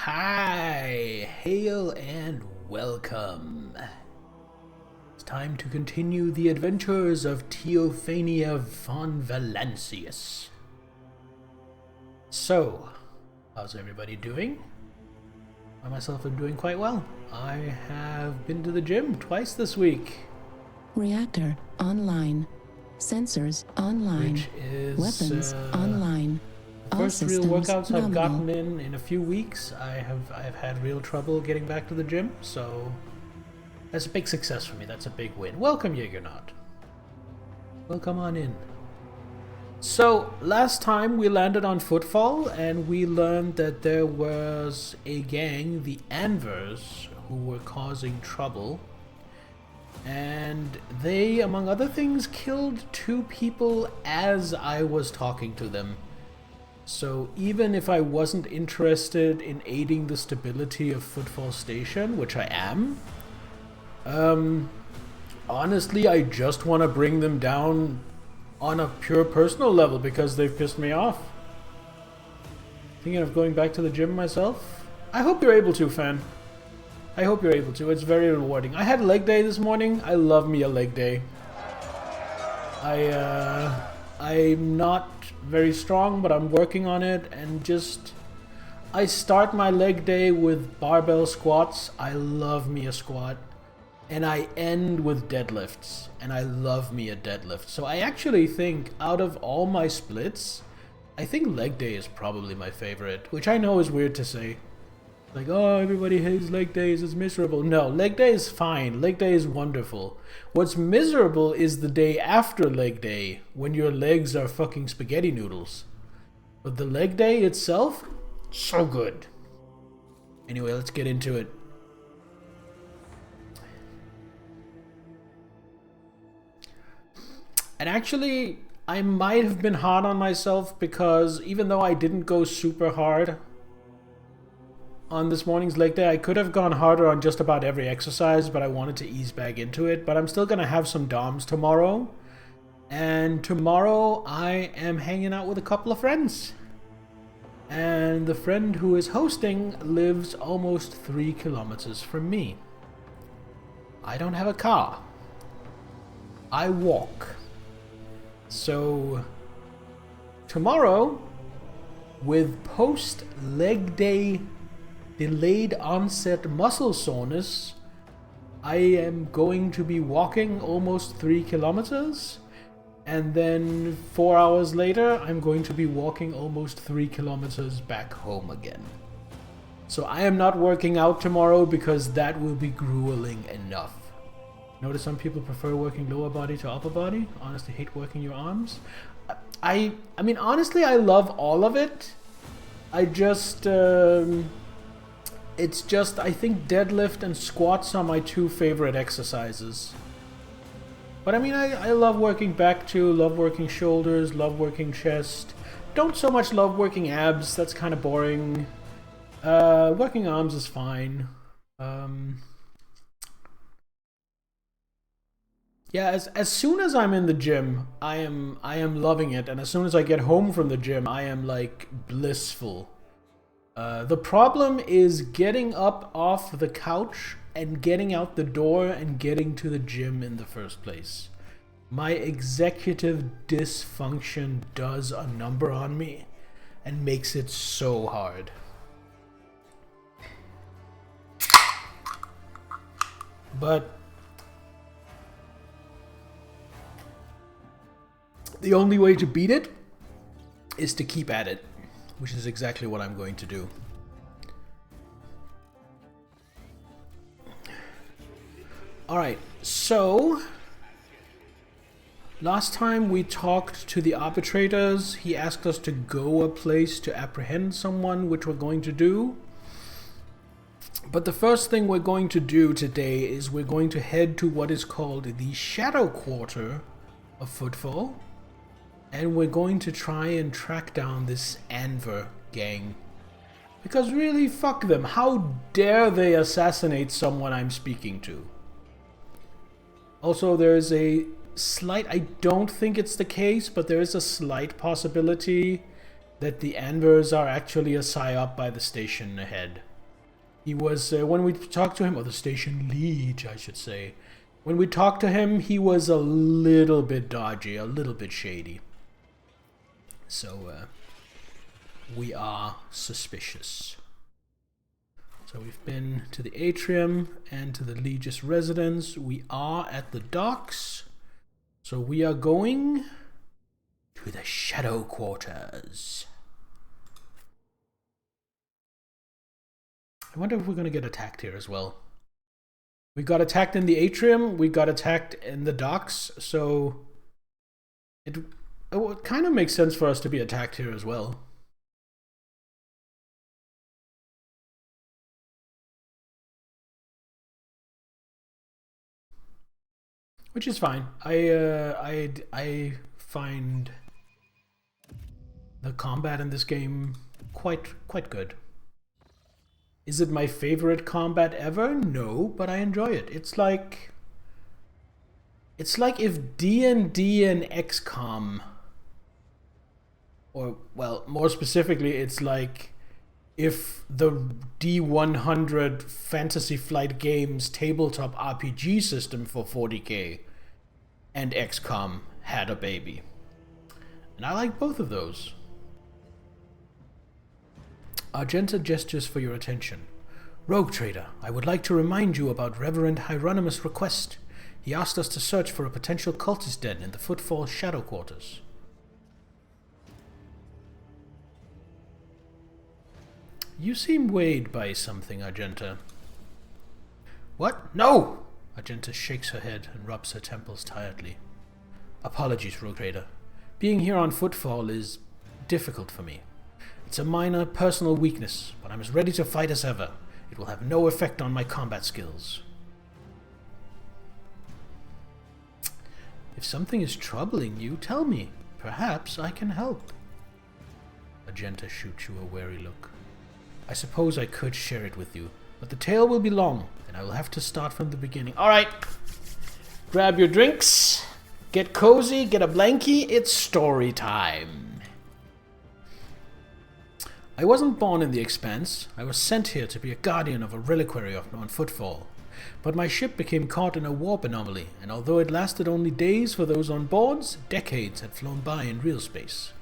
Hi, hail and welcome. It's time to continue the adventures of Theophania von Valancius. So, how's everybody doing? I myself am doing quite well. I have been to the gym twice this week. Reactor online. Sensors online. Which is Weapons online. First real workouts I've gotten in a few weeks. I've had real trouble getting back to the gym, so that's a big success for me. That's a big win. Welcome, Jaegernaut. Welcome on in. So last time we landed on Footfall, and we learned that there was a gang, the Anvers, who were causing trouble, and they, among other things, killed 2 people as I was talking to them. So even if I wasn't interested in aiding the stability of Footfall Station, which I am, honestly I just want to bring them down on a pure personal level because they've pissed me off. Thinking of going back to the gym myself? I hope you're able to, fan. I hope you're able to. It's very rewarding. I had leg day this morning. I love me a leg day. I'm not very strong, but I'm working on it, and I start my leg day with barbell squats. I love me a squat, and I end with deadlifts, and I love me a deadlift. So I actually think out of all my splits, I think leg day is probably my favorite, which I know is weird to say. Like, oh, everybody hates leg days, it's miserable. No, leg day is fine. Leg day is wonderful. What's miserable is the day after leg day, when your legs are fucking spaghetti noodles. But the leg day itself, so good. Anyway, let's get into it. And actually, I might have been hard on myself because even though I didn't go super hard on this morning's leg day, I could have gone harder on just about every exercise, but I wanted to ease back into it. But I'm still going to have some DOMs tomorrow. And tomorrow I am hanging out with a couple of friends. And the friend who is hosting lives almost 3 kilometers from me. I don't have a car. I walk. So tomorrow, with post-leg day delayed onset muscle soreness, I am going to be walking almost 3 kilometers, and then 4 hours later I'm going to be walking almost 3 kilometers back home again. So I am not working out tomorrow because that will be grueling enough. Notice some people prefer working lower body to upper body. Honestly, hate working your arms. I mean, honestly, I love all of it. I just it's just, I think deadlift and squats are my 2 favorite exercises. But I mean, I love working back too, love working shoulders, love working chest. Don't so much love working abs, that's kind of boring. Working arms is fine. Yeah, as soon as I'm in the gym, I am loving it, and as soon as I get home from the gym, I am like blissful. The problem is getting up off the couch and getting out the door and getting to the gym in the first place. My executive dysfunction does a number on me and makes it so hard. But the only way to beat it is to keep at it, which is exactly what I'm going to do. Alright, so last time we talked to the arbitrators. He asked us to go a place to apprehend someone, which we're going to do. But the first thing we're going to do today is we're going to head to what is called the Shadow Quarter of Footfall. And we're going to try and track down this Anver gang. Because really, fuck them. How dare they assassinate someone I'm speaking to? Also, there's a slight, I don't think it's the case, but there is a slight possibility that the Anvers are actually a psyop by the station ahead. He was, when we talked to him, or the station lead, I should say, when we talked to him, he was a little bit dodgy, a little bit shady. So, we are suspicious. So we've been to the atrium and to the Legis residence. We are at the docks. So we are going to the shadow quarters. I wonder if we're going to get attacked here as well. We got attacked in the atrium. We got attacked in the docks. So it kind of makes sense for us to be attacked here as well. Which is fine. I find the combat in this game quite good. Is it my favorite combat ever? No, but I enjoy it. It's like if D&D and XCOM, or well, more specifically, it's like if the D100 Fantasy Flight Games tabletop RPG system for 40k and XCOM had a baby. And I like both of those. Argenta gestures for your attention. Rogue Trader, I would like to remind you about Reverend Hieronymus' request. He asked us to search for a potential cultist den in the Footfall Shadow Quarters. You seem weighed by something, Argenta. What? No! Argenta shakes her head and rubs her temples tiredly. Apologies, Rogue Trader. Being here on Footfall is difficult for me. It's a minor personal weakness, but I'm as ready to fight as ever. It will have no effect on my combat skills. If something is troubling you, tell me. Perhaps I can help. Argenta shoots you a wary look. I suppose I could share it with you, but the tale will be long, and I will have to start from the beginning. Alright, grab your drinks, get cozy, get a blankie, it's story time. I wasn't born in the Expanse. I was sent here to be a guardian of a reliquary on Footfall. But my ship became caught in a warp anomaly, and although it lasted only days for those on board, decades had flown by in real space.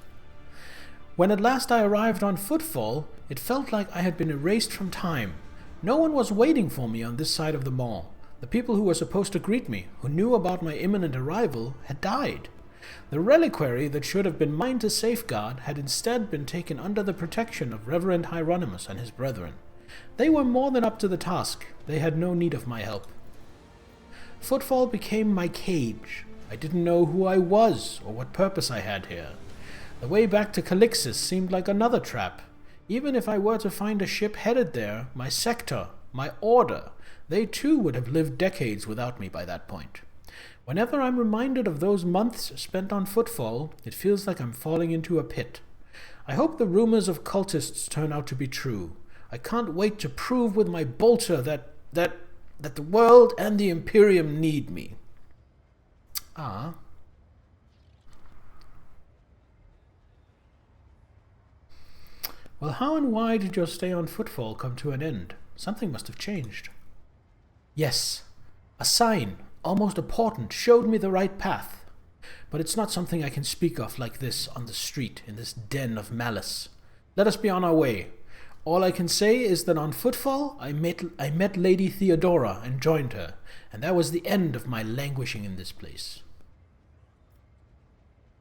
When at last I arrived on Footfall, it felt like I had been erased from time. No one was waiting for me on this side of the mall. The people who were supposed to greet me, who knew about my imminent arrival, had died. The reliquary that should have been mine to safeguard had instead been taken under the protection of Reverend Hieronymus and his brethren. They were more than up to the task. They had no need of my help. Footfall became my cage. I didn't know who I was or what purpose I had here. The way back to Calixis seemed like another trap. Even if I were to find a ship headed there, my sector, my order, they too would have lived decades without me by that point. Whenever I'm reminded of those months spent on Footfall, it feels like I'm falling into a pit. I hope the rumors of cultists turn out to be true. I can't wait to prove with my bolter that the world and the Imperium need me. Ah. Well, how and why did your stay on Footfall come to an end? Something must have changed. Yes, a sign, almost a portent, showed me the right path. But it's not something I can speak of like this on the street, in this den of malice. Let us be on our way. All I can say is that on Footfall, I met Lady Theodora and joined her, and that was the end of my languishing in this place.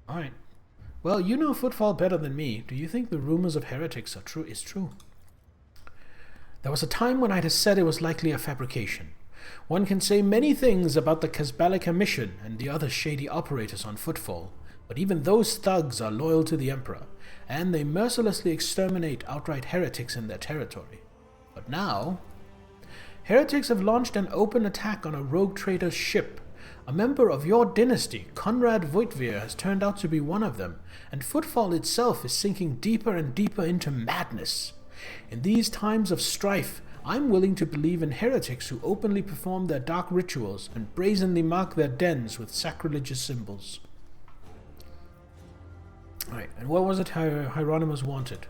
All right. Well, you know Footfall better than me. Do you think the rumors of heretics is true? There was a time when I'd have said it was likely a fabrication. One can say many things about the Casbalica mission and the other shady operators on Footfall, but even those thugs are loyal to the Emperor, and they mercilessly exterminate outright heretics in their territory. But now, heretics have launched an open attack on a rogue trader's ship. A member of your dynasty, Conrad Voitvir, has turned out to be one of them, and Footfall itself is sinking deeper and deeper into madness. In these times of strife, I'm willing to believe in heretics who openly perform their dark rituals and brazenly mark their dens with sacrilegious symbols. Alright, and what was it Hieronymus wanted?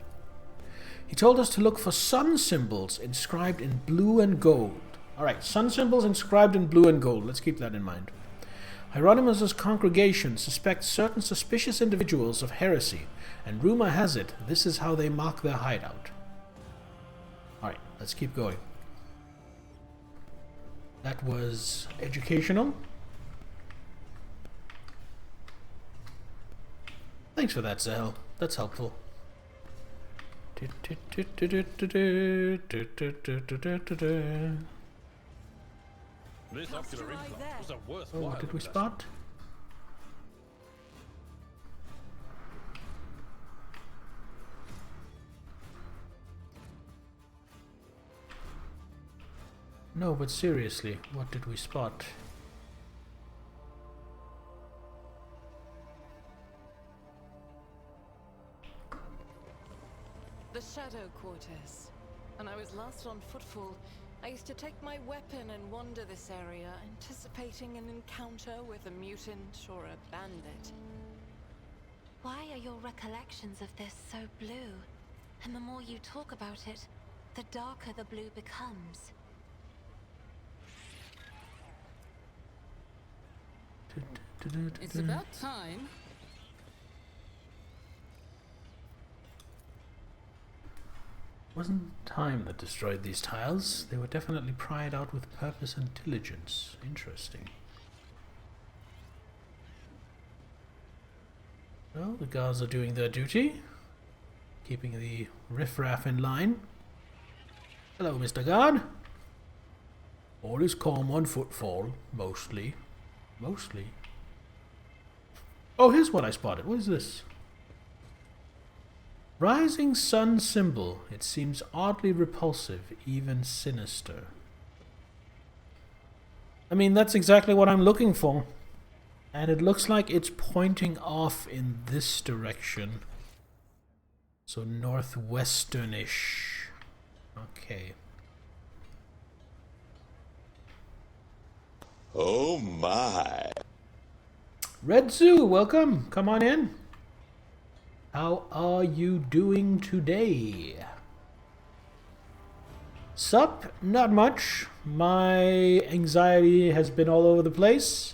He told us to look for sun symbols inscribed in blue and gold. Alright, sun symbols inscribed in blue and gold. Let's keep that in mind. Hieronymus's congregation suspects certain suspicious individuals of heresy, and rumor has it this is how they mark their hideout. Alright, let's keep going. That was educational. Thanks for that, Zell. That's helpful. This ocular implant was a worthwhile. Oh, what did we spot? No, but seriously, what did we spot? The Shadow Quarters. When I was last on footfall, I used to take my weapon and wander this area, anticipating an encounter with a mutant or a bandit. Why are your recollections of this so blue? And the more you talk about it, the darker the blue becomes. It's about time. Wasn't time that destroyed these tiles. They were definitely pried out with purpose and diligence. Interesting. Well, the guards are doing their duty, keeping the riffraff in line. Hello, Mr. Guard. All is calm on footfall, mostly. Mostly. Oh, here's what I spotted. What is this? Rising sun symbol. It seems oddly repulsive, even sinister. I mean, that's exactly what I'm looking for. And it looks like it's pointing off in this direction. So northwesternish. Okay. Oh my. Red Zoo, welcome. Come on in. How are you doing today? Sup? Not much. My anxiety has been all over the place,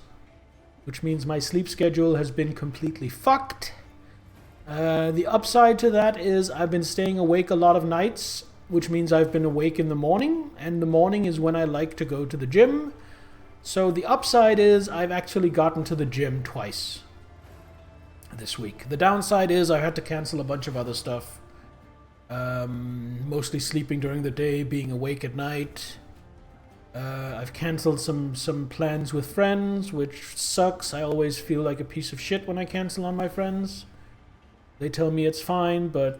which means my sleep schedule has been completely fucked. The upside to that is I've been staying awake a lot of nights, which means I've been awake in the morning, and the morning is when I like to go to the gym. So the upside is I've actually gotten to the gym twice this week. The downside is I had to cancel a bunch of other stuff. Mostly sleeping during the day, being awake at night. I've cancelled some plans with friends, which sucks. I always feel like a piece of shit when I cancel on my friends. They tell me it's fine, but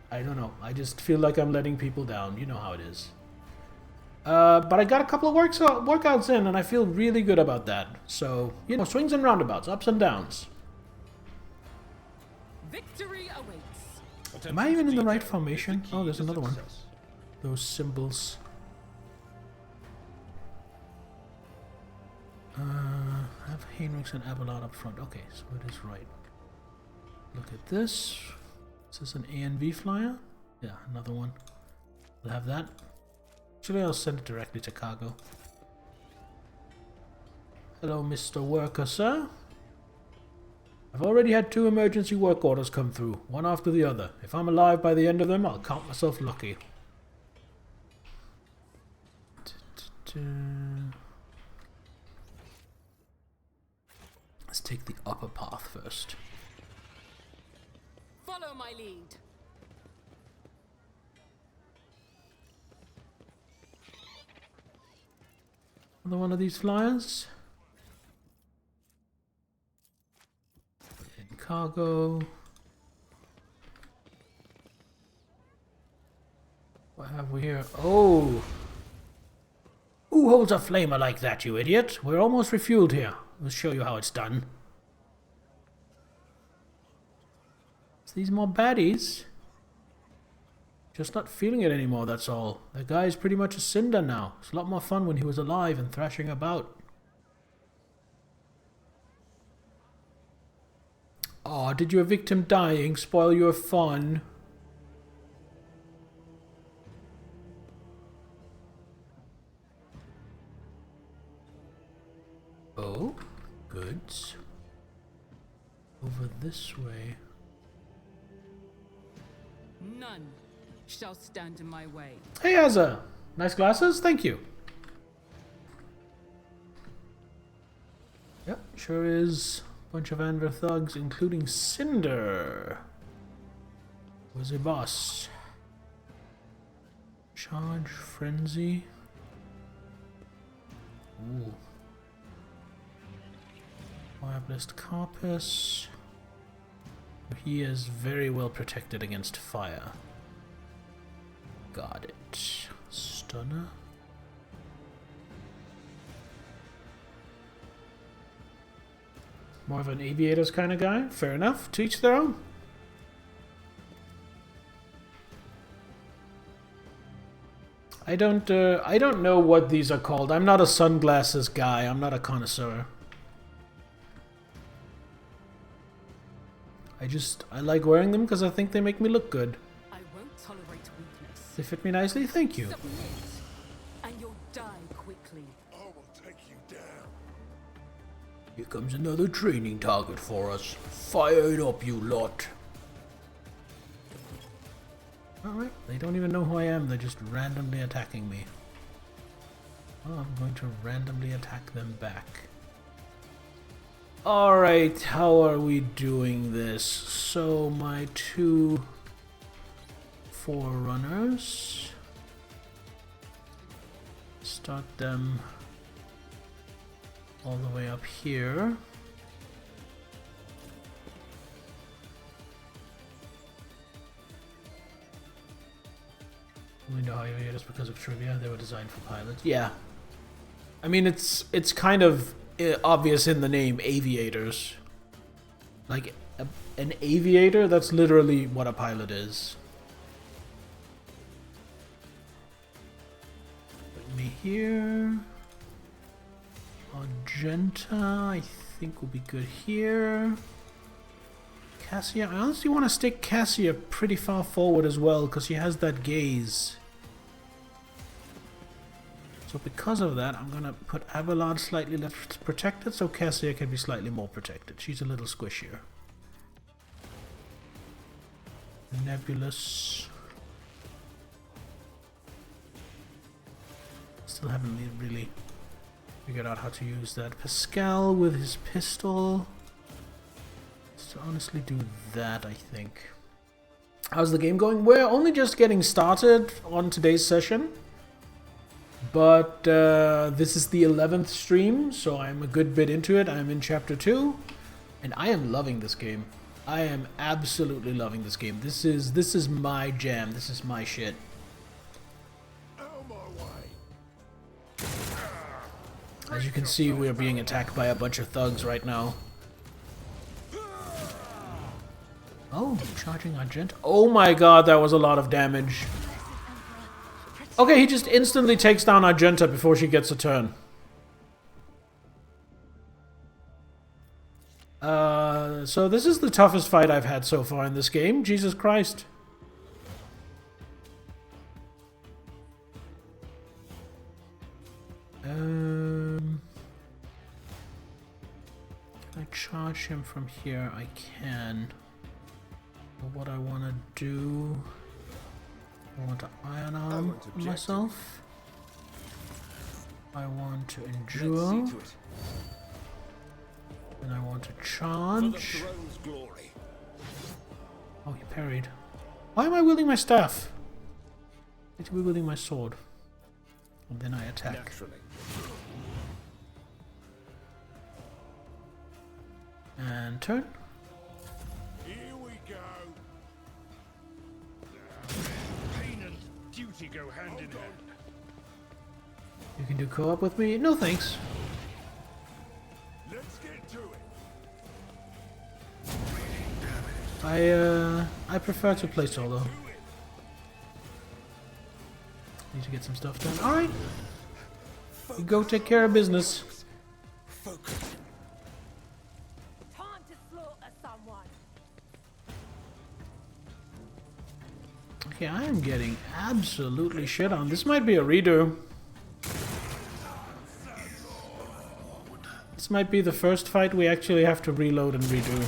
I don't know. I just feel like I'm letting people down. You know how it is. But I got a couple of workouts in, and I feel really good about that. So, you know, swings and roundabouts, ups and downs. Victory awaits. Am I even in the right formation? Oh, there's another one. Those symbols. Have Heinrichs and Abelard up front. Okay, so it is right. Look at this. Is this an A and B flyer? Yeah, another one. We'll have that. Actually, I'll send it directly to cargo. Hello, Mr. Worker, sir. I've already had 2 emergency work orders come through, one after the other. If I'm alive by the end of them, I'll count myself lucky. Let's take the upper path first. Follow my lead. Another one of these flyers. In cargo. What have we here? Oh! Who holds a flamer like that, you idiot? We're almost refueled here. We'll show you how it's done. Is these more baddies? Just not feeling it anymore, that's all. That guy is pretty much a cinder now. It's a lot more fun when he was alive and thrashing about. Aw, did your victim dying spoil your fun? goods. Over this way. None shall stand in my way. Hey, Azza! Nice glasses? Thank you. Yep, sure is. Bunch of Anver thugs, including Cinder. Was a boss. Charge, Frenzy. Ooh. Fireblast Carpus. He is very well protected against fire. Got it. Stunner. More of an aviators kind of guy. Fair enough. To each their own. I don't know what these are called. I'm not a sunglasses guy. I'm not a connoisseur. I like wearing them because I think they make me look good. I won't tolerate weakness. They fit me nicely. Thank you. Submit, and you'll die quickly. I will take you down. Here comes another training target for us. Fire it up, you lot. Alright, they don't even know who I am. They're just randomly attacking me. Oh, I'm going to randomly attack them back. Alright, how are we doing this? So, my 2 forerunners. Start them all the way up here. Window highways because of trivia. They were designed for pilots. Yeah. I mean, it's kind of obvious in the name, aviators. Like, an aviator, that's literally what a pilot is. Put me here. Argenta, I think will be good here. Cassia, I honestly want to stick Cassia pretty far forward as well, because she has that gaze. So because of that, I'm going to put Avalon slightly less protected, so Cassia can be slightly more protected. She's a little squishier. Nebulous. Still haven't really figured out how to use that. Pascal with his pistol. Let's honestly do that, I think. How's the game going? We're only just getting started on today's session. But this is the 11th stream, so I'm a good bit into it. I'm in chapter 2, and I am loving this game. I am absolutely loving this game. This is my jam. This is my shit. As you can see, we are being attacked by a bunch of thugs right now. Oh, charging Argent. Oh my god, that was a lot of damage. Okay, he just instantly takes down Argenta before she gets a turn. So this is the toughest fight I've had so far in this game. Jesus Christ. Can I charge him from here? I can. But what I want to do... I want to iron arm myself. I want to endure. And I want to charge. Oh, he parried. Why am I wielding my staff? I need to be wielding my sword. And then I attack. Naturally. And turn. Here we go. Pain and duty go hand in hand. You can do co-op with me? No thanks. Let's get to it. I prefer to play solo. Need to get some stuff done. Alright. You go take care of business. Focus. Time to slaughter someone. Okay, I am getting absolutely shit on. This might be a redo. This might be the first fight we actually have to reload and redo.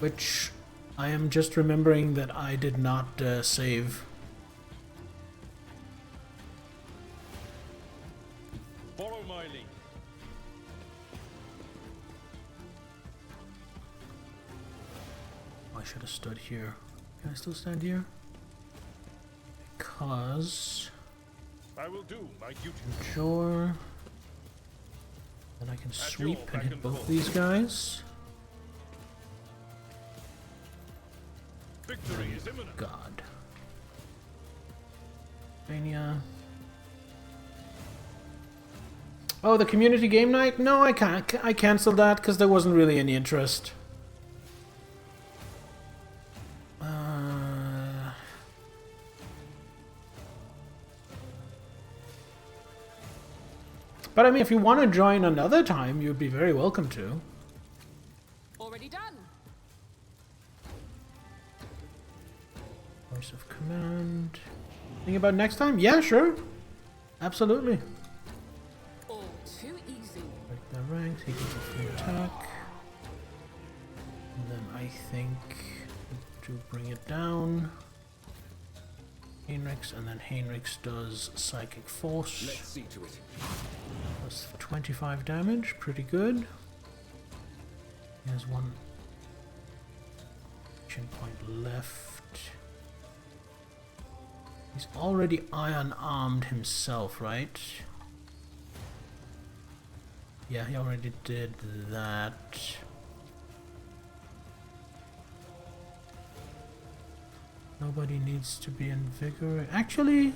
Which I am just remembering that I did not save. Follow my lead. I should have stood here. Can I still stand here? Because I will do my duty. sure. Then I can sweep and hit both these guys. Victory is imminent. God. Mania. Oh, the community game night? No, I can't. I canceled that because there wasn't really any interest. But I mean, if you want to join another time, you'd be very welcome to. Already done. Voice of command. Think about next time? Yeah, sure. Absolutely. All too easy. Break their ranks, he gets a free attack. And then I think to bring it down. Heinrichs, and then Heinrichs does Psychic Force. Let's see to it. Plus 25 damage, pretty good. He has one action point left. He's already iron armed himself, right? Yeah, he already did that. Nobody needs to be invigorated. Actually,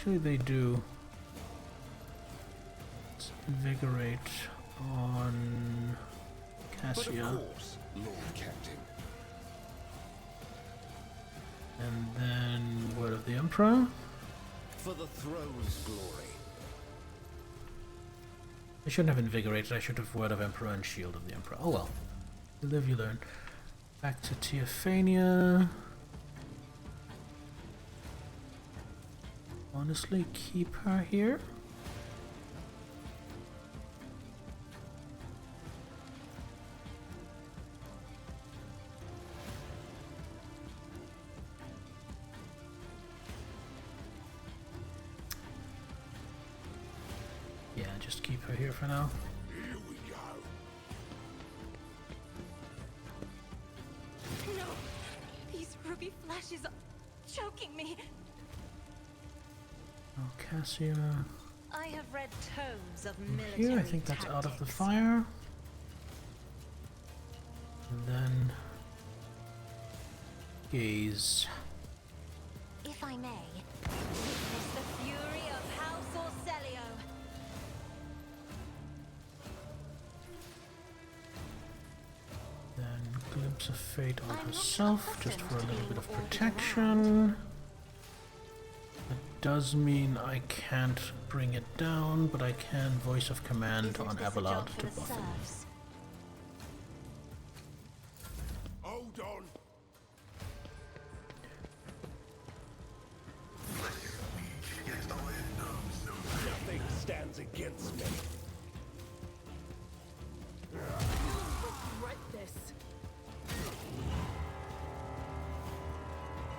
they do. Let's invigorate on Cassia. But of course, Lord Captain. And then Word of the Emperor. For the throne's glory. I shouldn't have invigorated. I should have Word of Emperor and Shield of the Emperor. Oh well. You live, you learn. Back to Teophania. Honestly, keep her here. Yeah, just keep her here for now. Here we go. No! These ruby flashes are choking me! Oh, Cassia. I have read tomes of military Here, I think that's out of the tactics. fire. And then gaze. If I may, witness the fury of House Orcelio. Then glimpse of fate on I'm not herself, just for a accustomed little to bit of being ordered protection. That does mean I can't bring it down, but I can voice of command Isn't on this a Abelard job for to the buff him. serfs? Hold on. Nothing stands against me. Right this.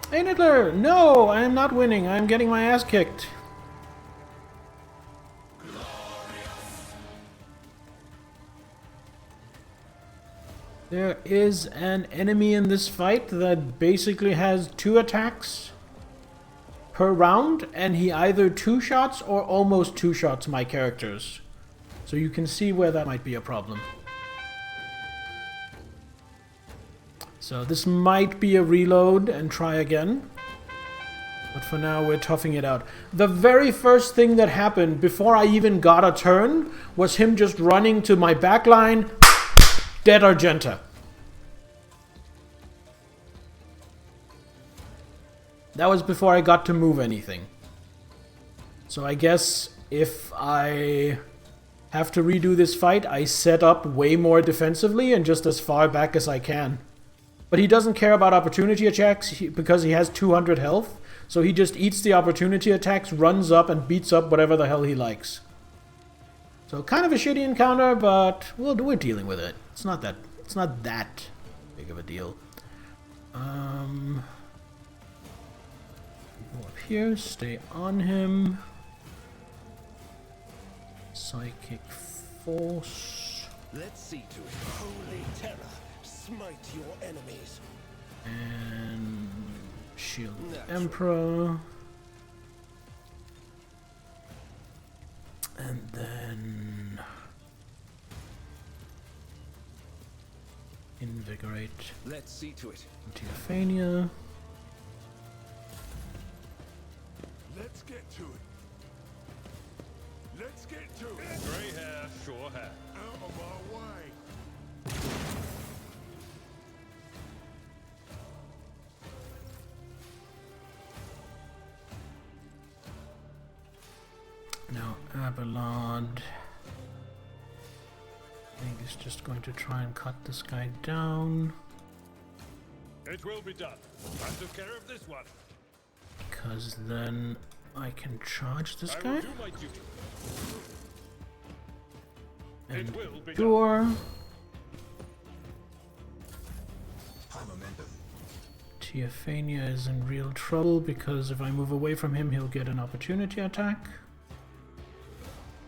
Hey Nittler! No! I am not winning. I am getting my ass kicked. There is an enemy in this fight that basically has 2 attacks per round, and he either 2-shots or almost 2-shots my characters. So you can see where that might be a problem. So this might be a reload and try again. But for now we're toughing it out. The very first thing that happened before I even got a turn was him just running to my backline. Dead Argenta. That was before I got to move anything. So I guess if I have to redo this fight, I set up way more defensively and just as far back as I can. But he doesn't care about opportunity attacks because he has 200 health. So he just eats the opportunity attacks, runs up and beats up whatever the hell he likes. So kind of a shitty encounter, but we're dealing with it. It's not that big of a deal. Go up here, stay on him. Psychic force. Let's see to it. Holy terror, smite your enemies. And shield the Emperor. And then invigorate. Let's see to it. Theophania. Let's get to it. Let's get to it. Grey hair, sure hair. Out of our way. Now Abelard. I think he's just going to try and cut this guy down. It will be done. I took care of this one. Because then I can charge this I guy. will do my duty. And It will be done. door. Theophania is in real trouble because if I move away from him, he'll get an opportunity attack.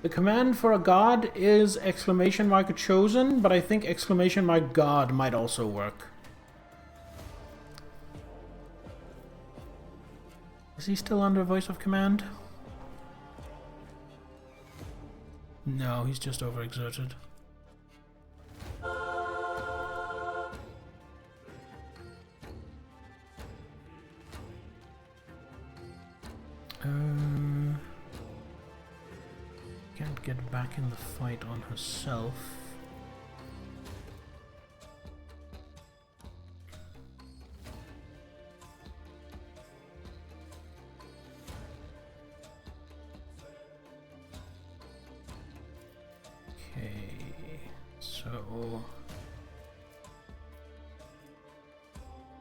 The command for a god is exclamation mark chosen, but I think exclamation mark god might also work. Is he still under voice of command? No, he's just overexerted. Can't get back in the fight on herself. Okay, so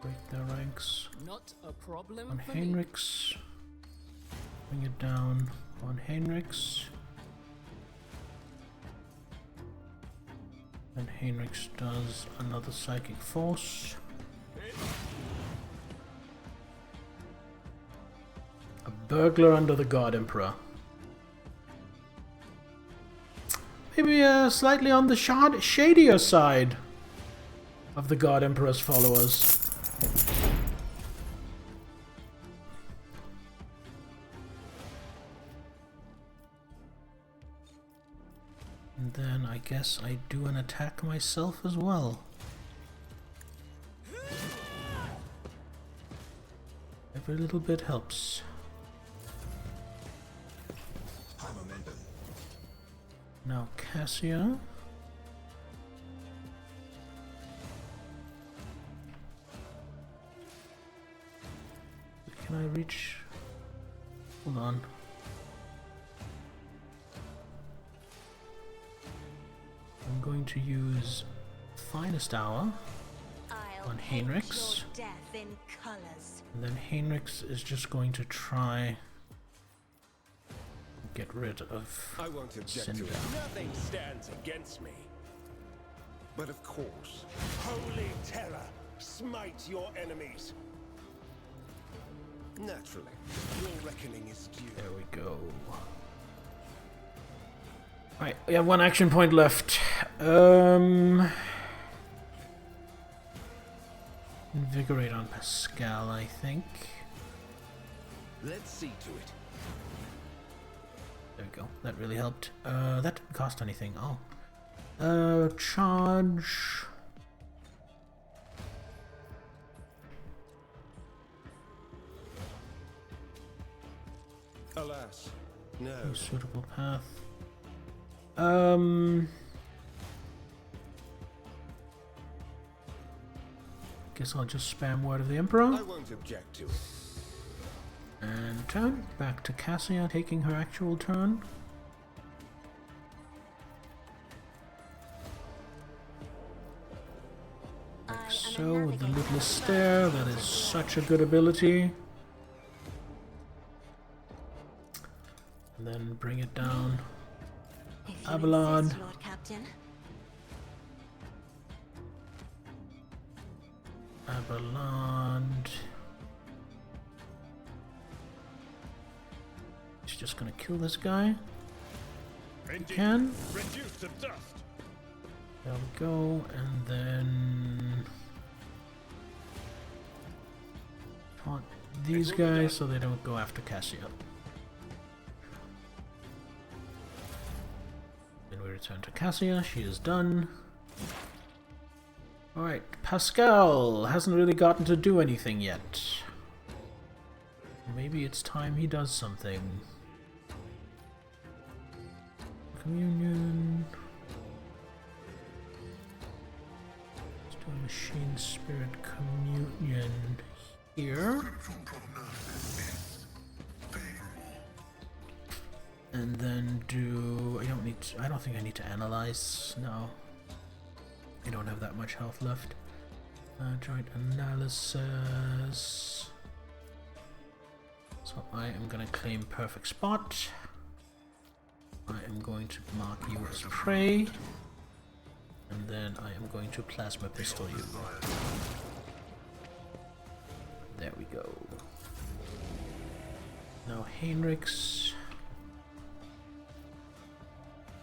break their ranks. Not a problem On for me. Heinrichs. Bring it down on Heinrichs. And Heinrichs does another psychic force. A burglar under the God Emperor. Maybe slightly on the shadier side of the God Emperor's followers. And then I guess I do an attack myself as well. Every little bit helps. Now Cassia. Can I reach? Hold on. I'm going to use Finest Hour on Heinrichs. And then Heinrichs is just going to try get rid of I won't object Cinder. to it. Nothing stands against me. But of course, holy terror, smite your enemies. Naturally, your reckoning is due. There we go. Alright, we have one action point left. Invigorate on Pascal, I think. Let's see to it. There we go. That really helped. That didn't cost anything. Oh. Charge. Alas, no. No suitable path. Guess I'll just spam Word of the Emperor. I won't object to it. And turn. Back to Cassia, taking her actual turn. Like so, with the littlest stare. That is such a good ability. And then bring it down. If you Abelard. insist, Lord Captain. Abelard. He's just gonna kill this guy. Indeed. Can. Reduced to dust. There we go, and then taunt these guys so they don't go after Cassia. Then we return to Cassia. She is done. Alright, Pascal hasn't really gotten to do anything yet. Maybe it's time he does something. Communion. Let's do a machine spirit communion here. And then do... I don't think I need to analyze. No. I don't have that much health left. Joint analysis. So I am gonna claim perfect spot. I am going to mark you as prey. And then I am going to plasma pistol you. There we go. Now Heinrich's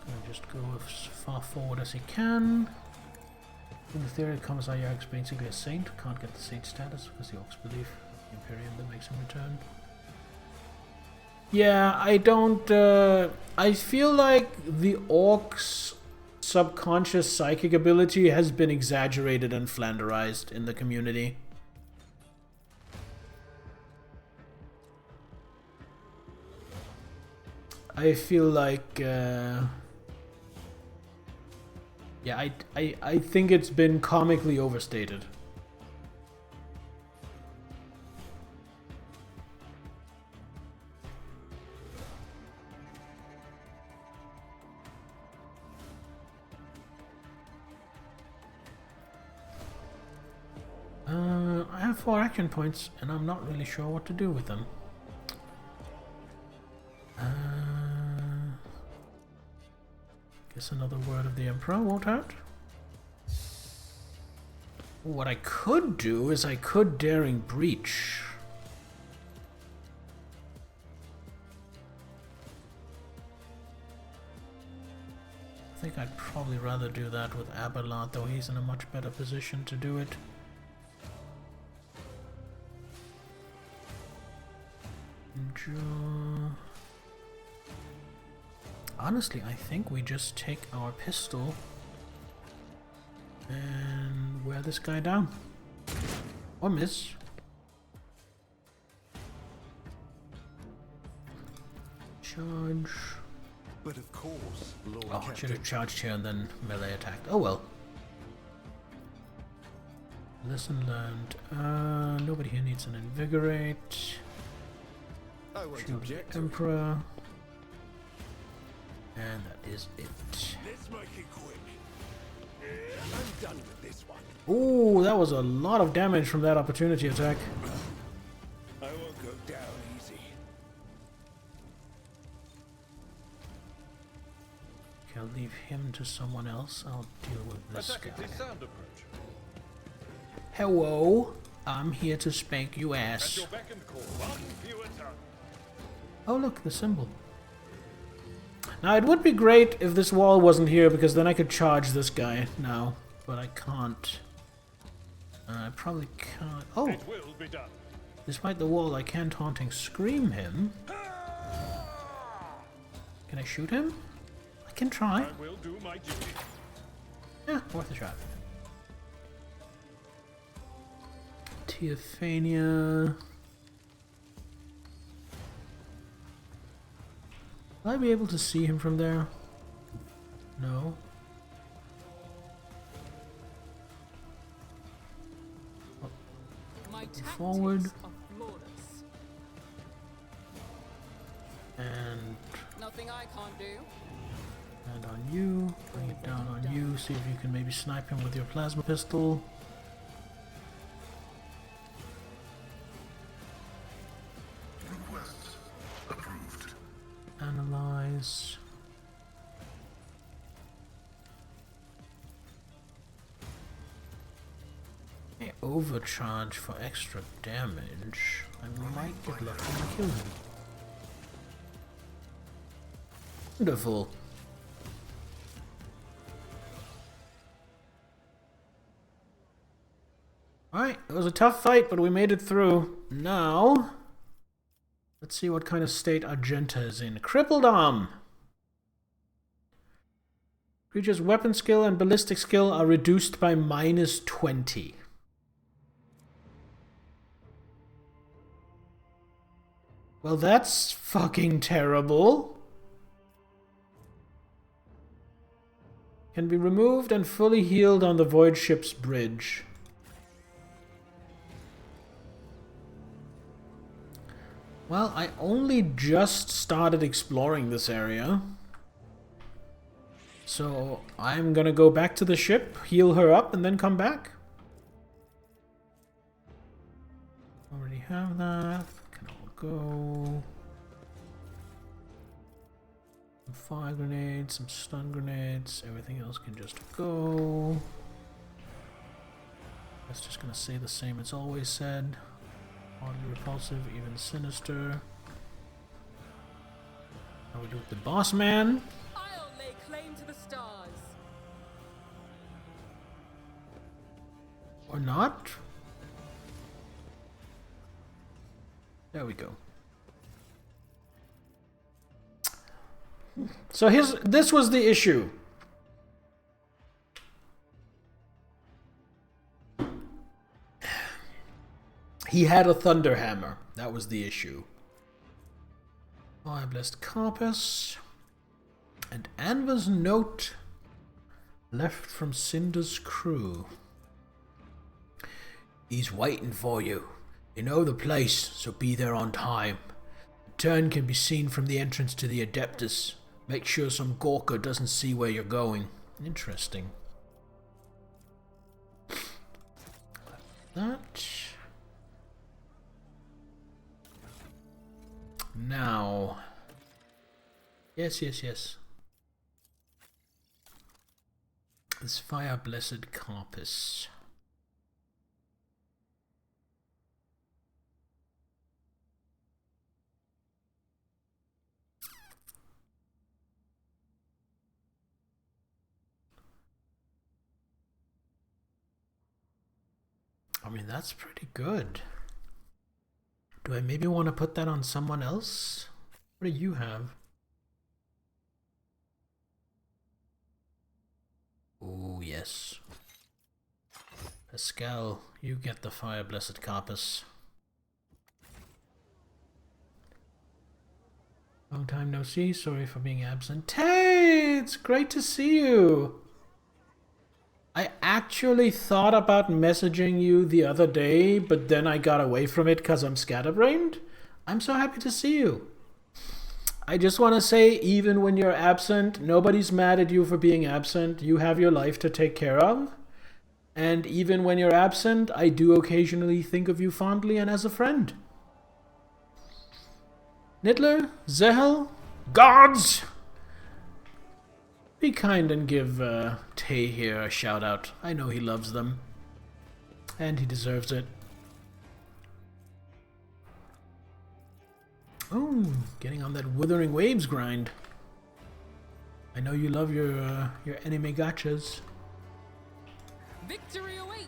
gonna just go as far forward as he can. In the theory, Commissar is basically a saint. Can't get the saint status because the Orcs believe the Imperium that makes him return. Yeah, I don't... I feel like the Orcs' subconscious psychic ability has been exaggerated and flanderized in the community. I feel like... yeah, I think it's been comically overstated. I have 4 action points, and I'm not really sure what to do with them. Guess another word of the Emperor won't hurt. What I could do is I could Daring Breach. I think I'd probably rather do that with Abelard, though he's in a much better position to do it. Honestly, I think we just take our pistol and wear this guy down. Or miss. Charge. But of course, Lord Oh, I should have charged here and then melee attacked. Oh well. Lesson learned. Nobody here needs an invigorate. I won't Shield of object. the Emperor. And that is it. Let's make it quick. I'm done with this one. Ooh, that was a lot of damage from that opportunity attack. I won't go down easy. Okay, I'll leave him to someone else. I'll deal with this Attack guy. at this sound approach. Hello, I'm here to spank you At ass. your beck and call. One fewer tongue. Oh look, the symbol. Now it would be great if this wall wasn't here, because then I could charge this guy now. But I can't. I probably can't. Oh, It will be done. despite the wall, I can taunting scream him. Can I shoot him? I can try. I will do my duty. Yeah, worth a shot. Teophania. Will I be able to see him from there? No. My tactics Forward. are flawless. And Nothing I can't do. on you. Bring it down on you. See if you can maybe snipe him with your plasma pistol. Analyze. overcharge for extra damage, I might get lucky and kill him. Wonderful. Alright, it was a tough fight, but we made it through. Now, let's see what kind of state Argenta is in. Crippled Arm. Creature's weapon skill and ballistic skill are reduced by -20. Well, that's fucking terrible. Can be removed and fully healed on the Void Ship's bridge. Well, I only just started exploring this area. So I'm gonna go back to the ship, heal her up, and then come back. Already have that. Can all go. Some fire grenades, some stun grenades. Everything else can just go. That's just gonna say the same it's always said. Oddly repulsive, even sinister. How we do with the boss man? I'll lay claim to the stars. Or not? There we go. So this was the issue. He had a thunder hammer. That was the issue. Fire Blessed Carpus. And Anva's note left from Cinder's crew. He's waiting for you. You know the place, so be there on time. The turn can be seen from the entrance to the Adeptus. Make sure some Gorka doesn't see where you're going. Interesting. That. Now. Yes. This Fire Blessed Carpus. I mean, that's pretty good. Do I maybe want to put that on someone else? What do you have? Oh, yes. Pascal, you get the Fire Blessed Carpus. Long time no see. Sorry for being absent. Hey, it's great to see you. I actually thought about messaging you the other day, but then I got away from it because I'm scatterbrained. I'm so happy to see you. I just want to say, even when you're absent, nobody's mad at you for being absent. You have your life to take care of. And even when you're absent, I do occasionally think of you fondly and as a friend. Nittler, Zehel, gods! Be kind and give Tay here a shout out. I know he loves them. And he deserves it. Oh, getting on that Withering Waves grind. I know you love your anime gachas. Victory awaits.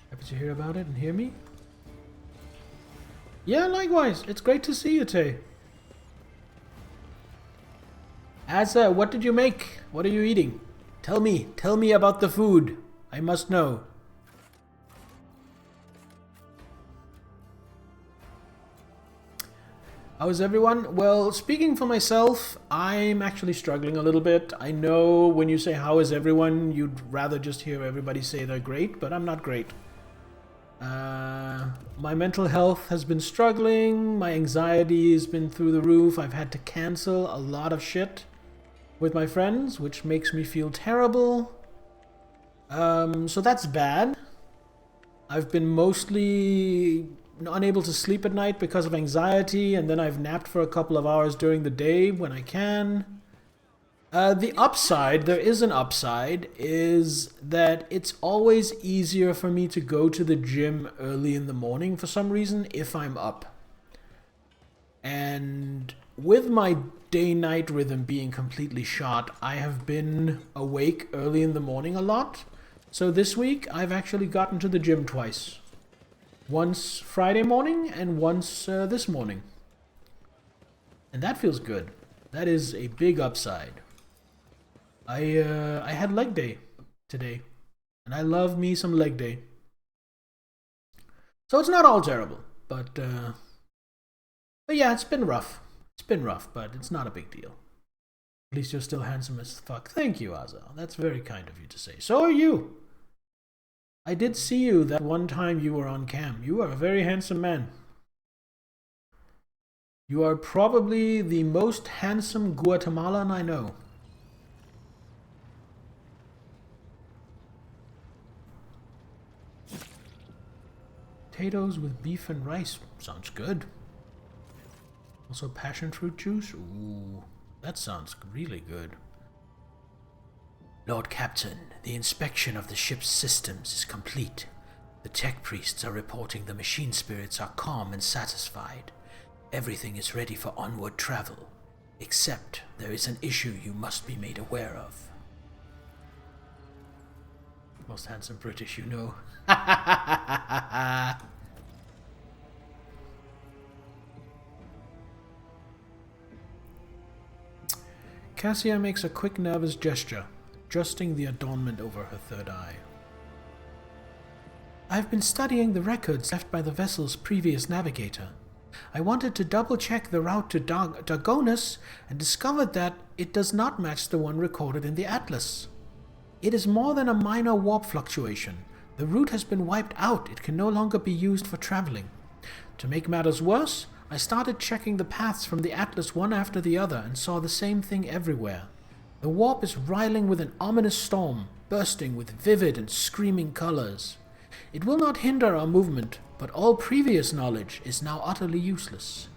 Happy to hear about it and hear me. Yeah, likewise. It's great to see you, Tay. Asa, what did you make? What are you eating? Tell me about the food. I must know. How is everyone? Well, speaking for myself, I'm actually struggling a little bit. I know when you say how is everyone, you'd rather just hear everybody say they're great, but I'm not great. My mental health has been struggling. My anxiety has been through the roof. I've had to cancel a lot of shit with my friends, which makes me feel terrible. So that's bad. I've been mostly unable to sleep at night because of anxiety, and then I've napped for a couple of hours during the day when I can. The upside, there is an upside, is that it's always easier for me to go to the gym early in the morning for some reason if I'm up. And with my day-night rhythm being completely shot, I have been awake early in the morning a lot. So this week, I've actually gotten to the gym twice. Once Friday morning and once this morning. And that feels good. That is a big upside. I had leg day today. And I love me some leg day. So it's not all terrible. But yeah, it's been rough. It's been rough, but it's not a big deal. At least you're still handsome as fuck. Thank you, Azal. That's very kind of you to say. So are you. I did see you that one time you were on cam. You are a very handsome man. You are probably the most handsome Guatemalan I know. Potatoes with beef and rice. Sounds good. Also passion fruit juice? Ooh, that sounds really good. Lord Captain, the inspection of the ship's systems is complete. The tech priests are reporting the machine spirits are calm and satisfied. Everything is ready for onward travel. Except there is an issue you must be made aware of. Most handsome British you know. Cassia makes a quick nervous gesture, adjusting the adornment over her third eye. I've been studying the records left by the vessel's previous navigator. I wanted to double-check the route to Dagonis and discovered that it does not match the one recorded in the Atlas. It is more than a minor warp fluctuation. The route has been wiped out. It can no longer be used for traveling. To make matters worse, I started checking the paths from the Atlas one after the other and saw the same thing everywhere. The warp is riling with an ominous storm, bursting with vivid and screaming colors. It will not hinder our movement, but all previous knowledge is now utterly useless.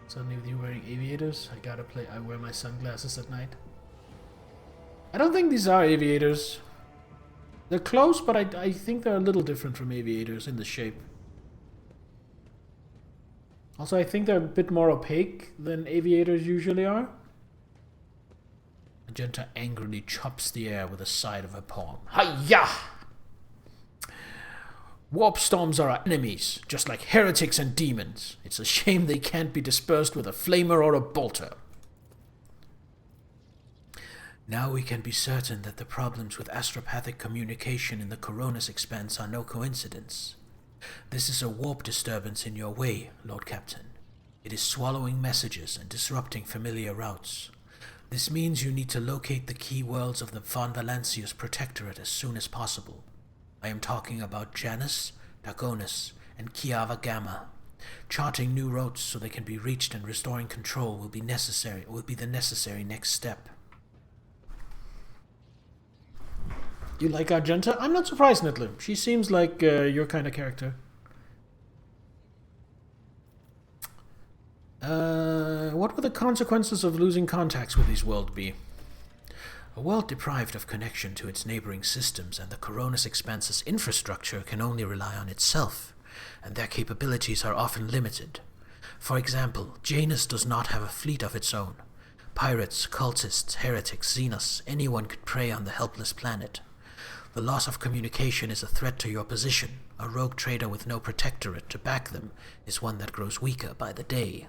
Suddenly with you wearing aviators, I wear my sunglasses at night. I don't think these are aviators. They're close, but I think they're a little different from aviators in the shape. Also, I think they're a bit more opaque than aviators usually are. Magenta angrily chops the air with a side of her palm. Hi-ya! Warp storms are our enemies, just like heretics and demons. It's a shame they can't be dispersed with a flamer or a bolter. Now we can be certain that the problems with astropathic communication in the Coronis expanse are no coincidence. This is a warp disturbance in your way, Lord Captain. It is swallowing messages and disrupting familiar routes. This means you need to locate the key worlds of the Von Valancius Protectorate as soon as possible. I am talking about Janus, Dagonis, and Kiava Gamma. Charting new routes so they can be reached and restoring control will be the necessary next step. You like Argenta? I'm not surprised, Nitler. She seems like your kind of character. What would the consequences of losing contacts with these worlds be? A world deprived of connection to its neighboring systems and the Coronis Expanse's infrastructure can only rely on itself, and their capabilities are often limited. For example, Janus does not have a fleet of its own. Pirates, cultists, heretics, Xenos, anyone could prey on the helpless planet. The loss of communication is a threat to your position. A rogue trader with no protectorate to back them is one that grows weaker by the day.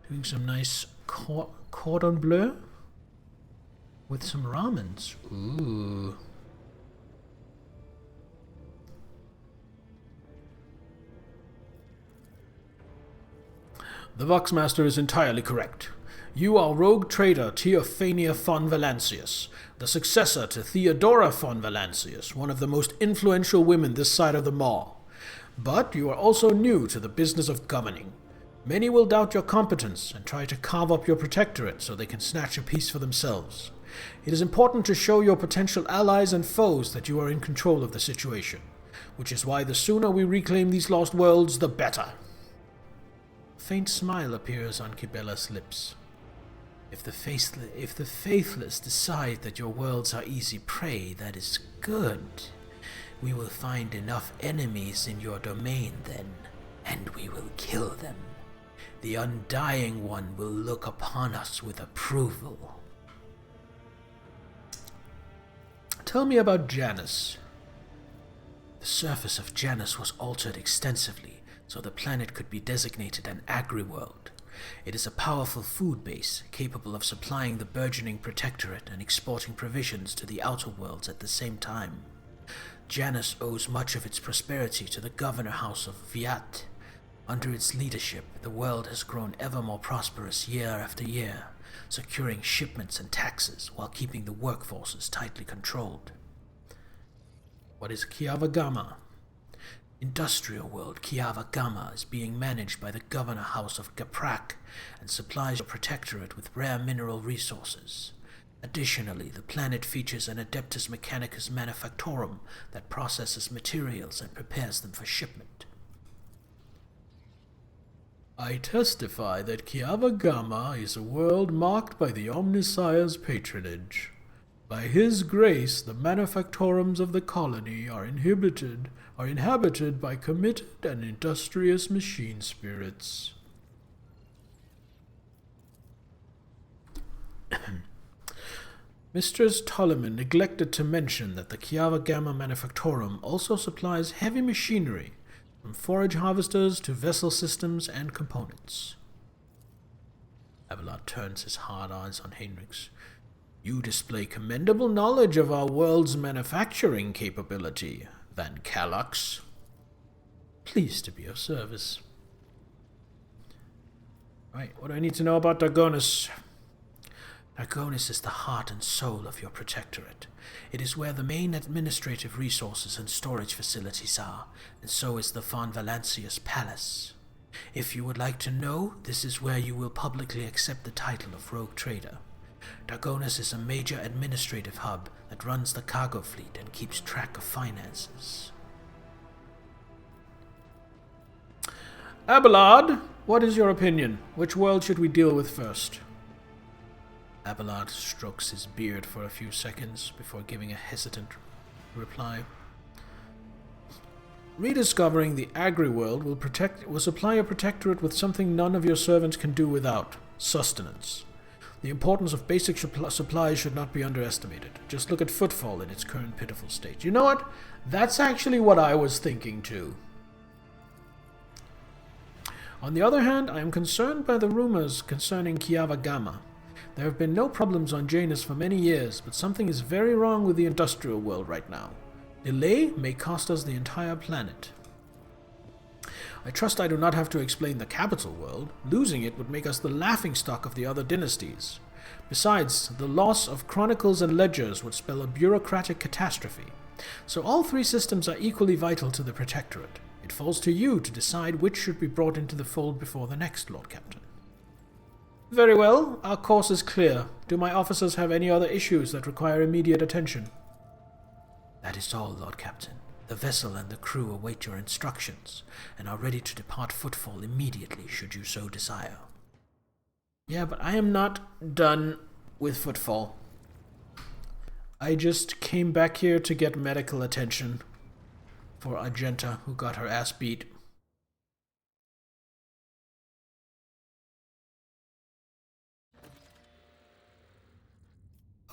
Doing some nice cordon bleu with some ramens. Ooh. The Voxmaster is entirely correct. You are rogue trader Theophania von Valancius, the successor to Theodora von Valancius, one of the most influential women this side of the Maw. But you are also new to the business of governing. Many will doubt your competence and try to carve up your protectorate so they can snatch a piece for themselves. It is important to show your potential allies and foes that you are in control of the situation, which is why the sooner we reclaim these lost worlds, the better. A faint smile appears on Kibella's lips. If the faithless decide that your worlds are easy prey, that is good. We will find enough enemies in your domain then, and we will kill them. The Undying One will look upon us with approval. Tell me about Janus. The surface of Janus was altered extensively, so the planet could be designated an agri-world. It is a powerful food base, capable of supplying the burgeoning protectorate and exporting provisions to the outer worlds at the same time. Janus owes much of its prosperity to the governor house of Viat. Under its leadership, the world has grown ever more prosperous year after year, securing shipments and taxes while keeping the workforces tightly controlled. What is Kiava Gamma? Industrial world Kiava Gamma is being managed by the governor house of Gaprak and supplies your protectorate with rare mineral resources. Additionally, the planet features an Adeptus Mechanicus Manufactorum that processes materials and prepares them for shipment. I testify that Kiava Gamma is a world marked by the Omnissiah's patronage. By his grace, the manufactorums of the colony are inhabited by committed and industrious machine spirits. Mistress Tolleman neglected to mention that the Kiava Gamma Manufactorum also supplies heavy machinery, from forage harvesters to vessel systems and components. Abelard turns his hard eyes on Heinrichs. You display commendable knowledge of our world's manufacturing capability, Van Callux. Pleased to be of service. Right, what do I need to know about Dargonus? Dargonus is the heart and soul of your protectorate. It is where the main administrative resources and storage facilities are, and so is the Von Valancius Palace. If you would like to know, this is where you will publicly accept the title of Rogue Trader. Dargonus is a major administrative hub that runs the cargo fleet and keeps track of finances. Abelard, what is your opinion? Which world should we deal with first? Abelard strokes his beard for a few seconds before giving a hesitant reply. Rediscovering the agri-world will supply your protectorate with something none of your servants can do without: sustenance. The importance of basic supplies should not be underestimated. Just look at Footfall in its current pitiful state. You know what? That's actually what I was thinking too. On the other hand, I am concerned by the rumors concerning Kiava Gamma. There have been no problems on Janus for many years, but something is very wrong with the industrial world right now. Delay may cost us the entire planet. I trust I do not have to explain the capital world. Losing it would make us the laughingstock of the other dynasties. Besides, the loss of chronicles and ledgers would spell a bureaucratic catastrophe. So all three systems are equally vital to the Protectorate. It falls to you to decide which should be brought into the fold before the next, Lord Captain. Very well, our course is clear. Do my officers have any other issues that require immediate attention? That is all, Lord Captain. The vessel and the crew await your instructions, and are ready to depart Footfall immediately should you so desire. Yeah, but I am not done with Footfall. I just came back here to get medical attention for Argenta, who got her ass beat.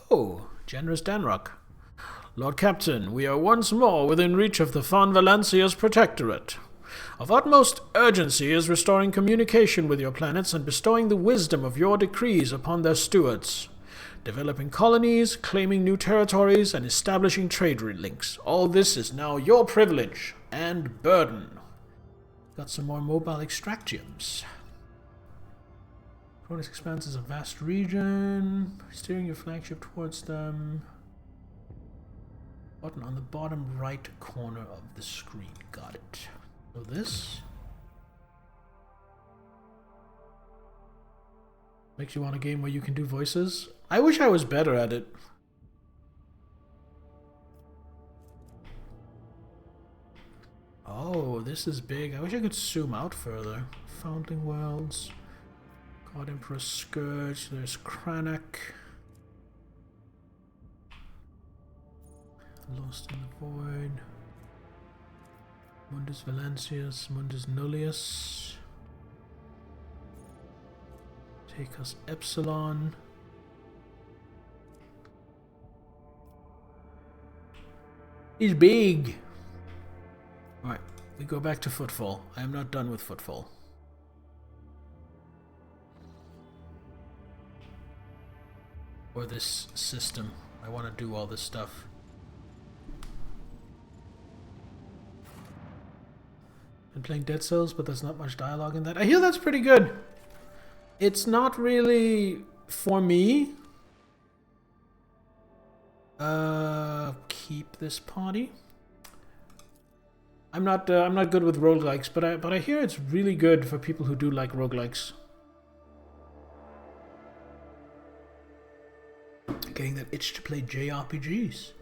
Oh, generous Danrock. Lord Captain, we are once more within reach of the Von Valancius Protectorate. Of utmost urgency is restoring communication with your planets and bestowing the wisdom of your decrees upon their stewards. Developing colonies, claiming new territories, and establishing trade links. All this is now your privilege and burden. Got some more mobile extractiums. Cronus Expanse is a vast region. Steering your flagship towards them. Button on the bottom right corner of the screen. Got it. So this. Makes you want a game where you can do voices. I wish I was better at it. Oh, this is big. I wish I could zoom out further. Foundling Worlds. God Emperor Scourge. There's Cranach. Lost in the Void. Mundus Valancius. Mundus Nullius. Take us Epsilon. He's big. Alright, we go back to Footfall. I am not done with Footfall. Or this system. I want to do all this stuff. Been playing Dead Cells, but there's not much dialogue in that. I hear that's pretty good. It's not really for me. Keep this party. I'm not good with roguelikes, but I hear it's really good for people who do like roguelikes. Getting that itch to play JRPGs.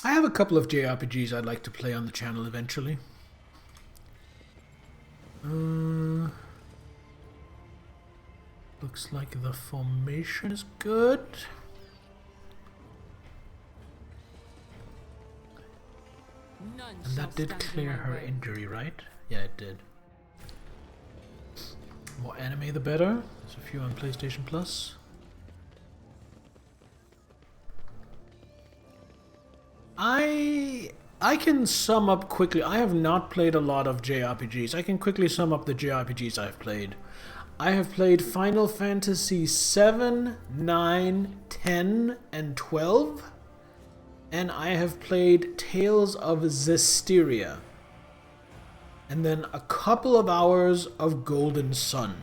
I have a couple of JRPGs I'd like to play on the channel eventually. Looks like the formation is good. And that did clear her injury, right? Yeah, it did. More anime the better. There's a few on PlayStation Plus. I can sum up quickly. I have not played a lot of JRPGs. I can quickly sum up the JRPGs I've played. I have played Final Fantasy 7, 9, 10, and 12. And I have played Tales of Zestiria. And then a couple of hours of Golden Sun.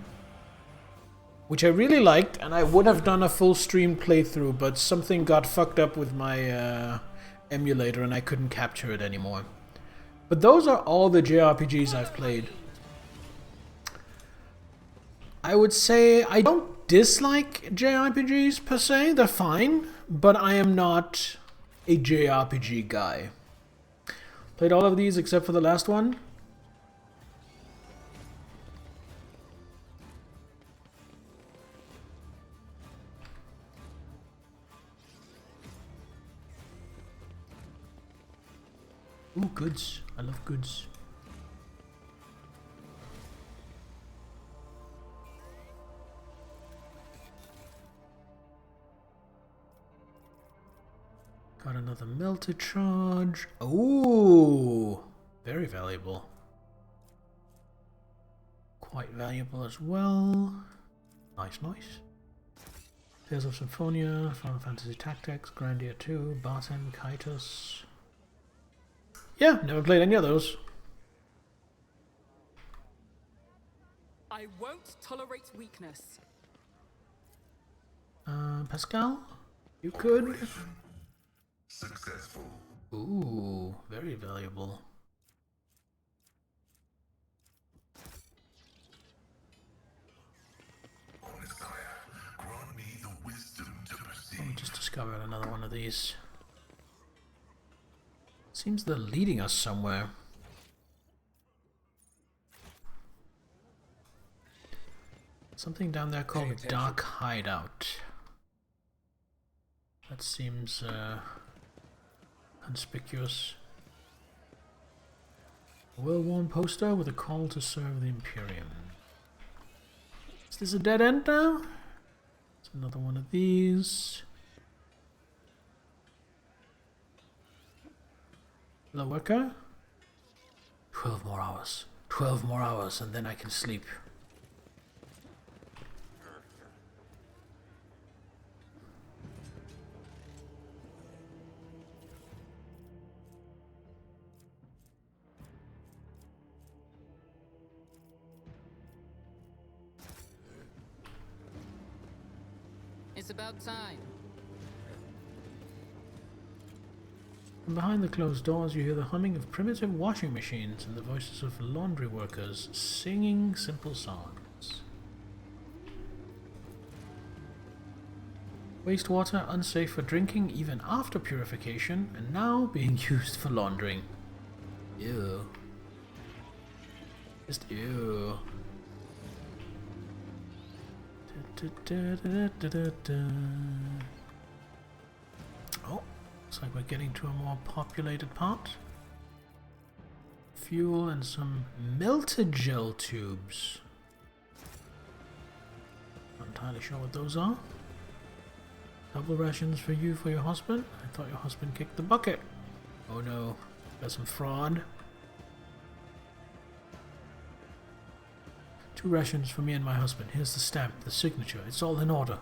Which I really liked, and I would have done a full stream playthrough, but something got fucked up with my emulator and I couldn't capture it anymore. But those are all the JRPGs I've played. I would say I don't dislike JRPGs per se, they're fine, but I am not a JRPG guy. Played all of these except for the last one. Ooh, goods. I love goods. Got another melted charge. Ooh, very valuable. Quite valuable as well. Nice, nice. Tales of Symphonia, Final Fantasy Tactics, Grandia 2, Barton, Kaitos. Yeah, never played any of those. I won't tolerate weakness. Pascal? You could. Successful. Ooh, very valuable. Grant me the wisdom to proceed. We just discovered another one of these. Seems they're leading us somewhere. Something down there called a Dark Hideout. That seems conspicuous. A well-worn poster with a call to serve the Imperium. Is this a dead end now? It's another one of these. Hello, worker? 12 more hours. 12 more hours and then I can sleep. It's about time. From behind the closed doors, you hear the humming of primitive washing machines and the voices of laundry workers singing simple songs. Wastewater unsafe for drinking even after purification, and now being used for laundering. Ew. Just ew. Oh, looks like we're getting to a more populated part. Fuel and some melted gel tubes. Not entirely sure what those are. Double rations for you for your husband? I thought your husband kicked the bucket. Oh no, there's some fraud. 2 rations for me and my husband. Here's the stamp, the signature. It's all in order.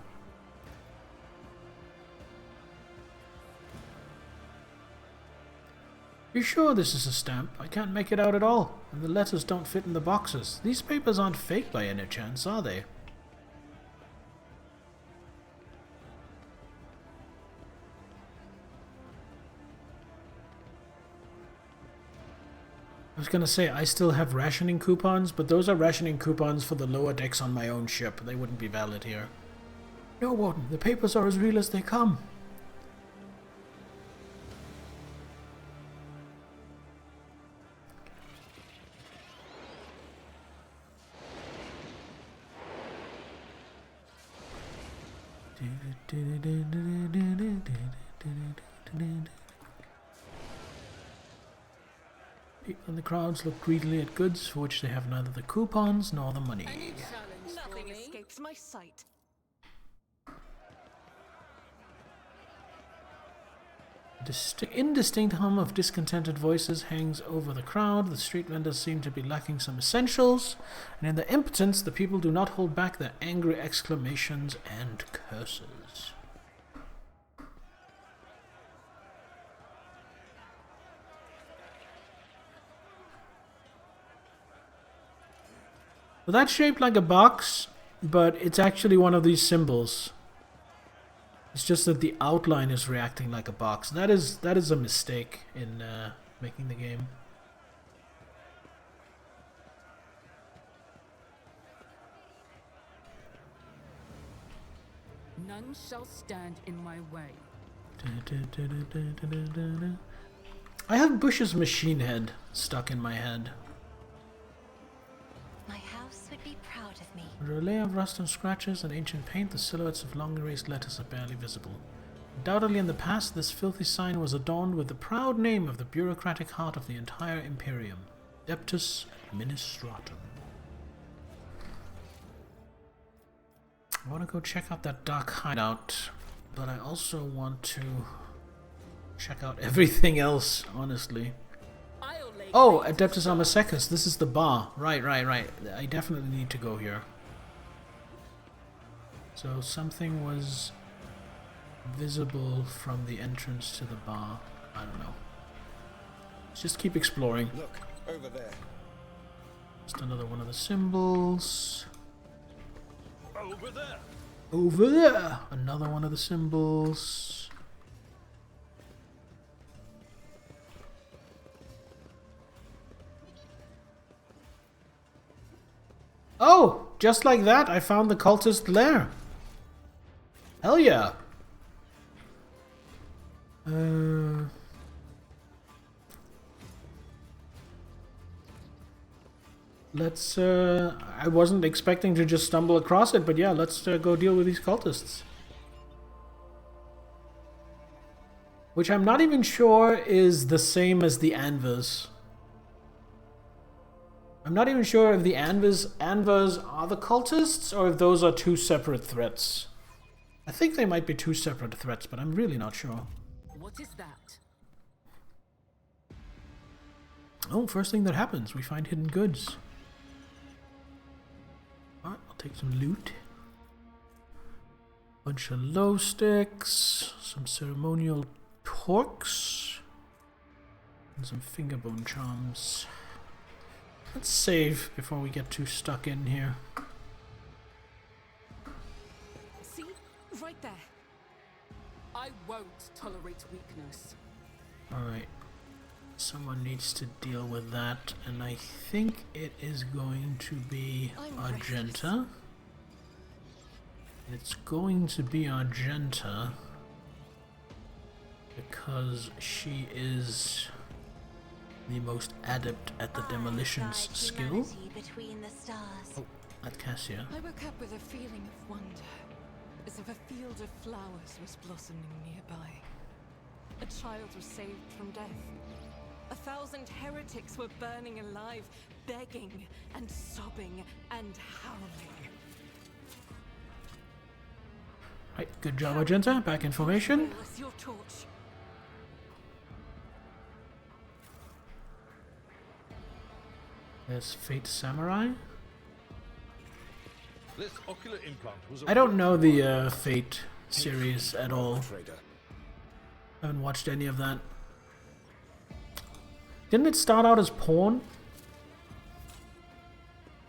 You sure this is a stamp? I can't make it out at all. And the letters don't fit in the boxes. These papers aren't fake by any chance, are they? I was gonna say, I still have rationing coupons, but those are rationing coupons for the lower decks on my own ship. They wouldn't be valid here. No, Warden, the papers are as real as they come. People in the crowds look greedily at goods for which they have neither the coupons nor the money. Nothing escapes my sight. Indistinct hum of discontented voices hangs over the crowd. The street vendors seem to be lacking some essentials, and in their impotence the people do not hold back their angry exclamations and curses. Well, that's shaped like a box, but it's actually one of these symbols. It's just that the outline is reacting like a box. That is a mistake in making the game. None shall stand in my way. I have Bush's machine head stuck in my head. My house would be proud of me. Under a layer of rust and scratches and ancient paint, the silhouettes of long erased letters are barely visible. Undoubtedly in the past, this filthy sign was adorned with the proud name of the bureaucratic heart of the entire Imperium, Adeptus Administratum. I want to go check out that dark hideout, but I also want to check out everything else, honestly. Oh, Adeptus Armasecus, this is the bar. Right. I definitely need to go here. So something was visible from the entrance to the bar. I don't know. Let's just keep exploring. Look, over there. Just another one of the symbols. Over there. Over there! Another one of the symbols. Oh! Just like that, I found the cultist lair. Hell yeah! Let's, I wasn't expecting to just stumble across it, but yeah, let's go deal with these cultists. Which I'm not even sure is the same as the Anvers. I'm not even sure if the Anvers are the cultists, or if those are 2 separate threats. I think they might be 2 separate threats, but I'm really not sure. What is that? Oh, first thing that happens, we find hidden goods. Alright, I'll take some loot. Bunch of low sticks, some ceremonial torques, and some fingerbone charms. Let's save before we get too stuck in here. See? Right there. I won't tolerate weakness. Alright. Someone needs to deal with that, and I think it is going to be Argenta. It's going to be Argenta because she is the most adept at the demolitions skill. Oh, at Cassia. I woke up with a feeling of wonder, as if a field of flowers was blossoming nearby. A child was saved from death. 1,000 heretics were burning alive, begging and sobbing and howling. Right, good job, Argenta. Back in formation. Your torch. There's Fate Samurai. This ocular implant was I don't know the Fate series at all. I haven't watched any of that. Didn't it start out as porn?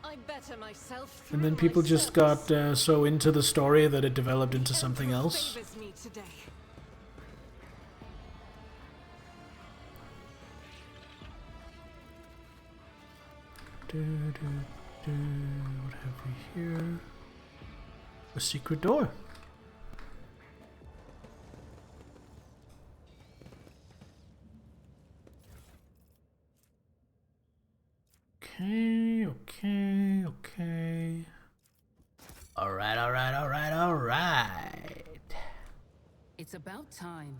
I better myself And then people just got so into the story that it developed into something else. Me today. What have we here? A secret door. Okay. Alright. It's about time.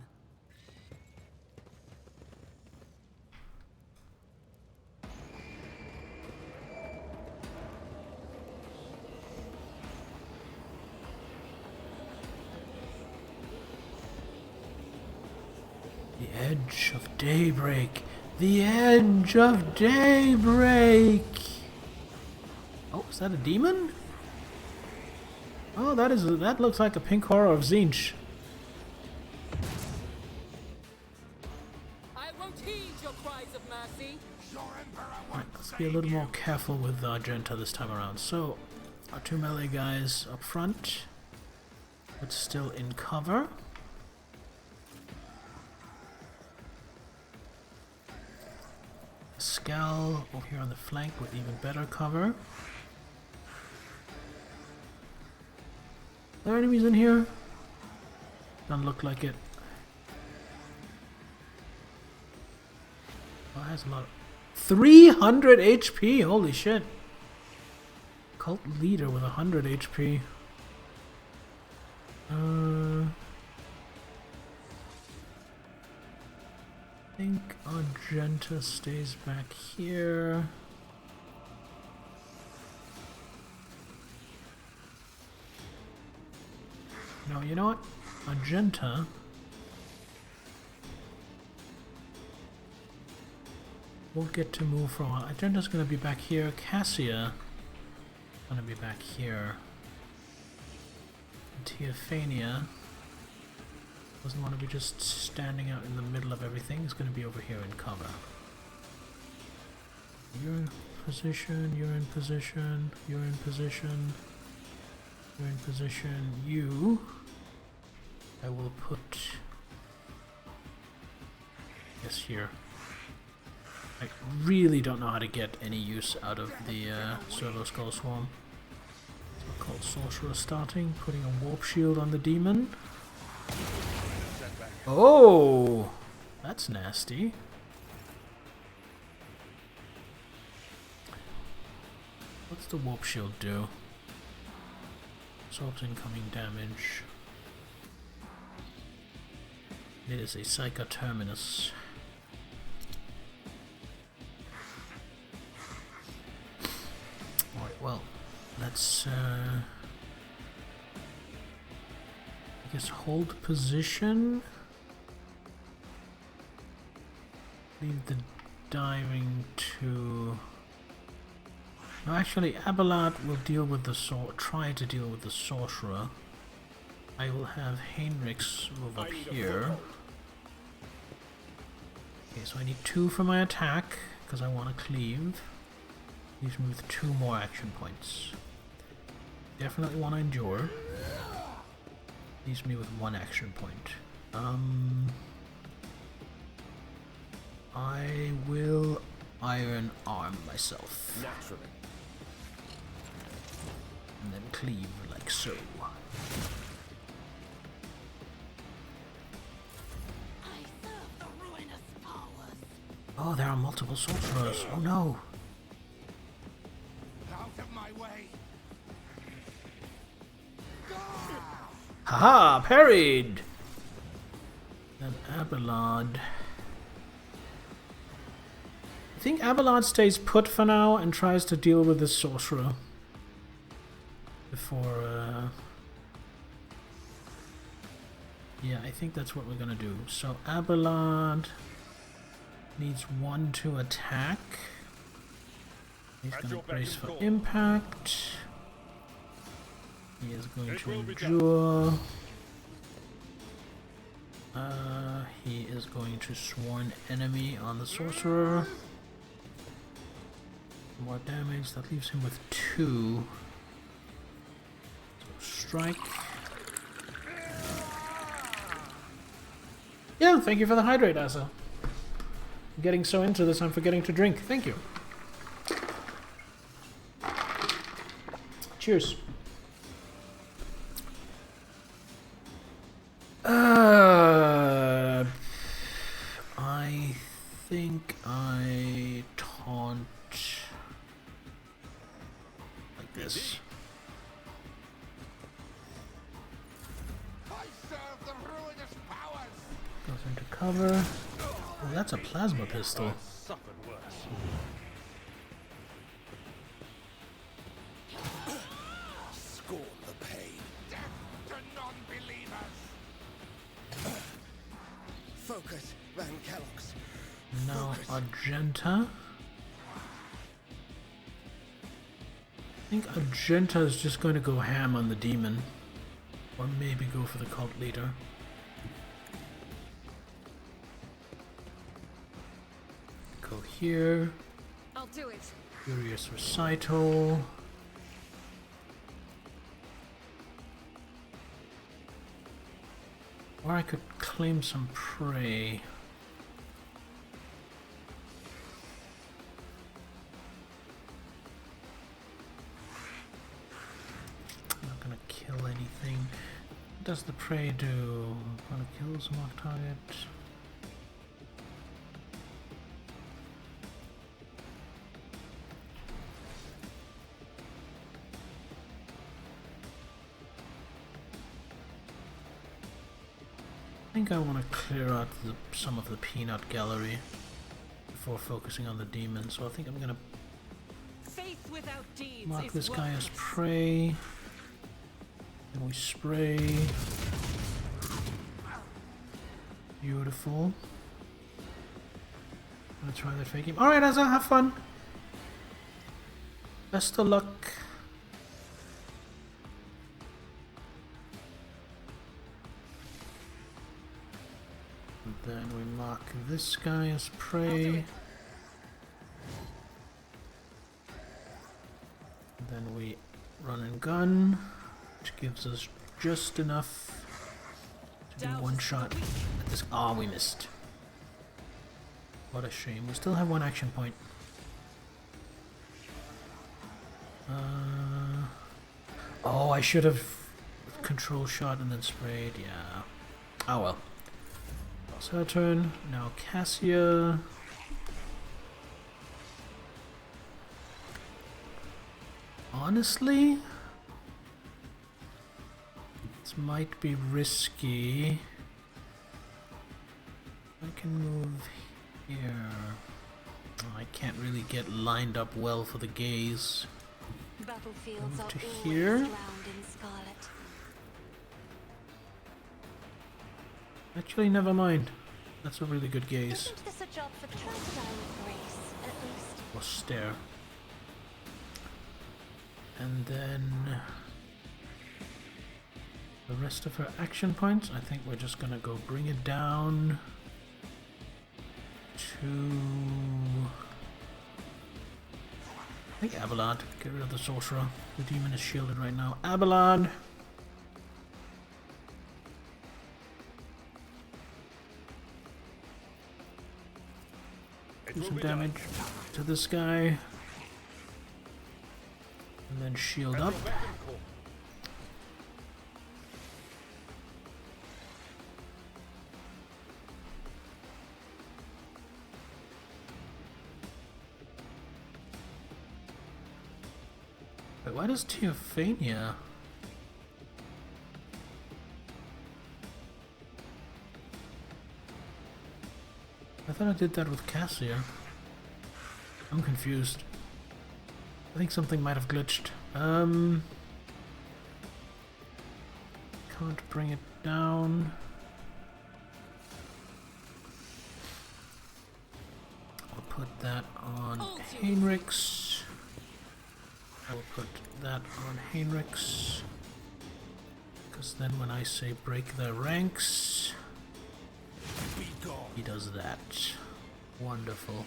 The edge of daybreak. The edge of daybreak. Oh, is that a demon? Oh, that looks like a pink horror of Zinch. I won't heed your cries of mercy. Right, let's be a little more careful with Argenta this time around. So, our two melee guys up front, but still in cover. Scal over here on the flank with even better cover. Are there enemies in here? Doesn't look like it. Oh, it has a lot of 300 HP! Holy shit! Cult leader with 100 HP. I think Argenta stays back here. No, you know what? Argenta won't get to move for a while. Argenta's gonna be back here. Cassia gonna be back here. And Teophania doesn't want to be just standing out in the middle of everything. It's going to be over here in cover. You're in position, you're in position, you're in position, you're in position. You, I will put this here. I really don't know how to get any use out of the Servo Skull Swarm. So called Sorcerer starting, putting a warp shield on the demon. Oh, that's nasty. What's the warp shield do? Absorbs incoming damage. It is a Psychoterminus. Alright, well, let's I guess hold position. Leave the diving to... No, actually, Abelard will deal with the try to deal with the sorcerer. I will have Heinrichs move up here. Okay, so I need 2 for my attack, because I want to cleave. Leaves me with 2 more action points. Definitely want to endure. Leaves me with 1 action point. I will iron arm myself. Naturally. And then cleave like so. Oh, there are multiple sorcerers. Oh no. Out of my way. Haha, parried! Then Abelard. I think Abelard stays put for now and tries to deal with the sorcerer. Before, yeah, I think that's what we're gonna do. So Abelard needs 1 to attack. He's gonna brace for impact. He is going to endure. He is going to sworn enemy on the sorcerer. More damage. That leaves him with 2. So strike. Yeah, thank you for the hydrate, Asa. I'm getting so into this, I'm forgetting to drink. Thank you. Cheers. I think I taunt like this. I serve the ruinous powers. Goes into cover. Oh, that's a plasma pistol. Suffered worse. Scorn the pain. Death to non-believers. Focus, Van Kellogg's. Now Argenta. I think Argenta is just going to go ham on the demon. Or maybe go for the cult leader. Go here. I'll do it. Furious Recital. Or I could claim some prey. I'm not gonna kill anything. What does the prey do? Wanna kill some off target? I think I want to clear out some of the peanut gallery before focusing on the demon, so I think I'm gonna Faith without deeds mark is this guy as worthless. prey. Then we spray. Beautiful. Gonna try that fake game. Alright, Asa, have fun. Best of luck. And then we mark this guy as prey. And then we run and gun, which gives us just enough to do one shot at this. Ah, we missed. What a shame. We still have 1 action point. Oh, I should have control shot and then sprayed. Yeah. Oh well. It's her turn. Now Cassia. Honestly, this might be risky. I can move here. Oh, I can't really get lined up well for the gaze. Battlefields Move are to always here. drowned in scarlet. Actually, never mind. That's a really good gaze. Isn't this a job for Transile Grace, at least? Or stare. And then the rest of her action points, I think we're just gonna go bring it down to, I think Abelard. Get rid of the sorcerer. The demon is shielded right now. Abelard. Do some damage to this guy. And then shield up. Wait, why does Teophania? I thought I did that with Cassia. I'm confused. I think something might have glitched. Can't bring it down. I'll put that on Heinrichs. I'll put that on Heinrichs. Because then when I say break their ranks, he does that. Wonderful.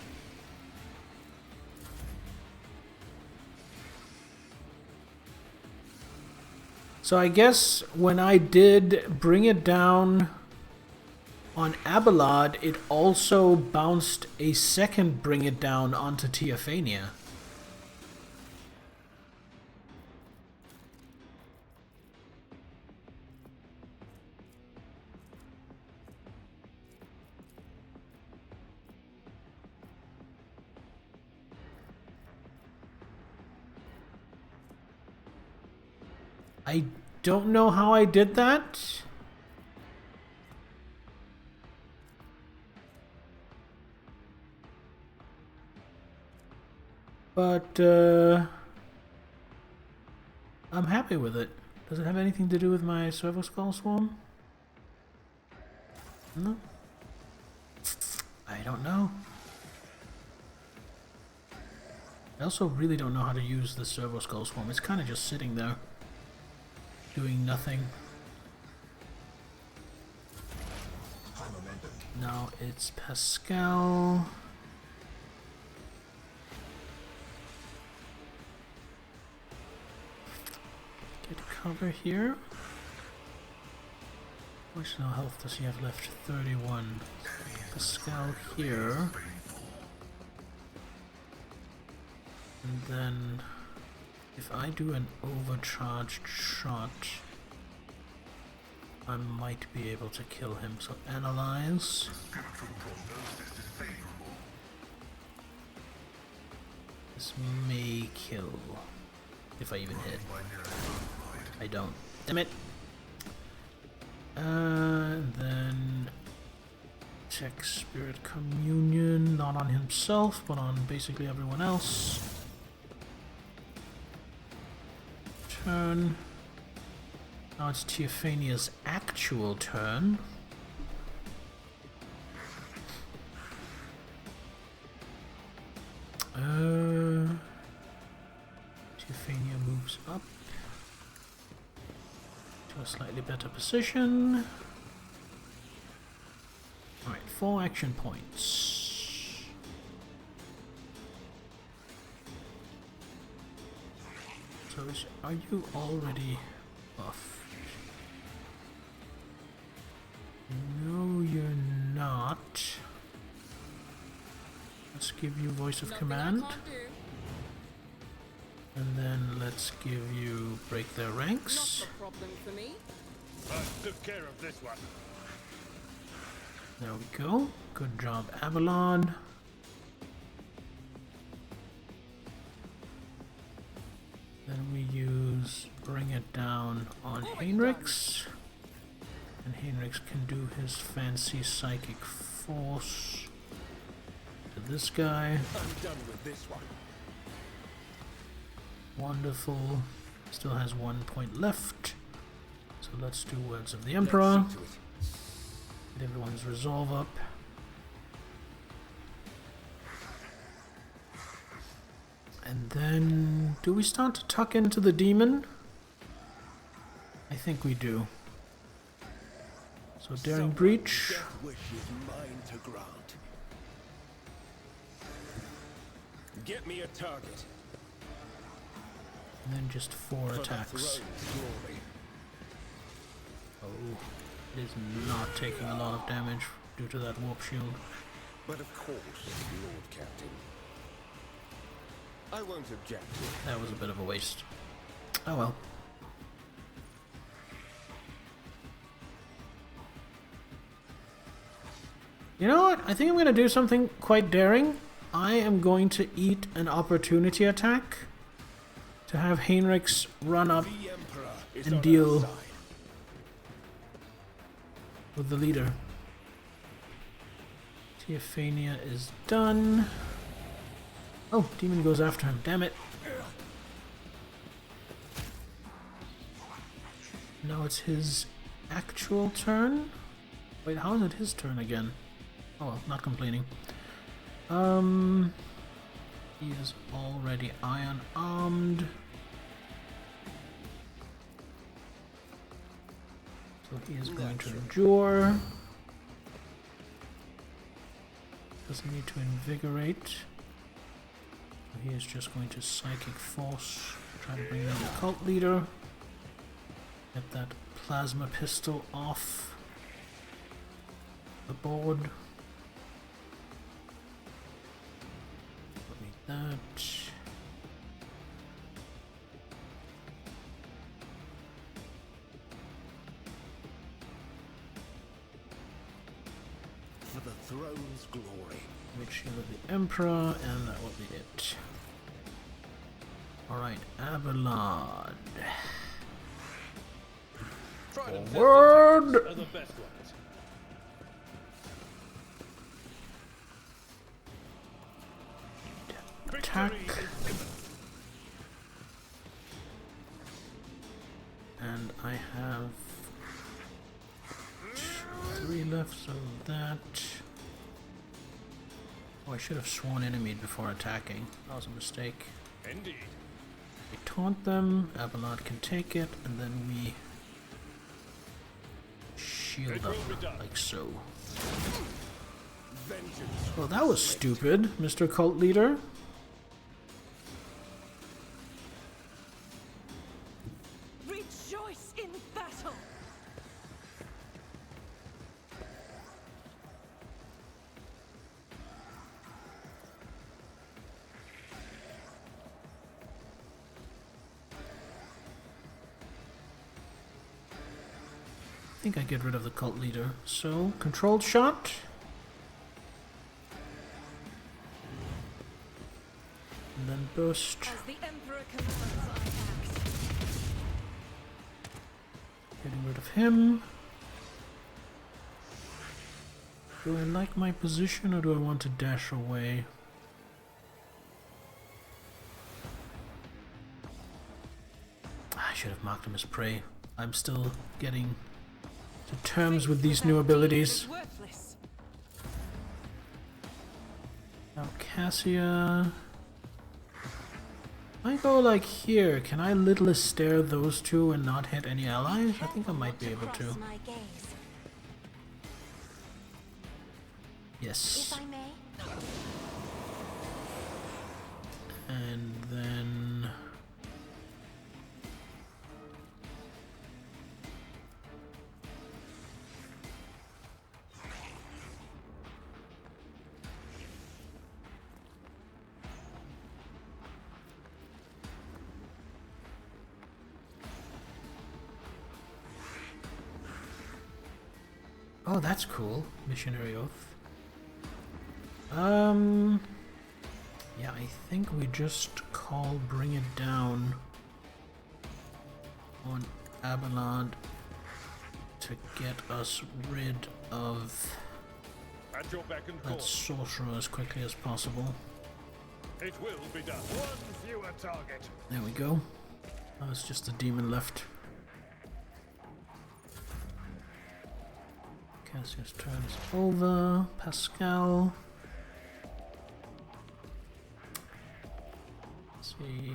So I guess when I did bring it down on Abelard, it also bounced a second bring it down onto Teophania. I don't know how I did that. But, I'm happy with it. Does it have anything to do with my Servo Skull Swarm? No? I don't know. I also really don't know how to use the Servo Skull Swarm. It's kind of just sitting there, doing nothing. Now it's Pascal. Get cover here. How much now health does he have left? 31. Pascal here. And then if I do an overcharged shot, I might be able to kill him. So analyze. This may kill. If I even hit. I don't. Damn it! Then check Spirit Communion, not on himself, but on basically everyone else. Turn. Now it's Teophania's actual turn. Teophania moves up to a slightly better position. Alright, 4 action points. So are you already buffed? No, you're not. Let's give you Voice of Command. And then let's give you Break Their Ranks. I took care of this one. There we go. Good job, Avalon. Then we use Bring It Down on Heinrichs. And Heinrichs can do his fancy Psychic Force to this guy. I'm done with this one. Wonderful. Still has 1 point left. So let's do Words of the Emperor. Get everyone's resolve up. And then, do we start to tuck into the demon? I think we do. So Daring Breach. Wish is mine to grant. Get me a target. And then just 4 attacks. Oh, it is not taking a lot of damage due to that warp shield. But of course, Lord Captain. I won't object to it. That was a bit of a waste. Oh well. You know what? I think I'm going to do something quite daring. I am going to eat an opportunity attack to have Heinrichs run up and deal with the leader. Teophania is done. Oh, demon goes after him. Damn it. Now it's his actual turn. Wait, how is it his turn again? Oh well, not complaining. He is already iron armed. So he is going to endure. Doesn't need to invigorate. So he is just going to psychic force. Try to bring down the cult leader. Get that plasma pistol off the board. That. For the throne's glory. Great Shield of the Emperor, and that will be it. Alright, Abelard. Forward! Are the best ones. Attack. And I have 3 left, so that. Oh, I should have sworn enemy before attacking. That was a mistake. Indeed. We taunt them, Abelard can take it, and then we shield up like so. Well, that was stupid, Mr. Cult Leader. Rejoice in battle. I think I get rid of the cult leader. So, controlled shot. And then burst. As the Emperor commands, I act. Getting rid of him. Do I like my position or do I want to dash away? I should have marked him as prey. I'm still getting to terms with these new abilities. Now Cassia. I go like here. Can I little stare those two and not hit any allies? I think I might be able to. Yes. And then oh, that's cool. Missionary Oath. Yeah, I think we just call Bring It Down on Abelard to get us rid of At your beck and that call. sorcerer as quickly as possible. It will be done. One fewer target. There we go. Oh, it's just a demon left. Cassius turns over. Pascal. Let's see.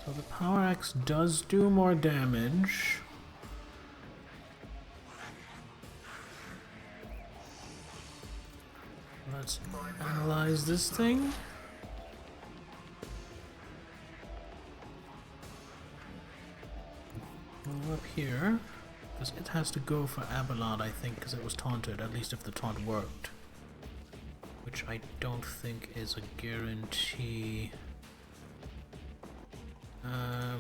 So the power axe does do more damage. Let's analyze this thing. Go up here. Because it has to go for Abelard, I think, because it was taunted, at least if the taunt worked. Which I don't think is a guarantee.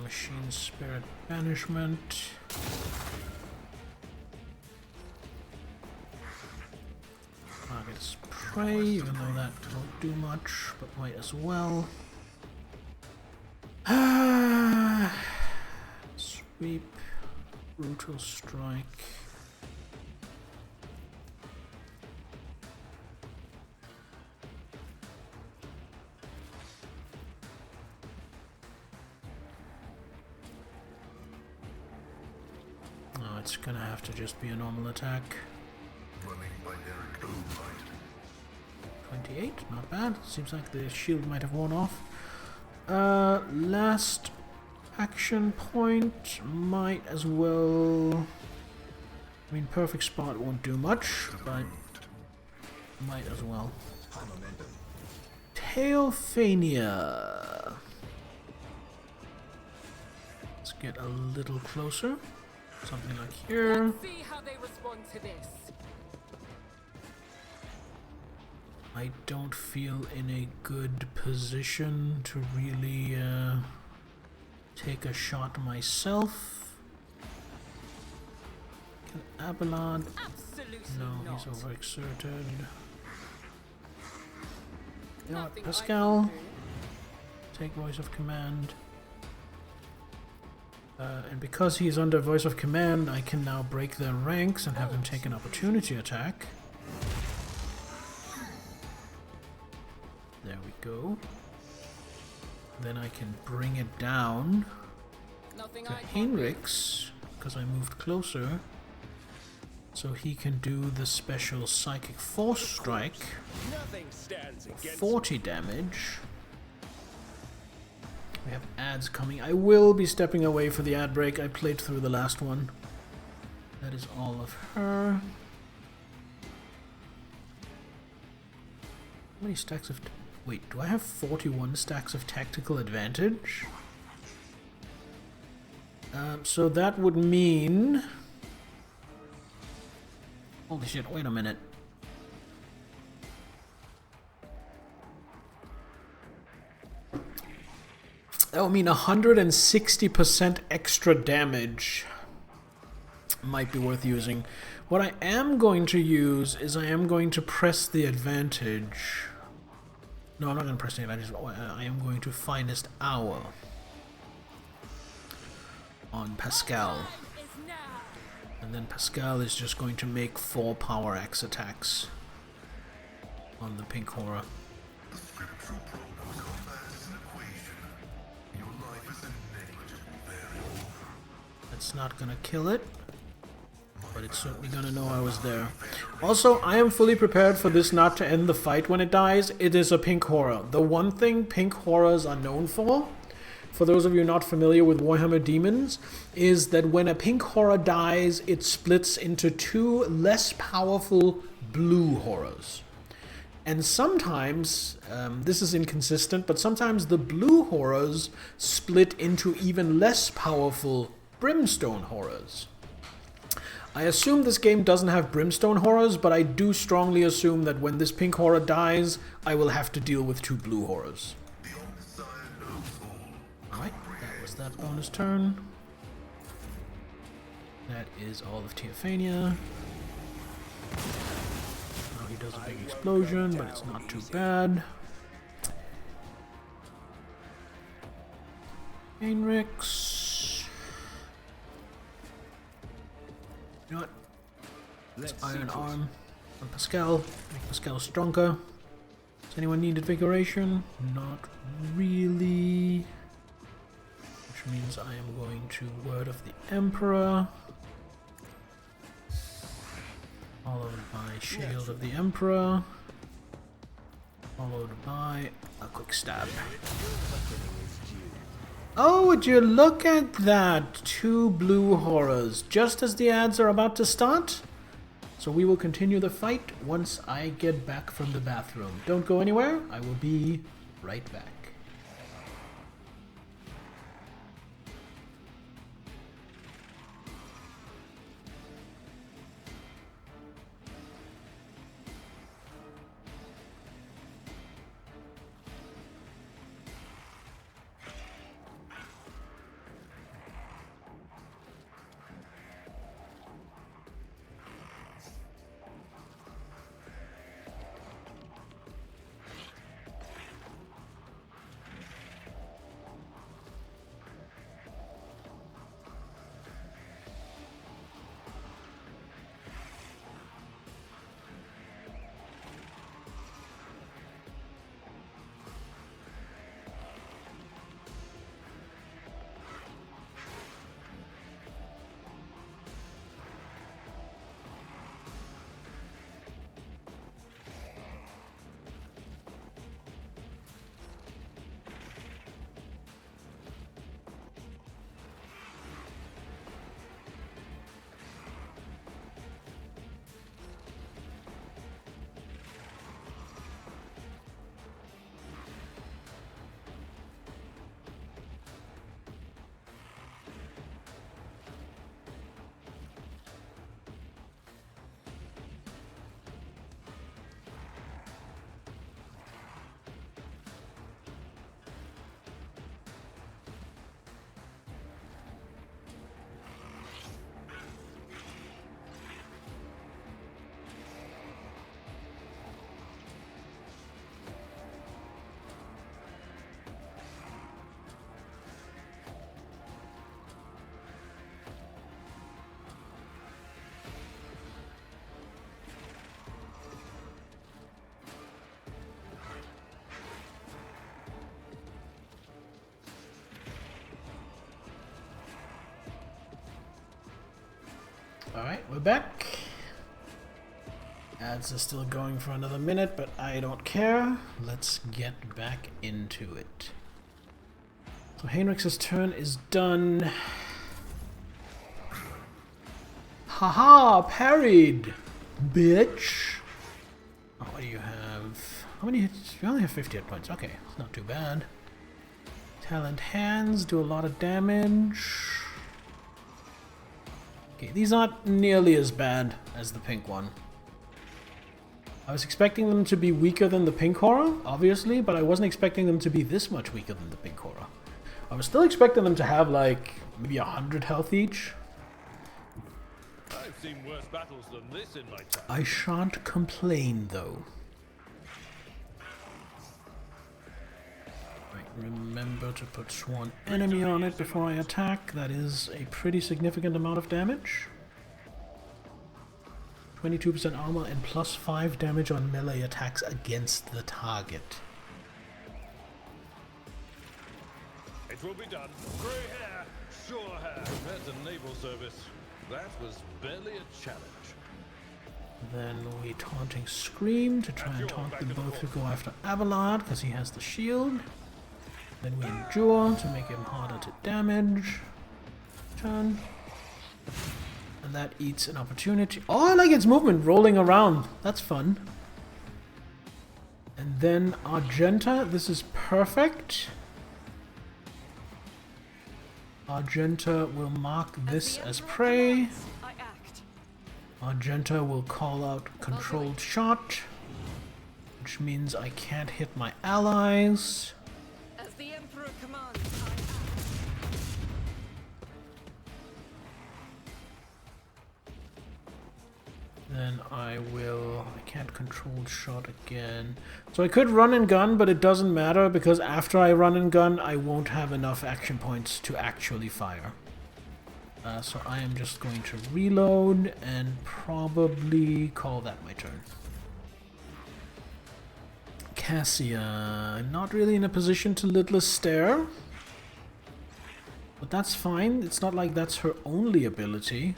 Machine Spirit Banishment. Target's Prey, even though that won't do much, but might as well. Sweep. Brutal Strike. Oh, it's gonna have to just be a normal attack. 28, not bad. Seems like the shield might have worn off. Last action point, might as well. I mean, perfect spot won't do much, but might as well. Tailfania. Let's get a little closer. Something like here. Let's see how they respond to this. I don't feel in a good position to really take a shot myself. Can Abelard? Absolutely No, not. he's overexerted. You know what, Pascal? Take Voice of Command. And because he's under Voice of Command, I can now break their ranks and have him take an opportunity attack. There we go. Then I can bring it down to Heinrichs, because I moved closer. So he can do the special Psychic Force Strike. 40 damage. We have ads coming. I will be stepping away for the ad break. I played through the last one. That is all of her. How many stacks of... Wait, do I have 41 stacks of tactical advantage? So that would mean... Holy shit, wait a minute. That would mean 160% extra damage. Might be worth using. What I am going to use is I am going to press the advantage. No, I'm not going to press the advantage. I am going to Finest Hour on Pascal. And then Pascal is just going to make 4 Power Axe attacks on the Pink Horror. That's not gonna kill it, but it's certainly gonna know I was there. Also, I am fully prepared for this not to end the fight when it dies. It is a Pink Horror. The one thing Pink Horrors are known for those of you not familiar with Warhammer Demons, is that when a Pink Horror dies, it splits into 2 less powerful blue horrors. And sometimes, this is inconsistent, but sometimes the blue horrors split into even less powerful brimstone horrors. I assume this game doesn't have brimstone horrors, but I do strongly assume that when this Pink Horror dies, I will have to deal with 2 blue horrors. Alright, that was that bonus turn. That is all of Teophania. Now he does a big explosion, but it's not too bad. Heinrichs. You know what? Let's Iron Arm on Pascal. Make Pascal stronger. Does anyone need Invigoration? Not really. Which means I am going to Word of the Emperor. Followed by Shield of the Emperor. Followed by a quick stab. Oh, would you look at that? 2 blue horrors, just as the ads are about to start. So we will continue the fight once I get back from the bathroom. Don't go anywhere, I will be right back. Alright, we're back. Ads are still going for another minute, but I don't care. Let's get back into it. So Heinrich's turn is done. Haha, parried! Bitch! Oh, what do you have? How many hits? You only have 50 hit points. Okay, it's not too bad. Talent hands do a lot of damage. Okay, these aren't nearly as bad as the pink one. I was expecting them to be weaker than the pink horror, obviously, but I wasn't expecting them to be this much weaker than the pink horror. I was still expecting them to have, like, maybe 100 health each. I've seen worse battles than this in my time. I shan't complain, though. Right, remember to put Sworn Enemy on it before I attack. That is a pretty significant amount of damage. 22% armor and plus 5 damage on melee attacks against the target. It will be done. Grey hair, sure hair. Compared to naval service, that was barely a challenge. Then we taunting Scream to try and taunt them both to go after Abelard because he has the shield. Then we Endure to make him harder to damage. Turn. And that eats an opportunity. Oh, I like its movement, rolling around. That's fun. And then Argenta, this is perfect. Argenta will mark this as prey. Argenta will call out controlled shot, which means I can't hit my allies. As the Emperor commands, Then I can't control shot again. So I could run and gun, but it doesn't matter because after I run and gun, I won't have enough action points to actually fire. So I am just going to reload and probably call that my turn. Cassia, I'm not really in a position to Lidless Stare. But that's fine, it's not like that's her only ability.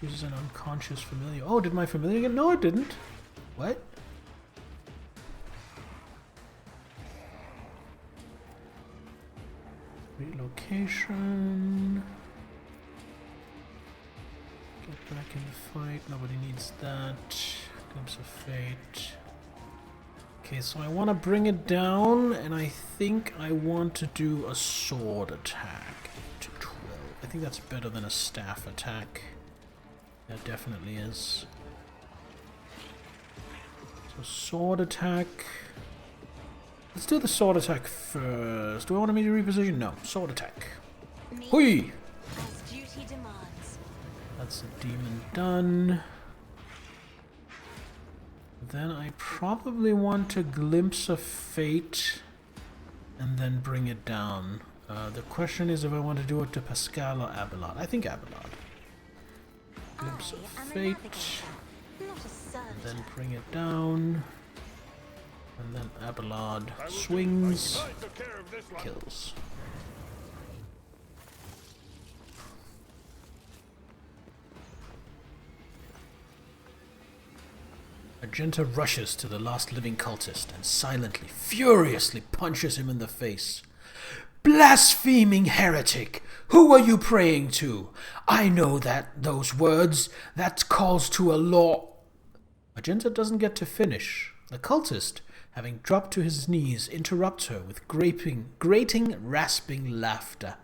Uses an unconscious familiar. Oh, did my familiar get? No, it didn't. What? Relocation. Get back in the fight. Nobody needs that. Glimpse of Fate. Okay, so I want to bring it down, and I think I want to do a sword attack to 12. I think that's better than a staff attack. That definitely is. So sword attack. Let's do the sword attack first. Do I want to immediately reposition? No. Sword attack. Hui! As duty demands. That's a demon done. Then I probably want to Glimpse of Fate and then bring it down. The question is if I want to do it to Pascal or Abelard. I think Abelard. Glimpse of Fate, and then bring it down, and then Abelard swings, kills. Argenta rushes to the last living cultist and silently, furiously punches him in the face. Blaspheming heretic! Who are you praying to? I know those words. That calls to a law. Argenta doesn't get to finish. The cultist, having dropped to his knees, interrupts her with grating, rasping laughter.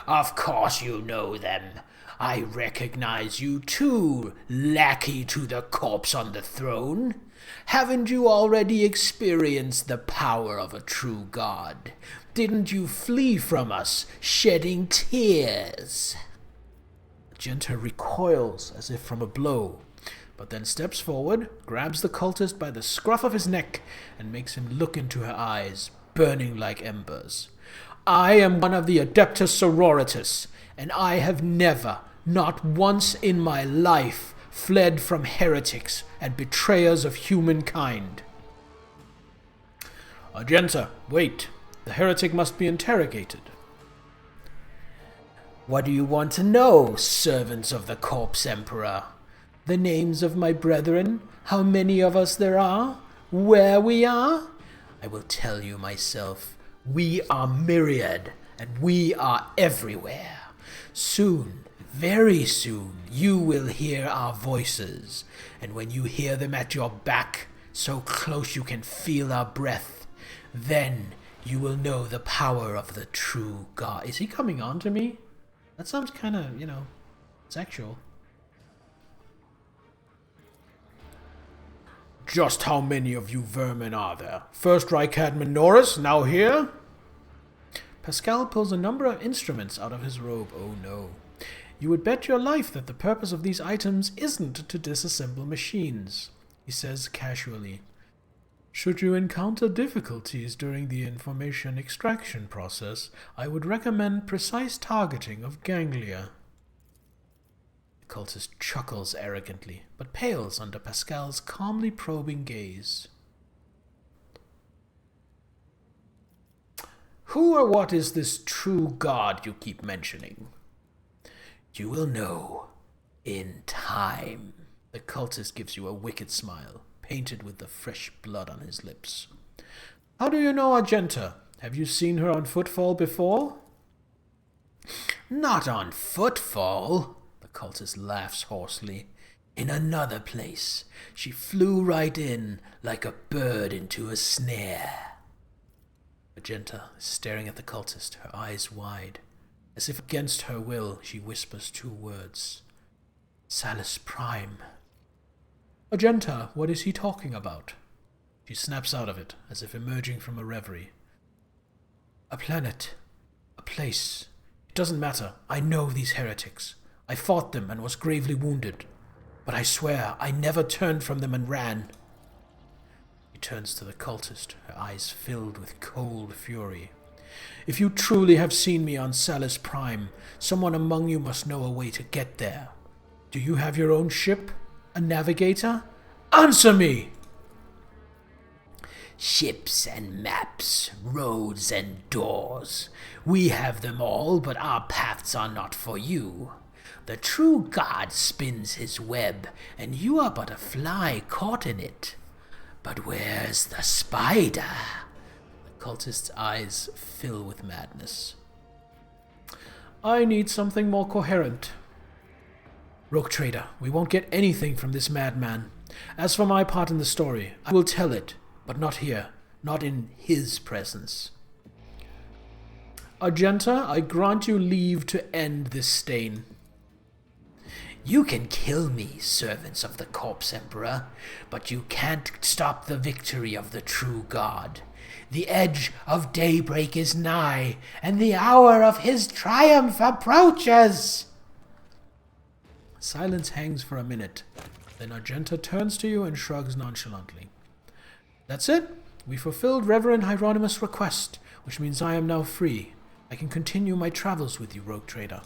Of course you know them. I recognize you too, lackey to the corpse on the throne. Haven't you already experienced the power of a true god? Didn't you flee from us, shedding tears? Argenta recoils as if from a blow, but then steps forward, grabs the cultist by the scruff of his neck, and makes him look into her eyes, burning like embers. I am one of the Adeptus Sororitas, and I have never, not once in my life, fled from heretics and betrayers of humankind. Argenta, wait. The heretic must be interrogated. What do you want to know, servants of the Corpse Emperor? The names of my brethren? How many of us there are? Where we are? I will tell you myself. We are myriad, and we are everywhere. Soon, very soon, you will hear our voices, and when you hear them at your back, so close you can feel our breath, then you will know the power of the true God. Is he coming on to me? That sounds kind of, sexual. Just how many of you vermin are there? First Reichadmin Norris, now here? Pascal pulls a number of instruments out of his robe. Oh no. You would bet your life that the purpose of these items isn't to disassemble machines, he says casually. Should you encounter difficulties during the information extraction process, I would recommend precise targeting of ganglia. The cultist chuckles arrogantly, but pales under Pascal's calmly probing gaze. Who or what is this true God you keep mentioning? You will know in time. The cultist gives you a wicked smile, painted with the fresh blood on his lips. How do you know Argenta? Have you seen her on footfall before? Not on footfall, the cultist laughs hoarsely. In another place. She flew right in, like a bird into a snare. Argenta is staring at the cultist, her eyes wide. As if against her will, she whispers two words. Salus Prime. Argenta, what is he talking about? She snaps out of it, as if emerging from a reverie. A planet. A place. It doesn't matter. I know these heretics. I fought them and was gravely wounded. But I swear, I never turned from them and ran. She turns to the cultist, her eyes filled with cold fury. If you truly have seen me on Salus Prime, someone among you must know a way to get there. Do you have your own ship? A navigator? Answer me! Ships and maps, roads and doors. We have them all, but our paths are not for you. The true God spins his web, and you are but a fly caught in it. But where's the spider? The cultist's eyes fill with madness. I need something more coherent. Rogue Trader, we won't get anything from this madman. As for my part in the story, I will tell it, but not here, not in his presence. Argenta, I grant you leave to end this stain. You can kill me, servants of the Corpse Emperor, but you can't stop the victory of the true God. The edge of daybreak is nigh, and the hour of his triumph approaches. Silence hangs for a minute. Then Argenta turns to you and shrugs nonchalantly. That's it. We fulfilled Reverend Hieronymus' request, which means I am now free. I can continue my travels with you, Rogue Trader.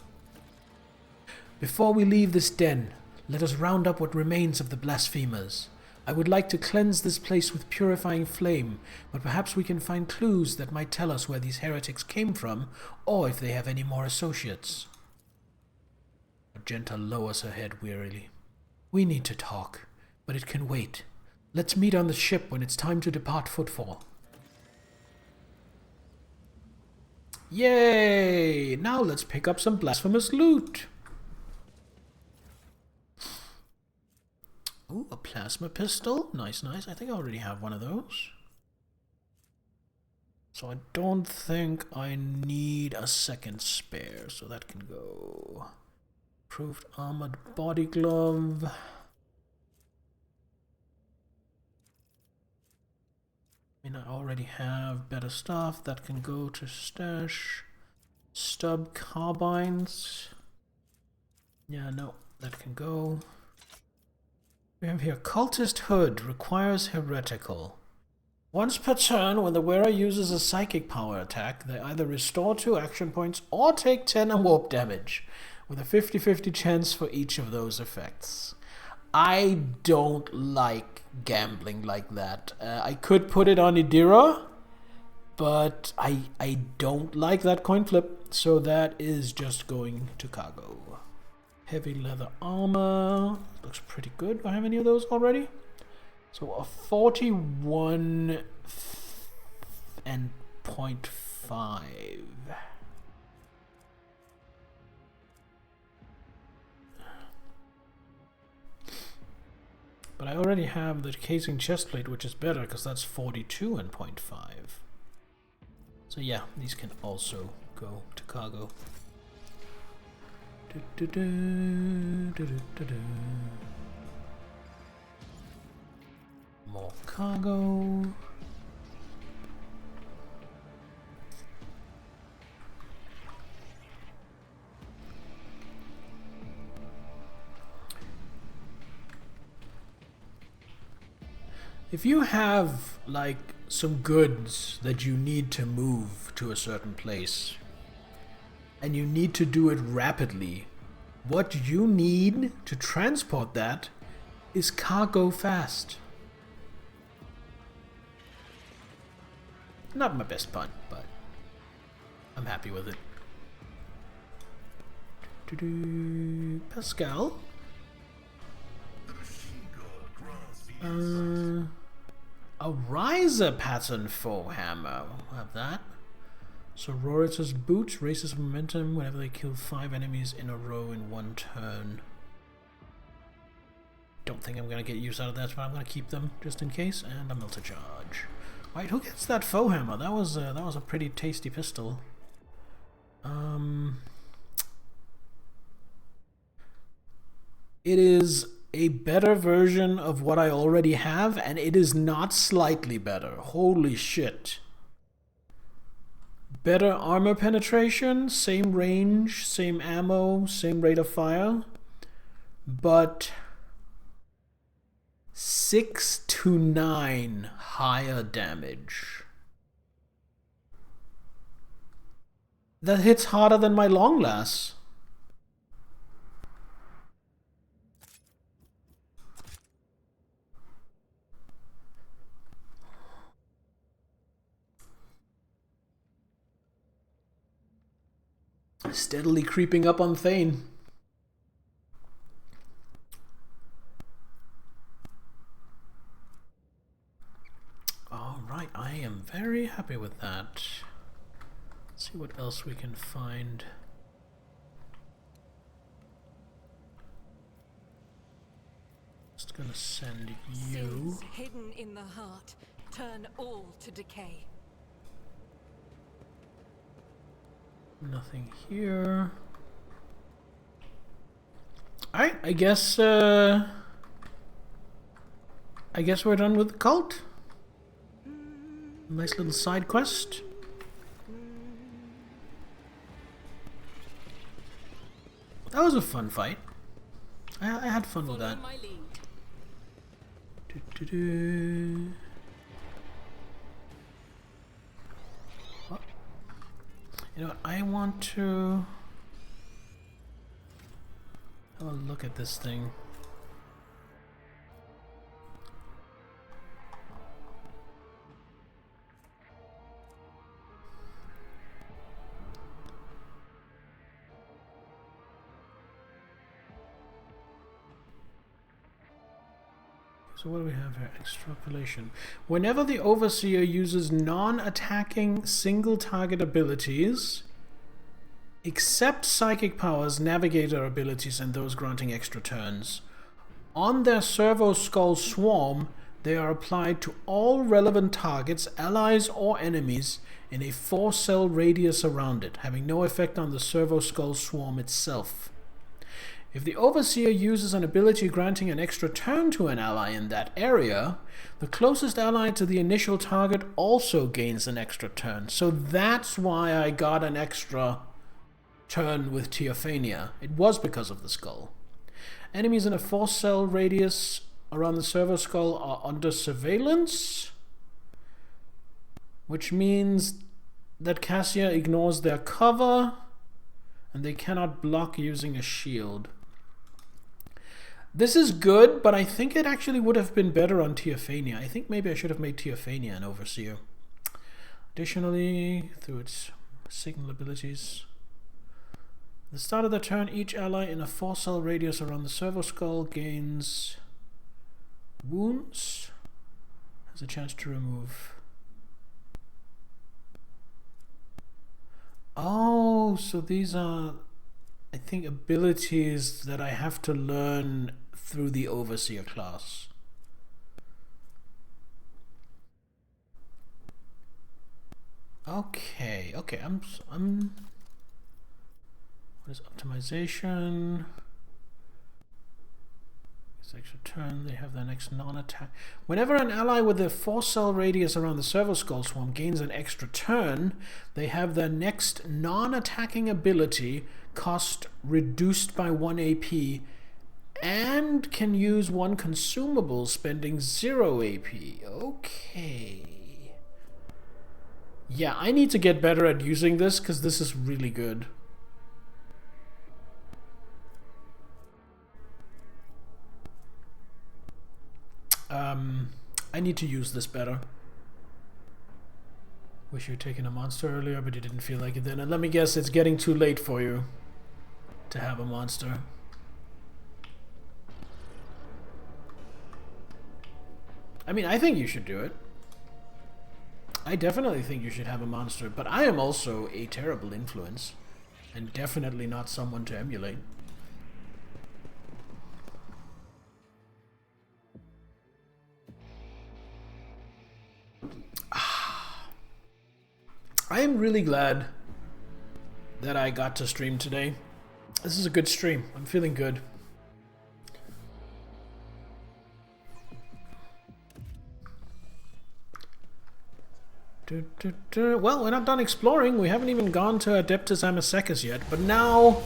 Before we leave this den, let us round up what remains of the blasphemers. I would like to cleanse this place with purifying flame, but perhaps we can find clues that might tell us where these heretics came from, or if they have any more associates. Argenta lowers her head wearily. We need to talk, but it can wait. Let's meet on the ship when it's time to depart Footfall. Yay! Now let's pick up some blasphemous loot. Ooh, a plasma pistol. Nice, nice. I think I already have one of those. So I don't think I need a second spare, so that can go. Improved armored body glove. I mean, I already have better stuff. That can go to stash. Stub carbines. Yeah, no, that can go. We have here Cultist Hood, requires heretical. Once per turn, when the wearer uses a psychic power attack, they either restore 2 action points or take 10 warp damage, with a 50-50 chance for each of those effects. I don't like gambling like that. I could put it on Idira, But I don't like that coin flip, so that is just going to cargo. Heavy leather armor. Looks pretty good. Do I have any of those already? So a 41 and 0.5. But I already have the casing chestplate, which is better because that's 42 and 0.5. So yeah, these can also go to cargo. More cargo. If you have like some goods that you need to move to a certain place and you need to do it rapidly, what you need to transport that is cargo fast. Not my best pun, but I'm happy with it. Pascal? A riser pattern foe hammer. We'll have that. Sororitas boots raises momentum whenever they kill 5 enemies in a row in one turn. Don't think I'm gonna get use out of that, but I'm gonna keep them just in case. And a melter charge. Right, who gets that foe hammer? That was a pretty tasty pistol. It is a better version of what I already have, and it is not slightly better. Holy shit. Better armor penetration, same range, same ammo, same rate of fire, but 6 to 9 higher damage. That hits harder than my long lass. Steadily creeping up on Thane. Alright, I am very happy with that. Let's see what else we can find. Just gonna send you. Sins hidden in the heart turn all to decay. Nothing here. Alright, I guess we're done with the cult. Nice little side quest. That was a fun fight. I had fun with that. You know what, I want to have a look at this thing. So what do we have here? Extrapolation. Whenever the Overseer uses non-attacking single-target abilities, except Psychic Powers, Navigator abilities, and those granting extra turns, on their Servo Skull Swarm, they are applied to all relevant targets, allies or enemies, in a 4-cell radius around it, having no effect on the Servo Skull Swarm itself. If the Overseer uses an ability granting an extra turn to an ally in that area, the closest ally to the initial target also gains an extra turn. So that's why I got an extra turn with Teophania. It was because of the skull. Enemies in a 4-cell radius around the Servo Skull are under surveillance, which means that Cassia ignores their cover and they cannot block using a shield. This is good, but I think it actually would have been better on Teophania. I think maybe I should have made Teophania an Overseer. Additionally, through its signal abilities, at the start of the turn, each ally in a 4-cell radius around the servo skull gains wounds, has a chance to remove. Oh, so these are, I think, abilities that I have to learn through the Overseer class. Okay, I'm what is optimization? This extra turn, they have their next non-attack. Whenever an ally with a 4-cell radius around the servo skull swarm gains an extra turn, they have their next non-attacking ability cost reduced by 1 AP and can use 1 consumable, spending 0 AP. Okay. Yeah, I need to get better at using this because this is really good. I need to use this better. Wish you had taken a monster earlier, but you didn't feel like it then. And let me guess, it's getting too late for you to have a monster. I mean, I think you should do it. I definitely think you should have a monster, but I am also a terrible influence, and definitely not someone to emulate. I am really glad that I got to stream today. This is a good stream. I'm feeling good. Well, we're not done exploring. We haven't even gone to Adeptus Amazecus yet, but now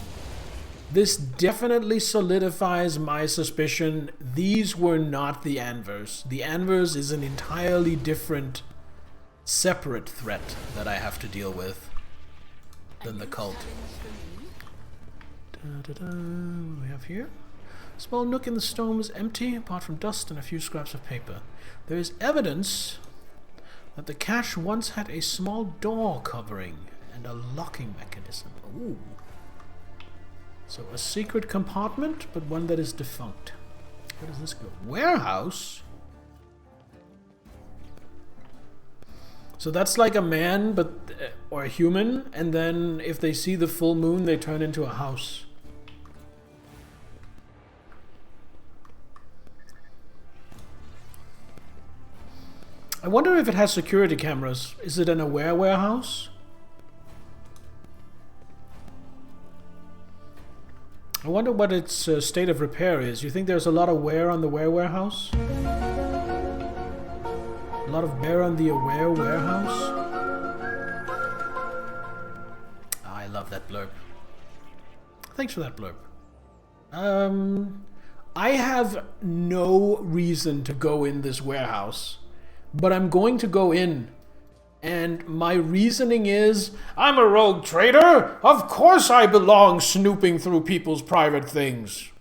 this definitely solidifies my suspicion. These were not the Anvers. The Anvers is an entirely different, separate threat that I have to deal with than the cult. What do we have here? A small nook in the stone is empty, apart from dust and a few scraps of paper. There is evidence that the cache once had a small door covering and a locking mechanism. Ooh. So a secret compartment, but one that is defunct. Where does this go? Warehouse? So that's like a man, but or a human, and then if they see the full moon, they turn into a house. I wonder if it has security cameras. Is it an aware warehouse? I wonder what its state of repair is. You think there's a lot of wear on the wear warehouse? A lot of wear on the aware warehouse? Oh, I love that blurb. Thanks for that blurb. I have no reason to go in this warehouse, but I'm going to go in. And my reasoning is, I'm a rogue trader! Of course I belong snooping through people's private things.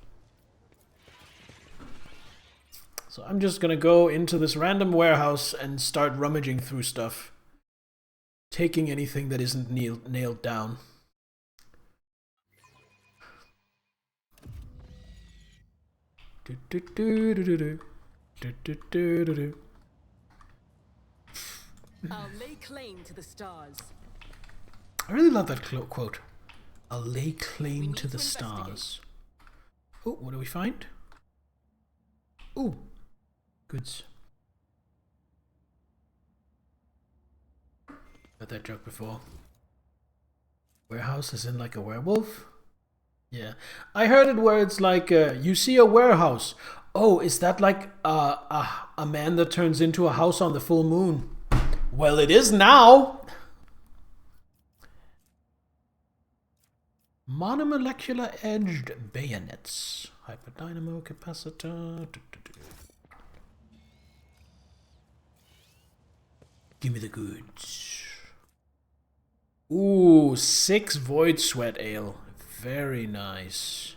So I'm just gonna go into this random warehouse and start rummaging through stuff. Taking anything that isn't nailed down. I'll lay claim to the stars. I really love that quote. I'll lay claim to the stars. Oh, what do we find? Ooh, goods. Heard that joke before. Warehouse is in like a werewolf? Yeah. I heard it where it's like, you see a warehouse. Oh, is that like a man that turns into a house on the full moon? Well, it is now! Monomolecular edged bayonets. Hyperdynamo capacitor. Give me the goods. Ooh, 6 Void Sweat Ale. Very nice.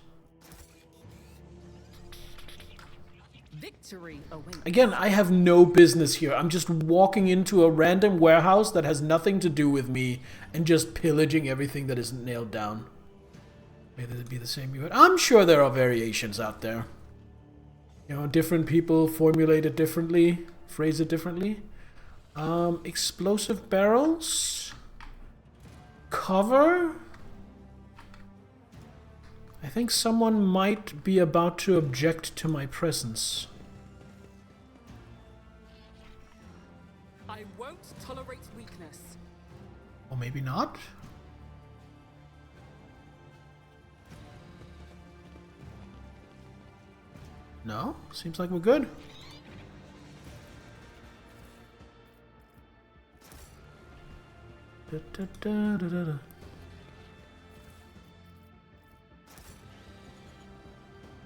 Victory. Victory awaits. Again, I have no business here. I'm just walking into a random warehouse that has nothing to do with me and just pillaging everything that isn't nailed down. Maybe it'd be the same you had. I'm sure there are variations out there. You know, different people formulate it differently, phrase it differently. Explosive barrels. Cover. I think someone might be about to object to my presence. I won't tolerate weakness. Or maybe not? No? Seems like we're good. Da, da, da, da, da, da.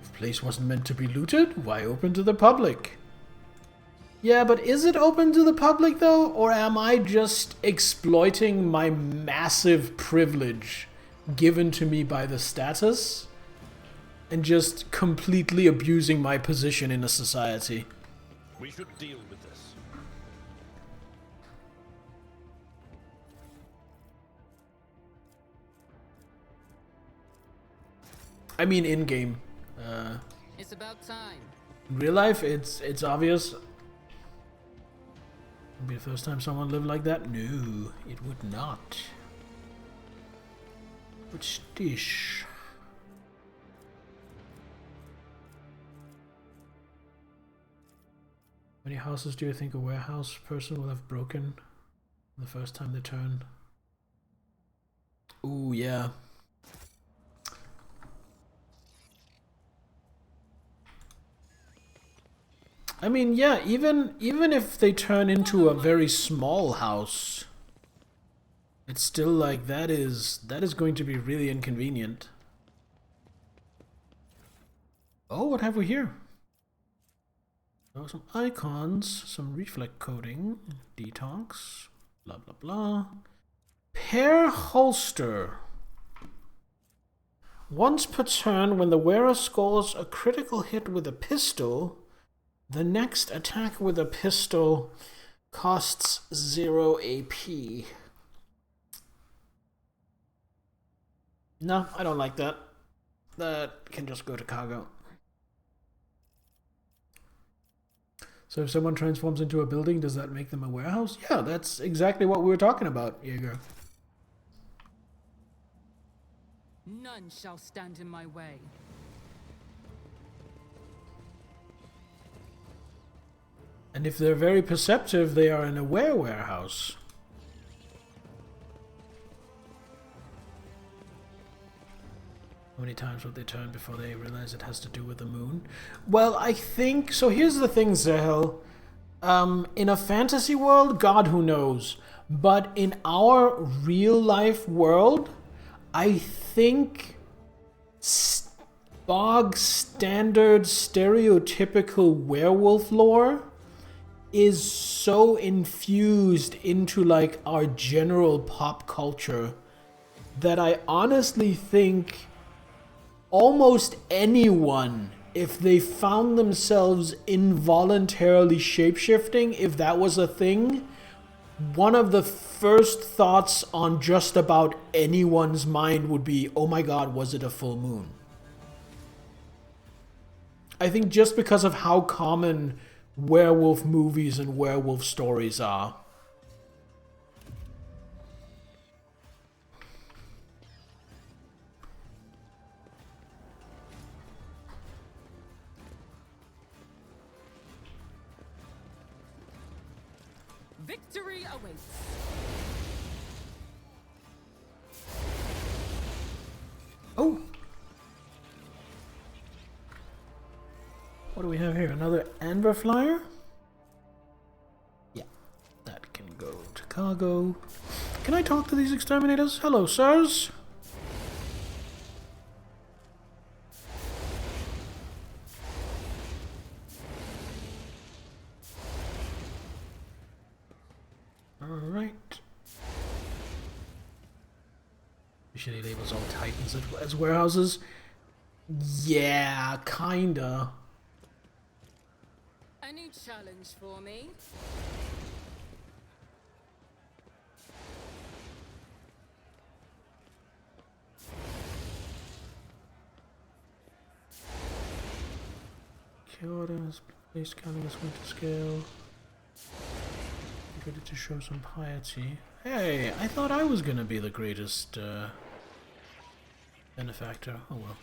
If the place wasn't meant to be looted, why open to the public? Yeah, but is it open to the public though? Or am I just exploiting my massive privilege given to me by the status and just completely abusing my position in a society? We should deal with this. I mean in-game. It's about time. In real life, it's obvious. Would be the first time someone lived like that? No, it would not. What's this? How many houses do you think a warehouse person will have broken the first time they turn? Ooh, yeah. I mean, yeah, even if they turn into a very small house, it's still like that is going to be really inconvenient. Oh, what have we here? Oh, some icons, some reflect coding, detox, blah blah blah. Pair holster. Once per turn, when the wearer scores a critical hit with a pistol, the next attack with a pistol costs 0 AP. No, I don't like that. That can just go to cargo. So if someone transforms into a building, does that make them a warehouse? Yeah, that's exactly what we were talking about, Jaeger. None shall stand in my way. And if they're very perceptive, they are an aware warehouse. How many times will they turn before they realize it has to do with the moon? Well, I think... So here's the thing, Zahel. In a fantasy world, God, who knows? But in our real-life world, I think bog standard stereotypical werewolf lore is so infused into like our general pop culture that I honestly think almost anyone, if they found themselves involuntarily shapeshifting, if that was a thing, one of the first thoughts on just about anyone's mind would be, oh my god, was it a full moon? I think just because of how common werewolf movies and werewolf stories are. Victory awaits. Oh! What do we have here? Another Amber Flyer? Yeah, that can go to cargo. Can I talk to these exterminators? Hello, sirs. Alright. Usually labels all Titans as warehouses. Yeah, kinda. Any challenge for me? Key orders, place scanning is going to scale. Ready to show some piety. Hey, I thought I was gonna be the greatest benefactor. Oh well.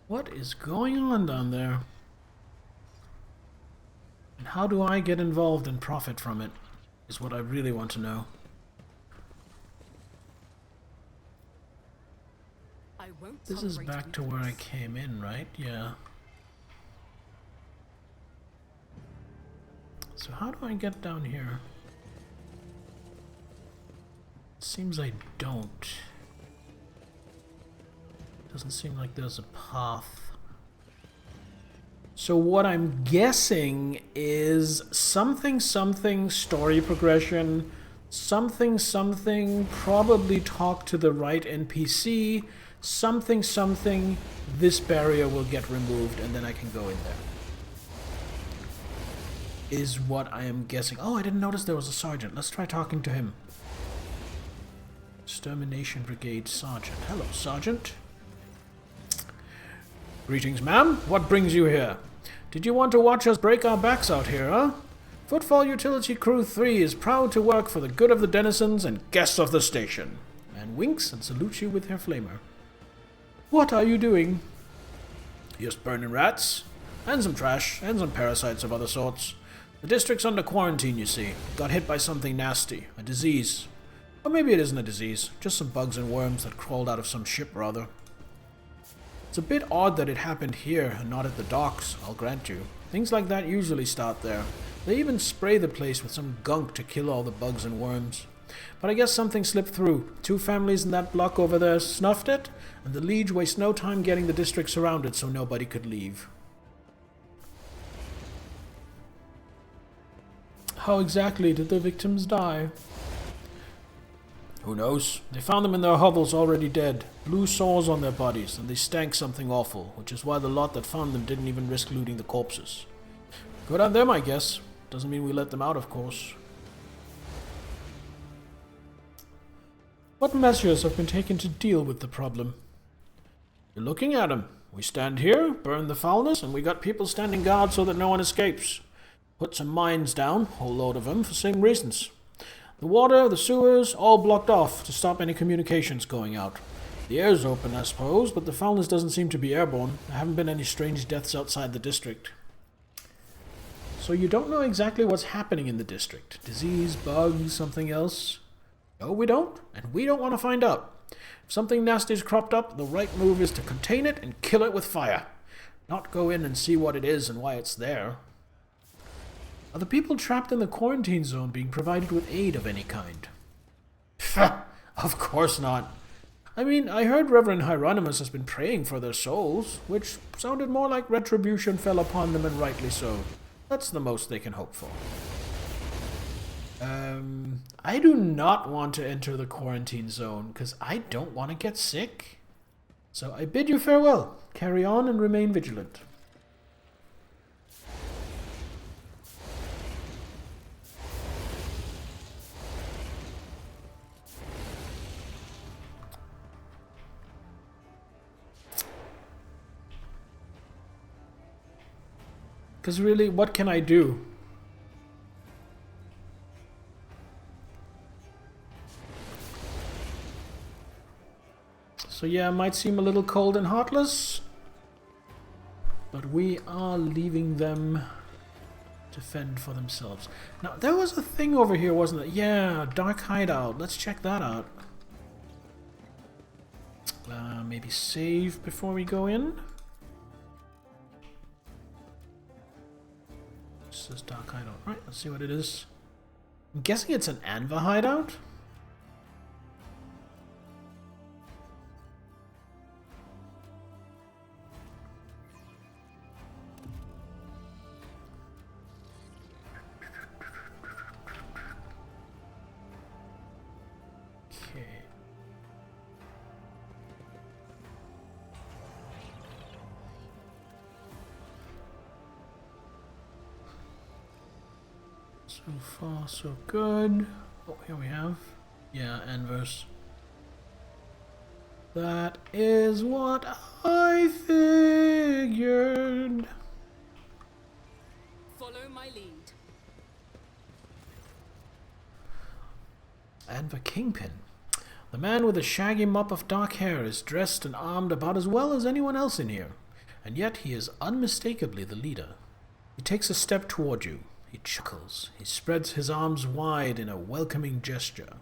What is going on down there? And how do I get involved and profit from it? Is what I really want to know. This is back to where I came in, right? Yeah. So how do I get down here? Seems I don't. Doesn't seem like there's a path. So what I'm guessing is something story progression, something probably talk to the right NPC, something this barrier will get removed and then I can go in there. Is what I am guessing. Oh, I didn't notice there was a sergeant. Let's try talking to him. Extermination Brigade Sergeant. Hello, Sergeant. Greetings, ma'am. What brings you here? Did you want to watch us break our backs out here, huh? Footfall Utility Crew 3 is proud to work for the good of the denizens and guests of the station. And winks and salutes you with her flamer. What are you doing? Just burning rats. And some trash. And some parasites of other sorts. The district's under quarantine, you see. Got hit by something nasty. A disease. Or maybe it isn't a disease. Just some bugs and worms that crawled out of some ship, rather. It's a bit odd that it happened here and not at the docks, I'll grant you. Things like that usually start there. They even spray the place with some gunk to kill all the bugs and worms. But I guess something slipped through. 2 families in that block over there snuffed it, and the Liege wastes no time getting the district surrounded so nobody could leave. How exactly did the victims die? Who knows? They found them in their hovels already dead. Blue sores on their bodies, and they stank something awful, which is why the lot that found them didn't even risk looting the corpses. Good on them, I guess. Doesn't mean we let them out, of course. What measures have been taken to deal with the problem? You're looking at them. We stand here, burn the foulness, and we got people standing guard so that no one escapes. Put some mines down, whole load of them, for same reasons. The water, the sewers, all blocked off to stop any communications going out. The air's open, I suppose, but the foulness doesn't seem to be airborne. There haven't been any strange deaths outside the district. So you don't know exactly what's happening in the district. Disease, bugs, something else? No, we don't, and we don't want to find out. If something nasty's cropped up, the right move is to contain it and kill it with fire. Not go in and see what it is and why it's there. Are the people trapped in the quarantine zone being provided with aid of any kind? Of course not. I mean, I heard Reverend Hieronymus has been praying for their souls, which sounded more like retribution fell upon them, and rightly so. That's the most they can hope for. I do not want to enter the quarantine zone, because I don't want to get sick. So I bid you farewell. Carry on and remain vigilant. Because really, what can I do? So yeah, it might seem a little cold and heartless, but we are leaving them to fend for themselves. Now, there was a thing over here, wasn't there? Yeah, dark hideout. Let's check that out. Maybe save before we go in. This is dark hideout. Right, let's see what it is. I'm guessing it's an Anva hideout. Okay. So far, so good. Oh, here we have. Yeah, Anvers. That is what I figured. Follow my lead. And the Kingpin. The man with a shaggy mop of dark hair is dressed and armed about as well as anyone else in here, and yet he is unmistakably the leader. He takes a step toward you. He chuckles. He spreads his arms wide in a welcoming gesture.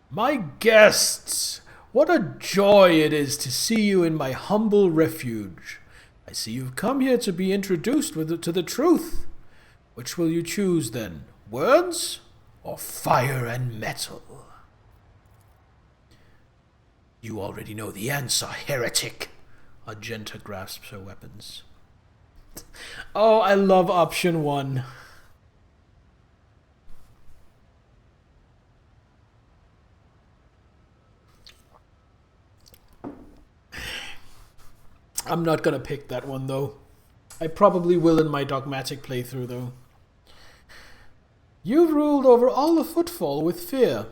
My guests! What a joy it is to see you in my humble refuge. I see you've come here to be introduced to the truth. Which will you choose then? Words or fire and metal? You already know the answer, heretic. Argenta grasps her weapons. Oh, I love option 1. I'm not gonna pick that one though. I probably will in my dogmatic playthrough though. You've ruled over all the footfall with fear.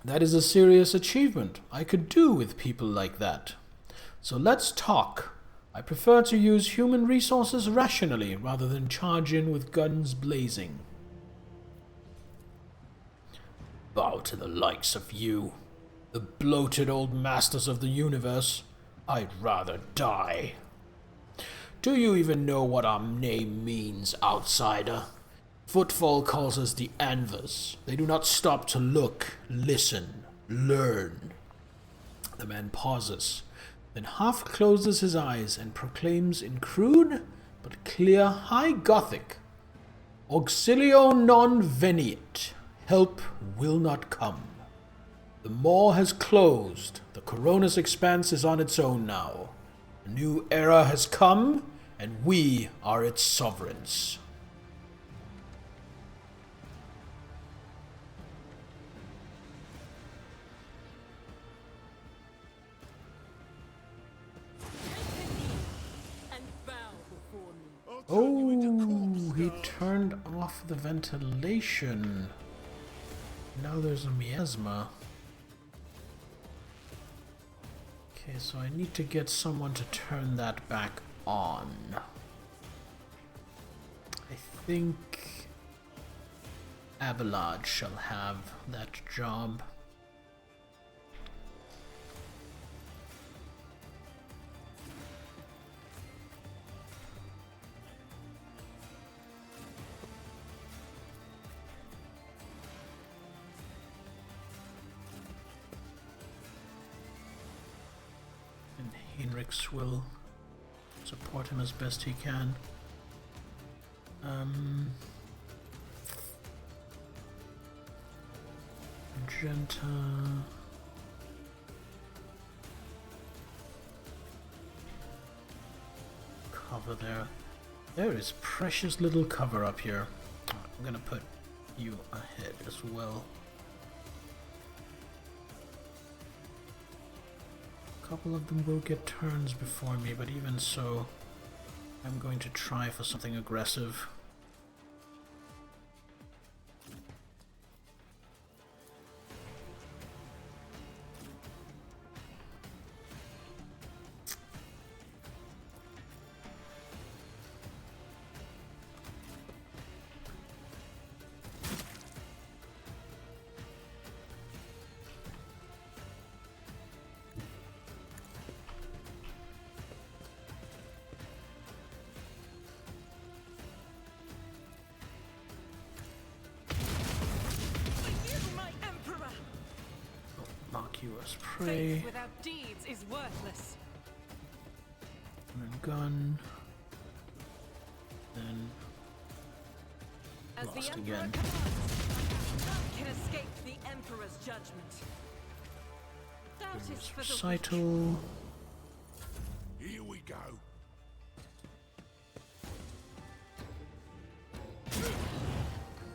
That is a serious achievement. I could do with people like that. So let's talk. I prefer to use human resources rationally rather than charge in with guns blazing. Bow to the likes of you, the bloated old masters of the universe. I'd rather die. Do you even know what our name means, outsider? Footfall calls us the Anvers. They do not stop to look, listen, learn. The man pauses, then half closes his eyes and proclaims in crude but clear High Gothic, Auxilio non veniet. Help will not come. The maw has closed. The Corona's expanse is on its own now. A new era has come, and we are its sovereigns. Oh, he turned off the ventilation. Now there's a miasma. Okay, so I need to get someone to turn that back on. I think Abelard shall have that job. Heinrichs will support him as best he can. Magenta. Cover there. There is precious little cover up here. I'm gonna put you ahead as well. A couple of them will get turns before me, but even so, I'm going to try for something aggressive. As prey. Faith without deeds is worthless. And then gun. Then As lost the again. None can escape the Emperor's judgment. Doubt is for the Recital. Here we go.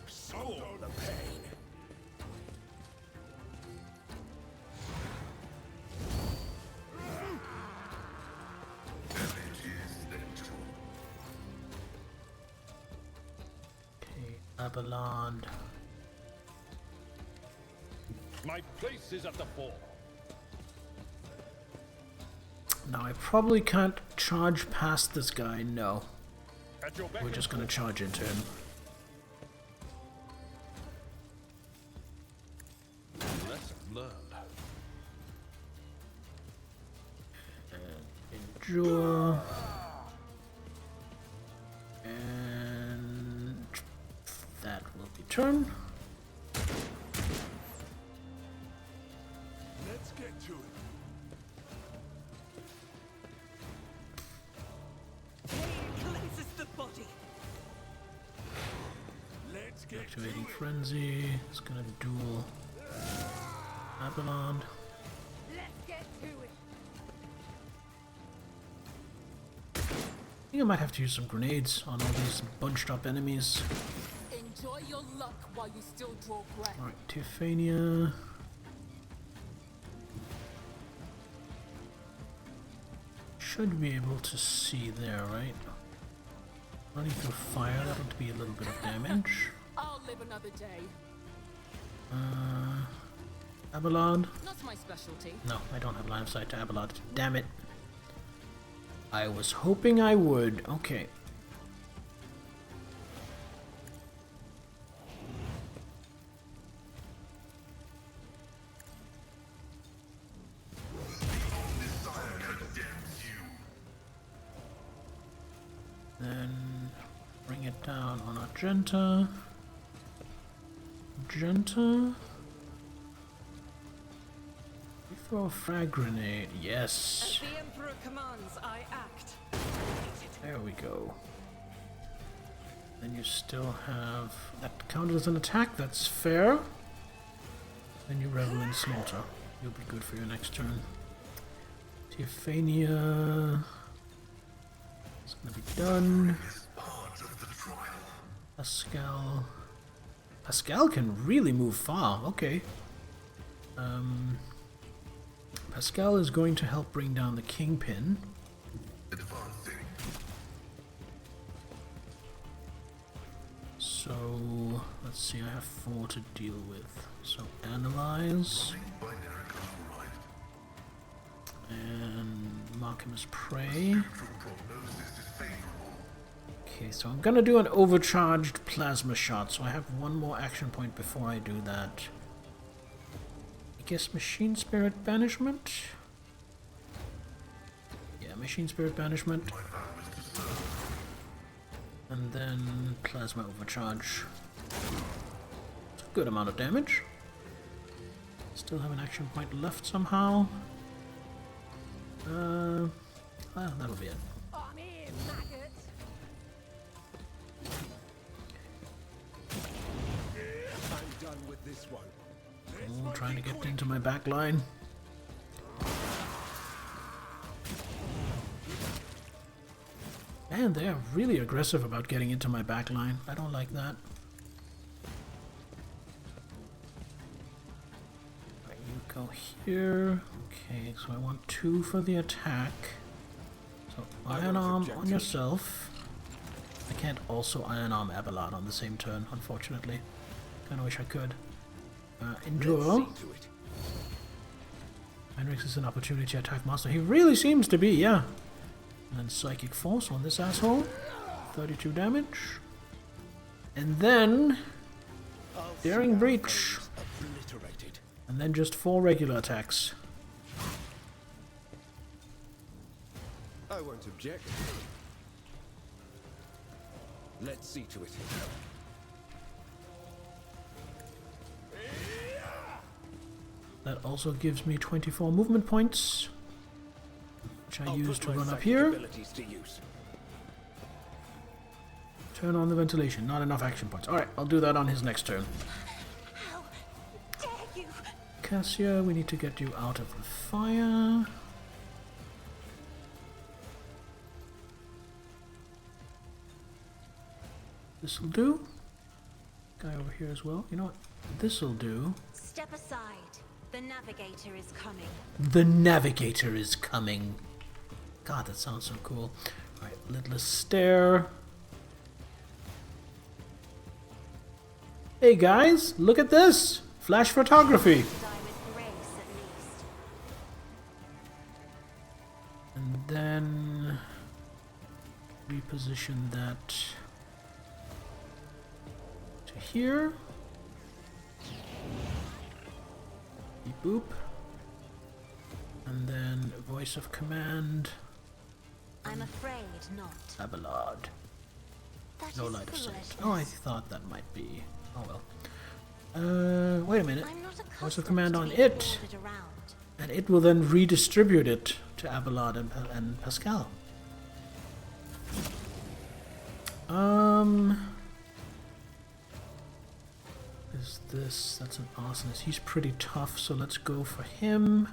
So the pain. Abelard. My place is at the fore. Now I probably can't charge past this guy, no. At your beck We're and just gonna call. charge into him. Lesson learned. Endure. And that will be turn. Let's get to it. Cleanses the body. Let's get Activating Frenzy. It's gonna duel Abelard. Let's get to it. I think I might have to use some grenades on all these bunched up enemies. Enjoy your luck while you still draw breath. Alright, Teuphania. Should be able to see there, right? Running through fire, that would be a little bit of damage. I'll live another day. Abelard. Not my specialty. No, I don't have line of sight to Abelard. Damn it. I was hoping I would. Okay. Then bring it down on Argenta. Argenta. We throw a frag grenade. Yes. As the Emperor commands, I act. There we go. Then you still have that counted as an attack. That's fair. Then you revel in slaughter. You'll be good for your next turn. Teuphania. It's gonna be done. Pascal. Pascal can really move far. Okay. Pascal is going to help bring down the Kingpin. So let's see. I have 4 to deal with. So analyze. And mark him as prey. Okay, so I'm gonna do an overcharged plasma shot, so I have one more action point before I do that. I guess Machine Spirit Banishment? Yeah, Machine Spirit Banishment. And then Plasma Overcharge. It's a good amount of damage. Still have an action point left somehow. That'll be it. I'm here, maggot. I'm done with this one. Oh, trying to get into my back line. Man, they are really aggressive about getting into my back line. I don't like that. Right, you go here. Okay, so I want 2 for the attack. So Iron Arm on yourself. I can't also Iron Arm Abelard on the same turn, unfortunately. Kinda wish I could. Endure. Heinrichs is an opportunity attack master. He really seems to be, yeah. And Psychic Force on this asshole. 32 damage. And then Daring Breach. And then just 4 regular attacks. I won't object. Let's see to it. That also gives me 24 movement points, which I use to run up here. Turn on the ventilation. Not enough action points. Alright, I'll do that on his next turn. How dare you? Cassia, we need to get you out of the fire. This'll do. Guy over here as well. You know what? This'll do. Step aside. The navigator is coming. The navigator is coming. God, that sounds so cool. Alright, Lidless Stare. Hey guys, look at this! Flash photography! Die with grace, at least. And then reposition that to here. Beep boop. And then voice of command. I'm afraid not. Abelard. That No is line of sight. foolishness. Oh, I thought that might be. Oh well. Wait a minute. I'm not Voice of accustomed command to on being it. ordered around. And it will then redistribute it to Abelard and Pascal. Is this? That's an arsonist. He's pretty tough, so let's go for him.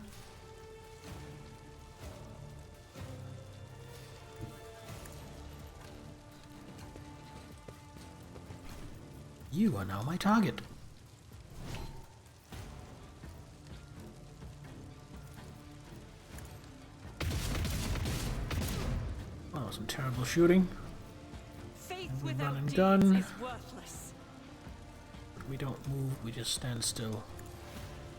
You are now my target. Oh, that was some terrible shooting. Faith And we without run and deeds gun. is worthless. We don't move, we just stand still.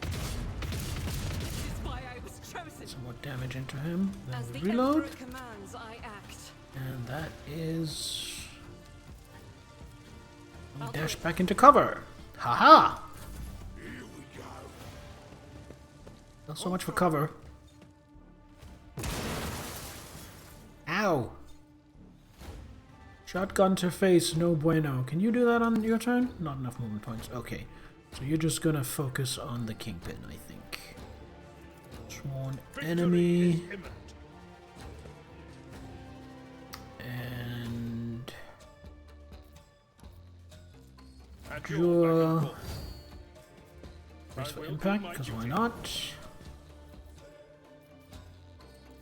This is why I was chosen. Some more damage into him. Then As we the reload. Emperor commands, I act. And that is... We I'll dash do it. back into cover. Haha! Here we go. Not so much for cover. Ow! Shotgun to face, no bueno. Can you do that on your turn? Not enough movement points. Okay. So you're just gonna focus on the Kingpin, I think. Sworn enemy. And... Draw. Brace for impact, because why not?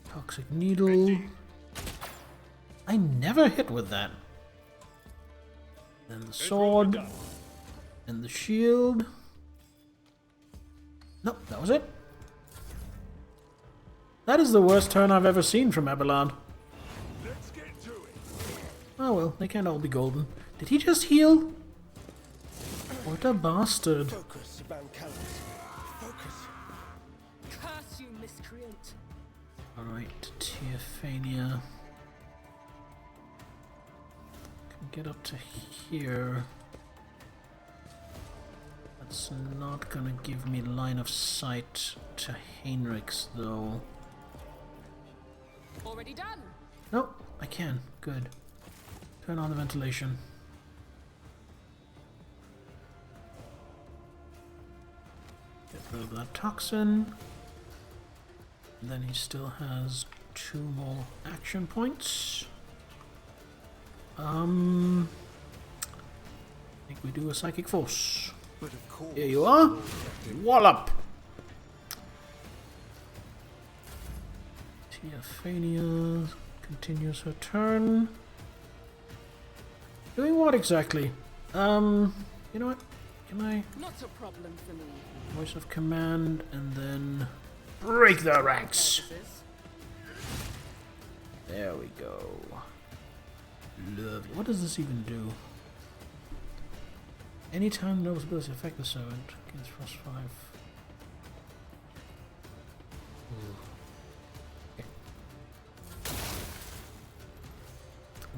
Toxic needle. I never hit with that. Then the sword. And the shield. Nope, that was it. That is the worst turn I've ever seen from Abelard. Let's get to it. Oh well, they can't all be golden. Did he just heal? What a bastard. Focus, Bancalis. Focus. Curse you, miscreant! Alright, Teophania. Can get up to here. That's not gonna give me line of sight to Heinrichs though. Already done! Nope, I can. Good. Turn on the ventilation. Get rid of that toxin. And then he still has 2 more action points. I think we do a psychic force. But of course. Here you are. Wallop! Teophania continues her turn. Doing what exactly? You know what? Can I Not a problem for me. voice of command and then break the ranks? Purposes. There we go. Lovely. What does this even do? Anytime noble abilities affect the servant against frost 5. Okay.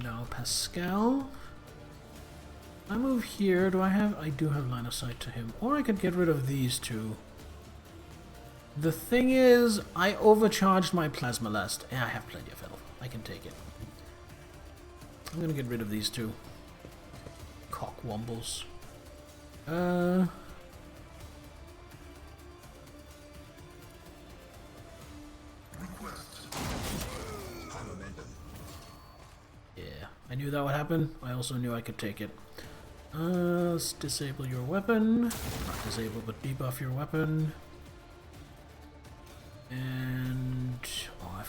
Now Pascal. I move here. Do I have? I do have line of sight to him. Or I could get rid of these two. The thing is, I overcharged my plasma last. Yeah, I have plenty of health. I can take it. I'm gonna get rid of these two. Cockwombles. Yeah, I knew that would happen. I also knew I could take it. Let's disable your weapon. Not disable, but debuff your weapon. And... oh, I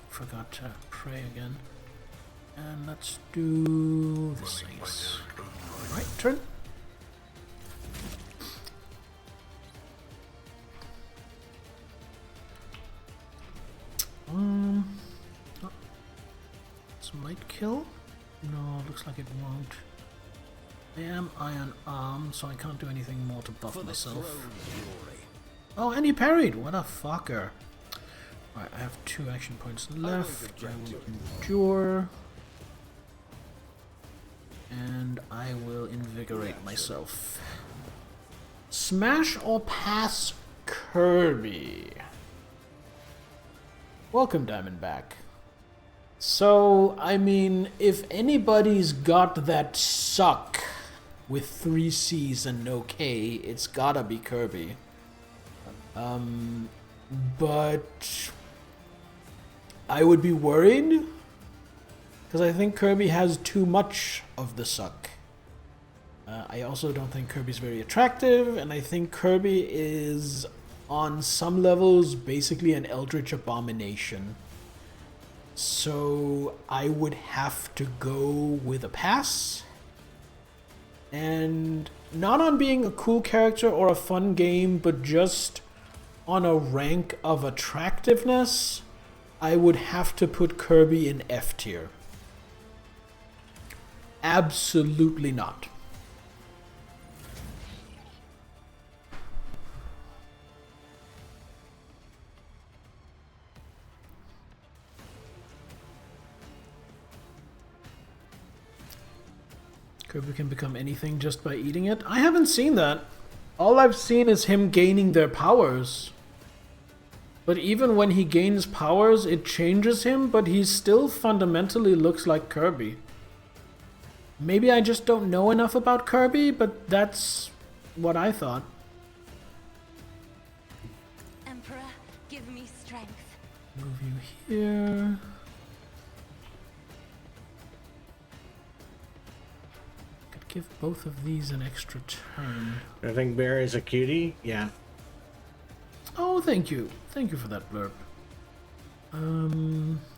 forgot to pray again. And let's do this, I guess. Alright, turn. Oh, this might kill. No, looks like it won't. I am Iron Arm, so I can't do anything more to buff myself. Oh, and he parried! What a fucker. Alright, I have 2 action points left. I will endure. And I will invigorate myself. Smash or pass Kirby? Welcome, Diamondback. So, I mean, if anybody's got that suck with 3 C's and no K, it's gotta be Kirby. But I would be worried because I think Kirby has too much of the suck. I also don't think Kirby's very attractive, and I think Kirby is, on some levels, basically an eldritch abomination. So I would have to go with a pass. And not on being a cool character or a fun game, but just on a rank of attractiveness, I would have to put Kirby in F tier. Absolutely not. Kirby can become anything just by eating it? I haven't seen that. All I've seen is him gaining their powers. But even when he gains powers, it changes him, but he still fundamentally looks like Kirby. Maybe I just don't know enough about Kirby, but that's what I thought. Emperor, give me strength. Move you here. Could give both of these an extra turn. I think Bear is a cutie. Yeah. Oh, thank you. Thank you for that blurb.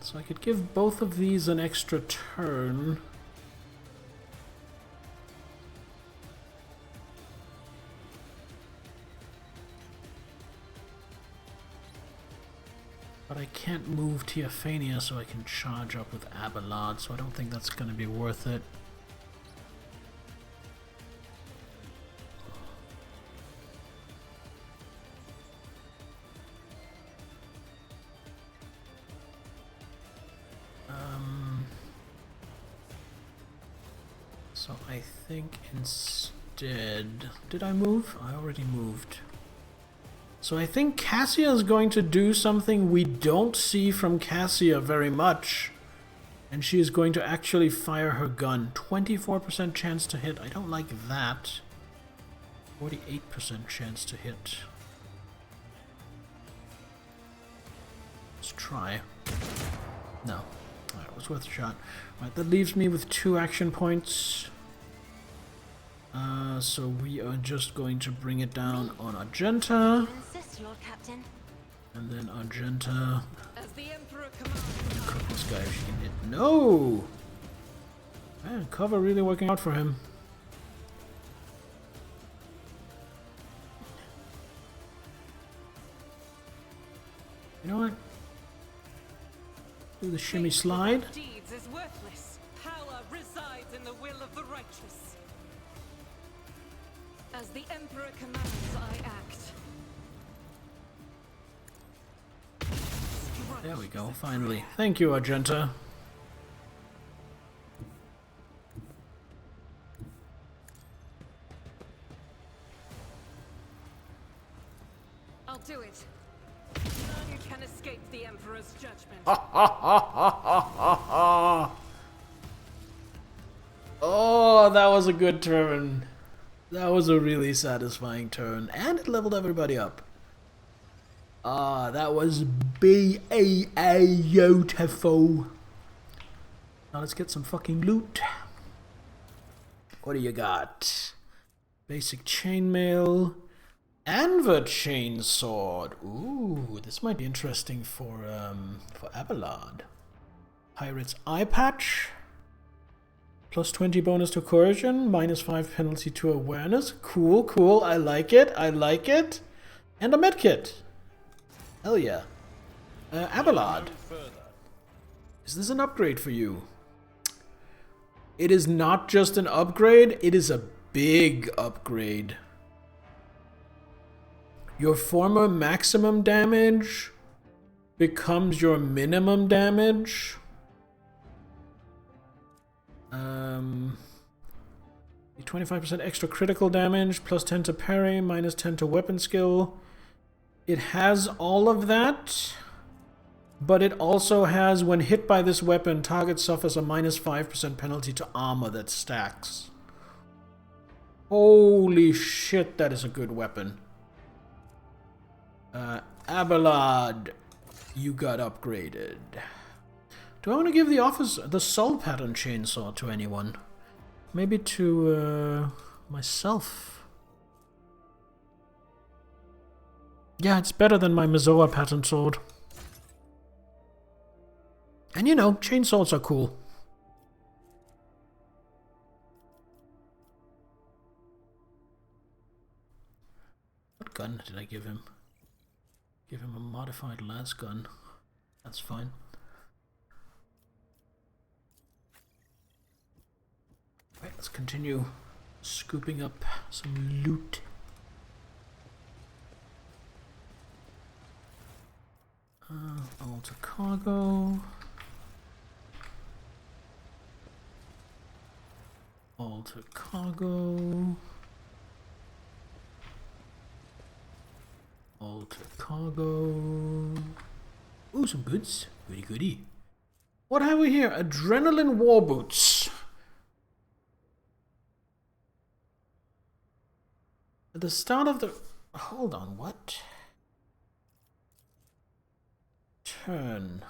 So I could give both of these an extra turn. But I can't move Teophania, so I can charge up with Abelard, so I don't think that's going to be worth it. So I think instead... Did I move? I already moved. So I think Cassia is going to do something we don't see from Cassia very much. And she is going to actually fire her gun. 24% chance to hit. I don't like that. 48% chance to hit. Let's try. No. Alright, it was worth a shot. Alright, that leaves me with 2 action points. So we are just going to bring it down on Argenta. You insist, Lord Captain. And then Argenta. As the Emperor commands. Cook this guy if she can hit. No! Man, cover really working out for him. You know what? Do the shimmy slide. Deeds is worthless. Power resides in the will of the righteous. As the Emperor commands, I act. There we go, finally. Thank you, Argenta. I'll do it. None can escape the Emperor's judgment. Oh, that was a good turn. That was a really satisfying turn. And it leveled everybody up. Ah, that was beautiful. Now let's get some fucking loot. What do you got? Basic chainmail. And the chainsword. Ooh, this might be interesting for Abelard. Pirate's eye patch. Plus 20 bonus to coercion, minus 5 penalty to awareness. Cool, cool. I like it. I like it. And a medkit. Hell yeah. Abelard. Is this an upgrade for you? It is not just an upgrade, it is a big upgrade. Your former maximum damage becomes your minimum damage. 25% extra critical damage, plus 10 to parry, minus 10 to weapon skill. It has all of that, but it also has, when hit by this weapon, target suffers a minus 5% penalty to armor that stacks. Holy shit, that is a good weapon. Abelard, you got upgraded. Do I want to give the soul pattern chainsaw to anyone? Maybe to myself. Yeah, it's better than my Mizoa pattern sword. And you know, chainsaws are cool. What gun did I give him? Give him a modified las gun. That's fine. Right, let's continue scooping up some loot. All to cargo. All to cargo. All to cargo. Ooh, some goods. Goody goody. What have we here? Adrenaline war boots. At the start of the... Hold on, what? Turn.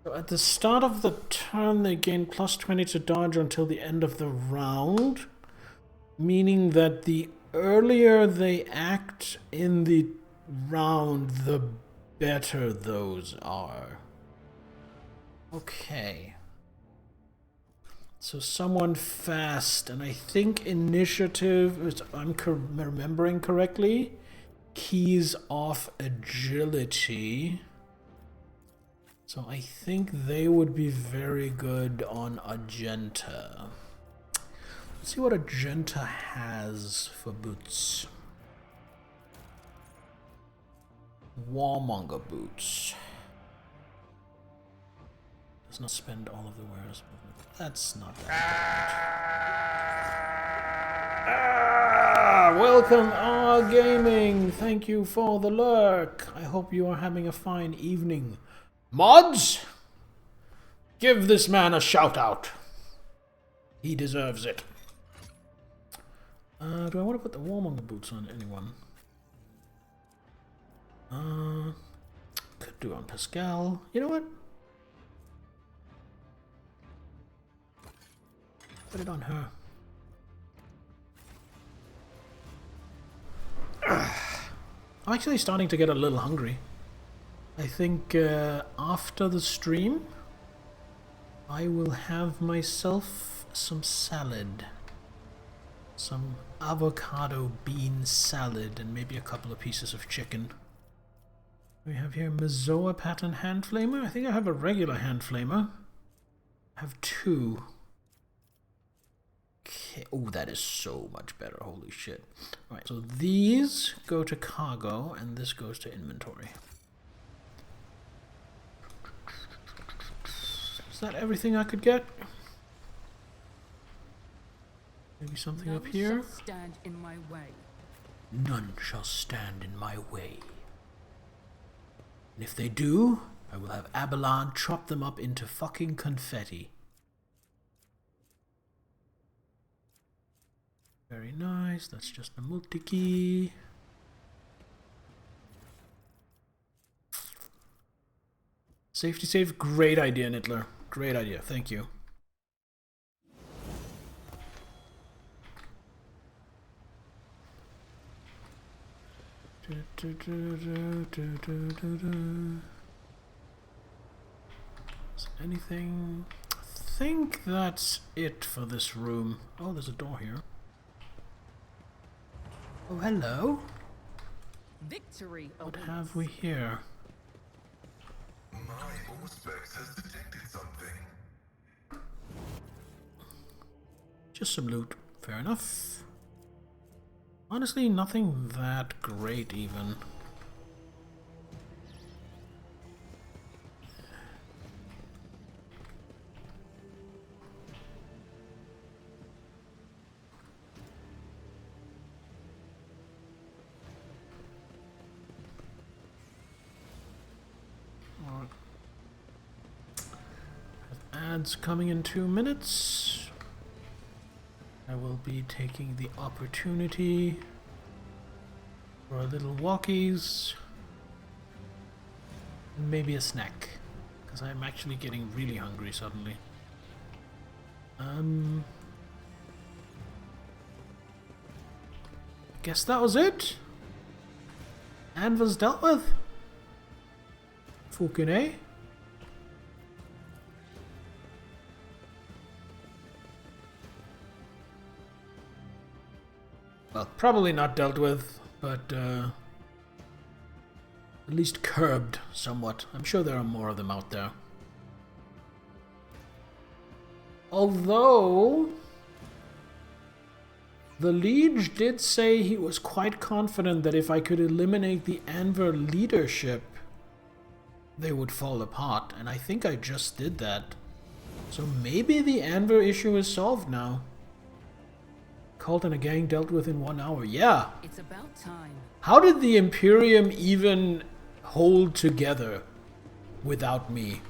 So at the start of the turn, they gain plus 20 to dodge until the end of the round, meaning that the earlier they act in the round, the better those are. Okay. So someone fast, and I think initiative, if I'm remembering correctly, keys off agility. So I think they would be very good on Argenta. Let's see what Argenta has for boots. Warmonger boots. Does not spend all of the wearer's movement. That's not that important. Welcome, Gaming. Thank you for the lurk. I hope you are having a fine evening. Mods, give this man a shout out. He deserves it. Do I want to put the Warmonger boots on anyone? Could do on Pascal. You know what? Put it on her. I'm actually starting to get a little hungry. I think after the stream, I will have myself some salad. Some avocado bean salad and maybe a couple of pieces of chicken. We have here Mizoa pattern hand flamer. I think I have a regular hand flamer. I have two. Okay. Oh, that is so much better. Holy shit. Alright, so these go to cargo and this goes to inventory. Is that everything I could get? Maybe something up here? None shall stand in my way. None shall stand in my way. And if they do, I will have Abelard chop them up into fucking confetti. Very nice. That's just a multi-key. Safety save. Great idea, Nittler. Great idea. Thank you. Is anything? I think that's it for this room. Oh, there's a door here. Oh, hello. Victory What awaits. have we here? My Auspex has detected something. Just some loot. Fair enough. Honestly, nothing that great even. Ads coming in 2 minutes. I will be taking the opportunity for a little walkies and maybe a snack, because I'm actually getting really hungry suddenly. Guess that was it. Anvil's dealt with. Fucking A. Well, probably not dealt with, but at least curbed somewhat. I'm sure there are more of them out there. Although the Liege did say he was quite confident that if I could eliminate the Anver leadership, they would fall apart, and I think I just did that. So maybe the Anver issue is solved now. Cult and a gang dealt with in 1 hour. Yeah. It's about time. How did the Imperium even hold together without me?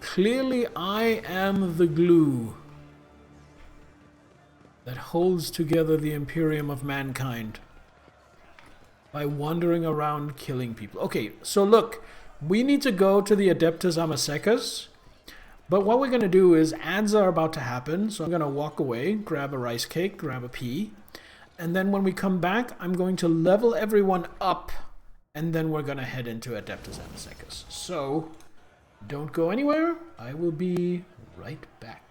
Clearly, I am the glue that holds together the Imperium of mankind by wandering around killing people. Okay, so look, we need to go to the Adeptus Amasecas. But what we're going to do is ads are about to happen, so I'm going to walk away, grab a rice cake, grab a pea, and then when we come back, I'm going to level everyone up, and then we're going to head into Adeptus Amasecas. So, don't go anywhere. I will be right back.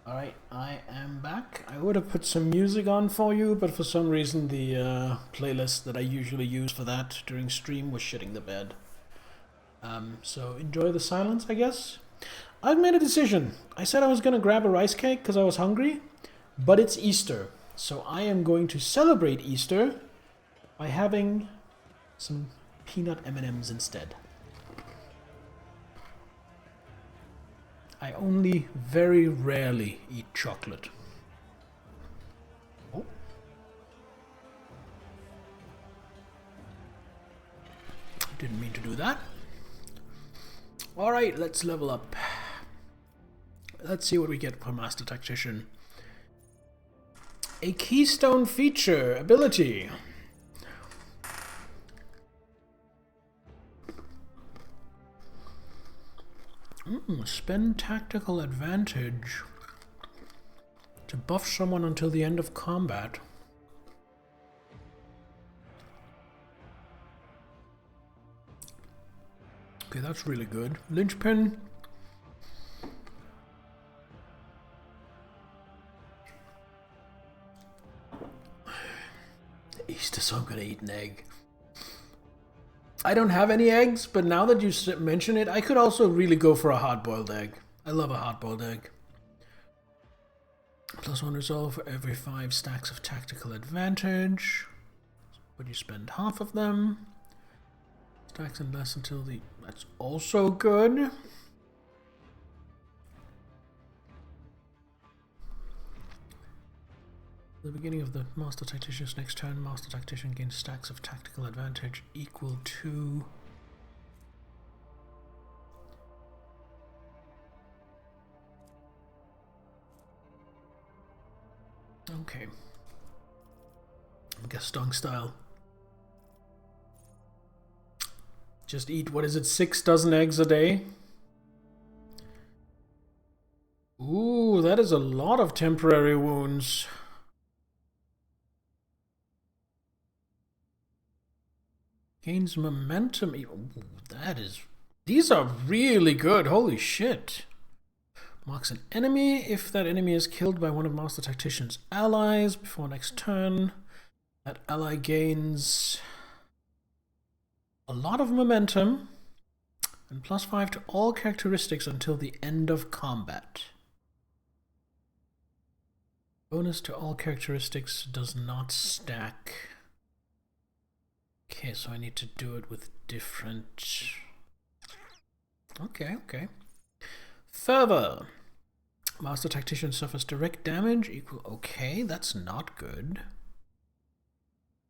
Alright, I am back. I would have put some music on for you, but for some reason the playlist that I usually use for that during stream was shitting the bed. So enjoy the silence, I guess. I've made a decision. I said I was going to grab a rice cake because I was hungry, but it's Easter. So I am going to celebrate Easter by having some peanut M&Ms instead. I only very rarely eat chocolate. Oh. Didn't mean to do that. Alright, let's level up. Let's see what we get for Master Tactician. A keystone feature ability. Spend tactical advantage to buff someone until the end of combat. Okay, that's really good. Linchpin. Easter, so I'm gonna eat an egg. I don't have any eggs, but now that you mention it, I could also really go for a hard-boiled egg. I love a hard-boiled egg. +1 resolve for every 5 stacks of tactical advantage. But you spend half of them. Stacks and less until the... That's also good. At the beginning of the Master Tactician's next turn, Master Tactician gains stacks of tactical advantage equal to... Okay. Gaston style. Just eat, what is it, 6 dozen eggs a day? Ooh, that is a lot of temporary wounds. Gains momentum. Ooh, that is... These are really good. Holy shit. Marks an enemy. If that enemy is killed by one of Master Tactician's allies before next turn, that ally gains a lot of momentum and +5 to all characteristics until the end of combat. Bonus to all characteristics does not stack. Okay, so I need to do it with different... Okay. Further, Master Tactician suffers direct damage equal... Okay, that's not good.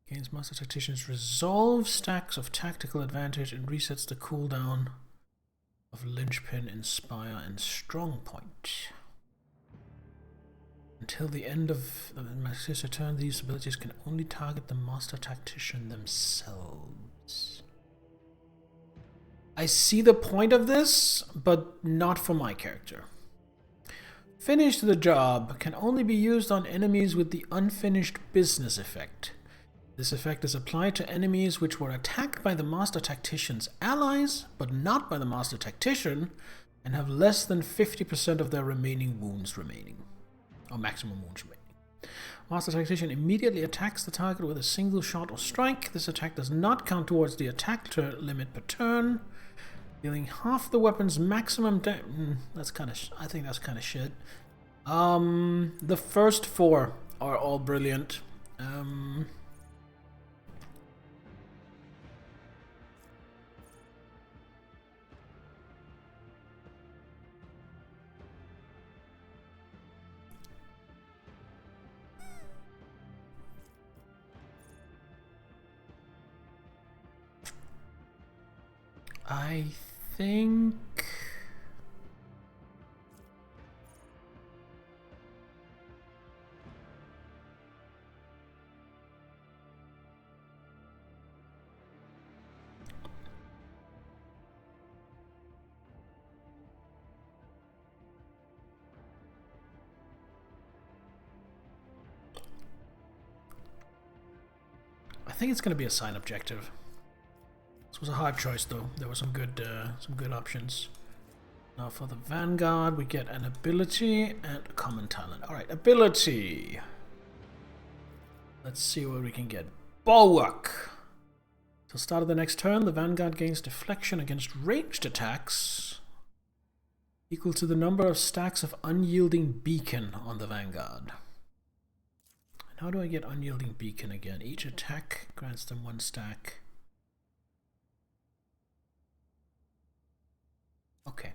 Gains Master Tactician's resolve, stacks of tactical advantage, and resets the cooldown of Linchpin, Inspire, and Strongpoint. Until the end of the Master's turn, these abilities can only target the Master Tactician themselves. I see the point of this, but not for my character. Finish the job can only be used on enemies with the unfinished business effect. This effect is applied to enemies which were attacked by the Master Tactician's allies, but not by the Master Tactician, and have less than 50% of their remaining wounds remaining. Or maximum wounds remaining. Master Tactician immediately attacks the target with a single shot or strike. This attack does not count towards the attack limit per turn, dealing half the weapon's maximum damage. That's kind of... I think that's kind of shit. The first 4 are all brilliant. I think... I think it's going to be a sign objective. This was a hard choice, though. There were some good options. Now for the Vanguard, we get an ability and a common talent. Alright, ability. Let's see what we can get. Bulwark. Till start of the next turn, the Vanguard gains deflection against ranged attacks equal to the number of stacks of unyielding beacon on the Vanguard. And how do I get unyielding beacon again? Each attack grants them 1 stack. Okay.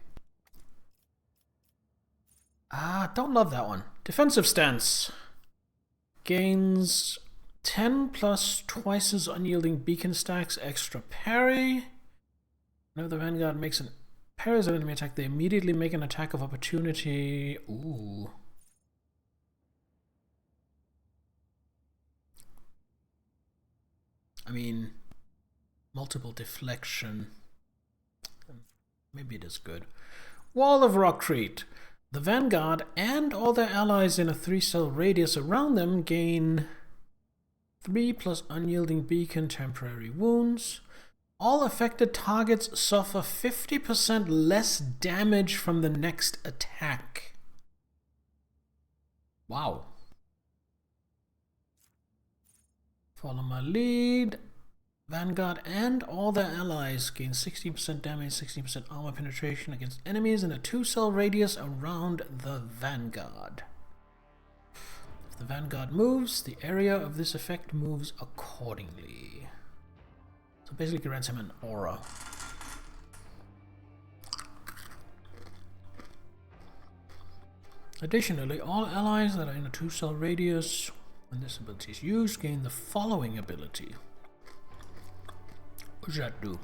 Don't love that one. Defensive stance. Gains 10 plus twice as unyielding beacon stacks, extra parry. Whenever the Vanguard makes an parries an enemy attack, they immediately make an attack of opportunity. Ooh. I mean, multiple deflection. Maybe it is good. Wall of Rockcrete. The Vanguard and all their allies in a 3-cell radius around them gain 3 plus unyielding beacon temporary wounds. All affected targets suffer 50% less damage from the next attack. Wow. Follow my lead. Vanguard and all their allies gain 60% damage, 60% armor penetration against enemies in a 2-cell radius around the Vanguard. If the Vanguard moves, the area of this effect moves accordingly. So basically grants him an aura. Additionally, all allies that are in a 2-cell radius when this ability is used gain the following ability. What does that do?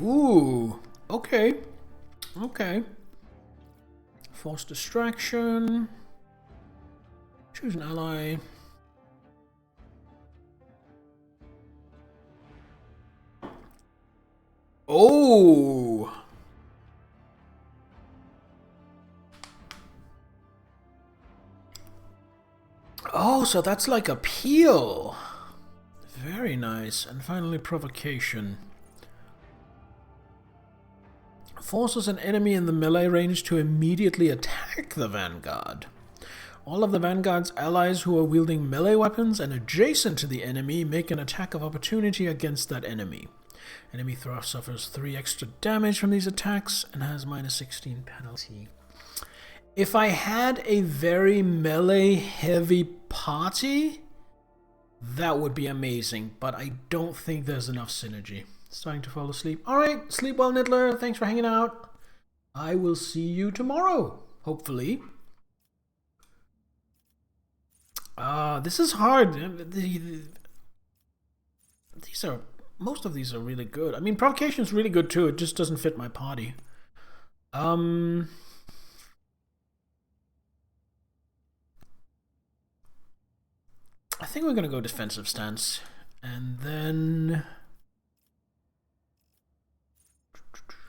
Ooh, okay. Okay. Force distraction. Choose an ally. Oh! Oh, so that's like a peel. Very nice. And finally, provocation. Forces an enemy in the melee range to immediately attack the Vanguard. All of the Vanguard's allies who are wielding melee weapons and adjacent to the enemy make an attack of opportunity against that enemy. Enemy thrust suffers 3 extra damage from these attacks and has -16 penalty. If I had a very melee-heavy party, that would be amazing, but I don't think there's enough synergy. Starting to fall asleep. Alright, sleep well, Niddler. Thanks for hanging out. I will see you tomorrow, hopefully. This is hard. Most of these are really good. I mean, provocation is really good too. It just doesn't fit my party. I think we're gonna go defensive stance, and then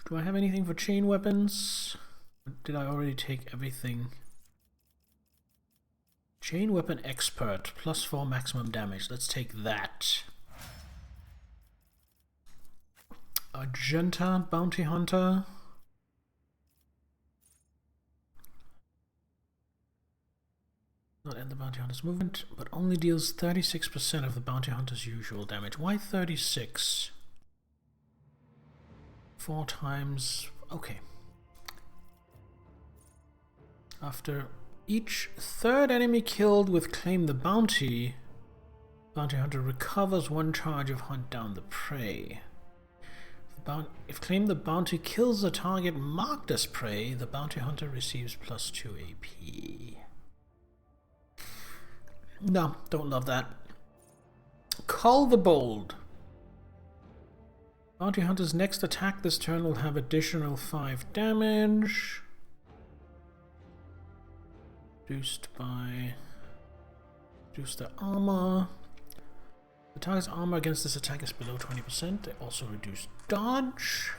do I have anything for chain weapons? Or did I already take everything? Chain weapon expert, +4 maximum damage. Let's take that. Argenta bounty hunter. Not end the bounty hunter's movement, but only deals 36% of the bounty hunter's usual damage. Why 36? 4 times. Okay. After each third enemy killed with Claim the Bounty, bounty hunter recovers 1 charge of Hunt Down the Prey. If Claim the Bounty kills a target marked as prey, the bounty hunter receives +2 AP. No, don't love that. Cull the Bold. Bounty hunter's next attack this turn will have additional 5 damage. Reduce their armor. The target's armor against this attack is below 20%. They also reduce dodge.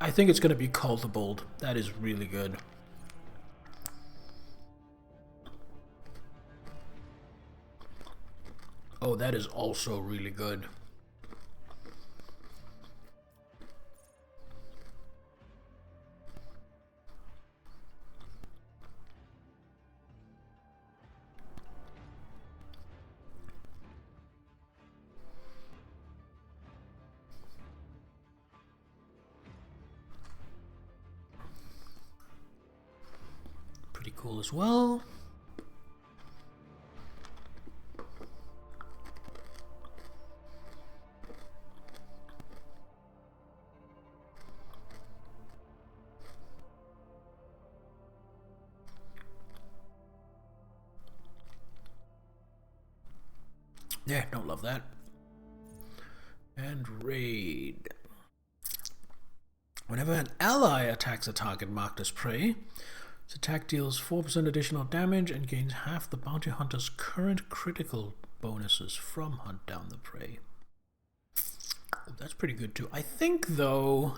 I think it's going to be Cull the Bold. That is really good. Oh, that is also really good. Pretty cool as well. Yeah, don't love that. And raid. Whenever an ally attacks a target marked as prey, its attack deals 4% additional damage and gains half the bounty hunter's current critical bonuses from hunt down the prey. That's pretty good too. I think though,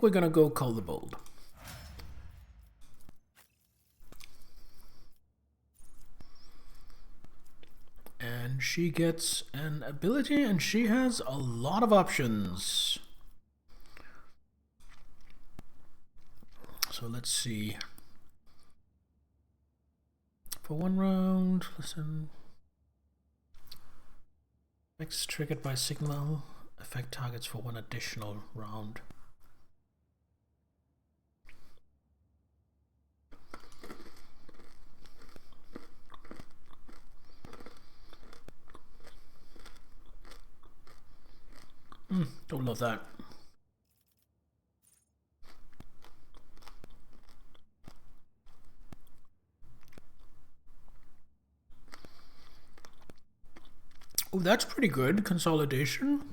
we're gonna go Cull the Bold. And she gets an ability and she has a lot of options. So let's see. For 1 round, listen. Effects triggered by signal affect targets for 1 additional round. Don't love that. Oh, that's pretty good. Consolidation.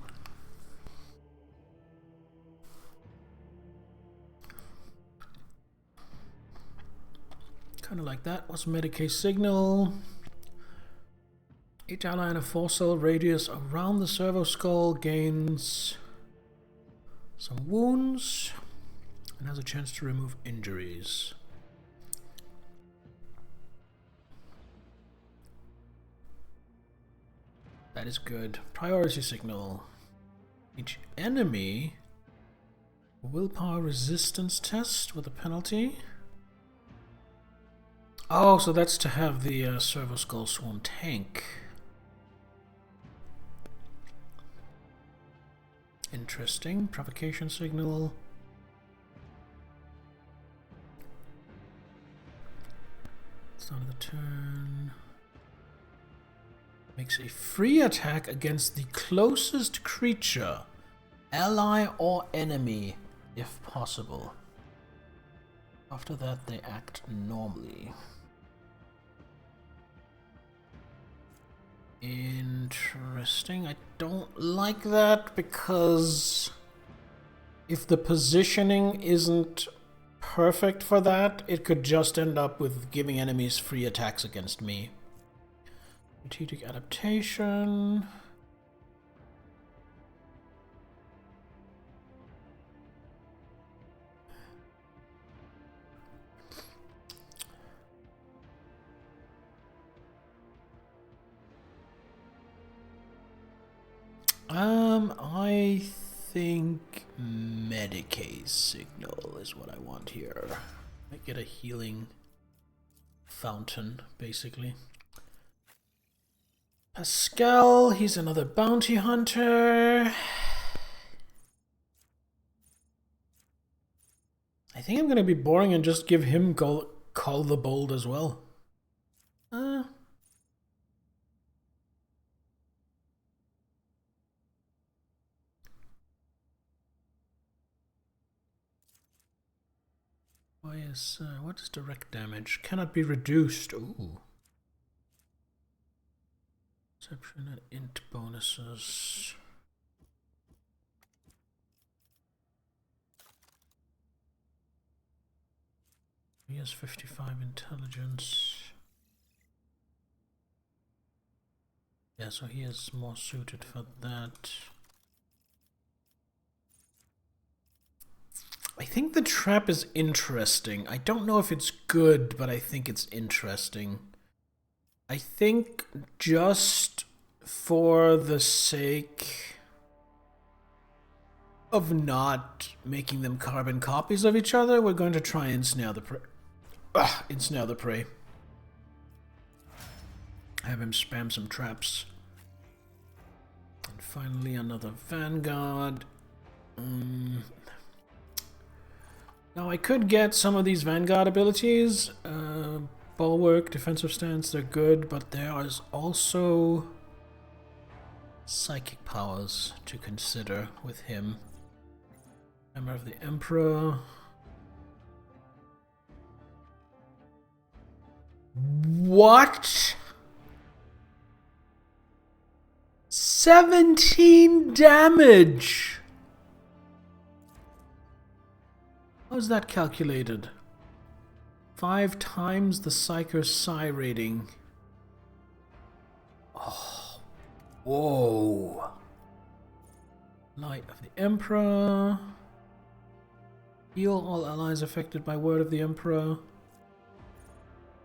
Kind of like that. What's Medicaid signal? Each ally in a 4-cell radius around the servo skull gains some wounds and has a chance to remove injuries. That is good. Priority signal. Each enemy willpower resistance test with a penalty. Oh, so that's to have the servo skull swarm tank. Interesting. Provocation signal. Start of the turn. Makes a free attack against the closest creature, ally or enemy, if possible. After that, they act normally. Interesting. I don't like that because if the positioning isn't perfect for that, it could just end up with giving enemies free attacks against me. Strategic adaptation. I think Medicaid signal is what I want here. I get a healing fountain, basically. Pascal, he's another bounty hunter. I think I'm gonna be boring and just give him Cull the Bold as well. Why is what is direct damage? Cannot be reduced. Ooh. Perception and int bonuses. He has 55 intelligence. Yeah, so he is more suited for that. I think the trap is interesting. I don't know if it's good, but I think it's interesting. I think just for the sake of not making them carbon copies of each other, we're going to try and ensnare the prey. Ensnare the prey. Have him spam some traps. And finally another Vanguard. Now I could get some of these Vanguard abilities. Bulwark, defensive stance, they're good, but there is also psychic powers to consider with him. Hammer of the Emperor. What? 17 damage! How's that calculated? 5 times the Psyker's Psi rating. Oh. Whoa. Light of the Emperor. Heal all allies affected by Word of the Emperor.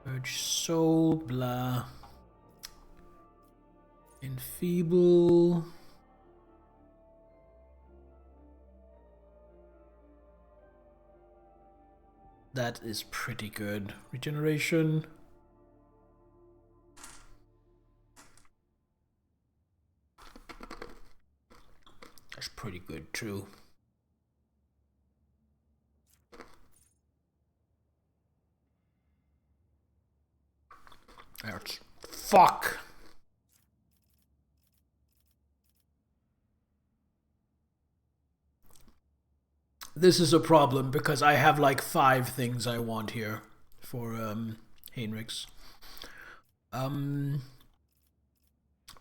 Urge Soul, blah. Enfeeble. That is pretty good. Regeneration. That's pretty good too. Ouch. Fuck. This is a problem because I have like 5 things I want here for Heinrichs. I'm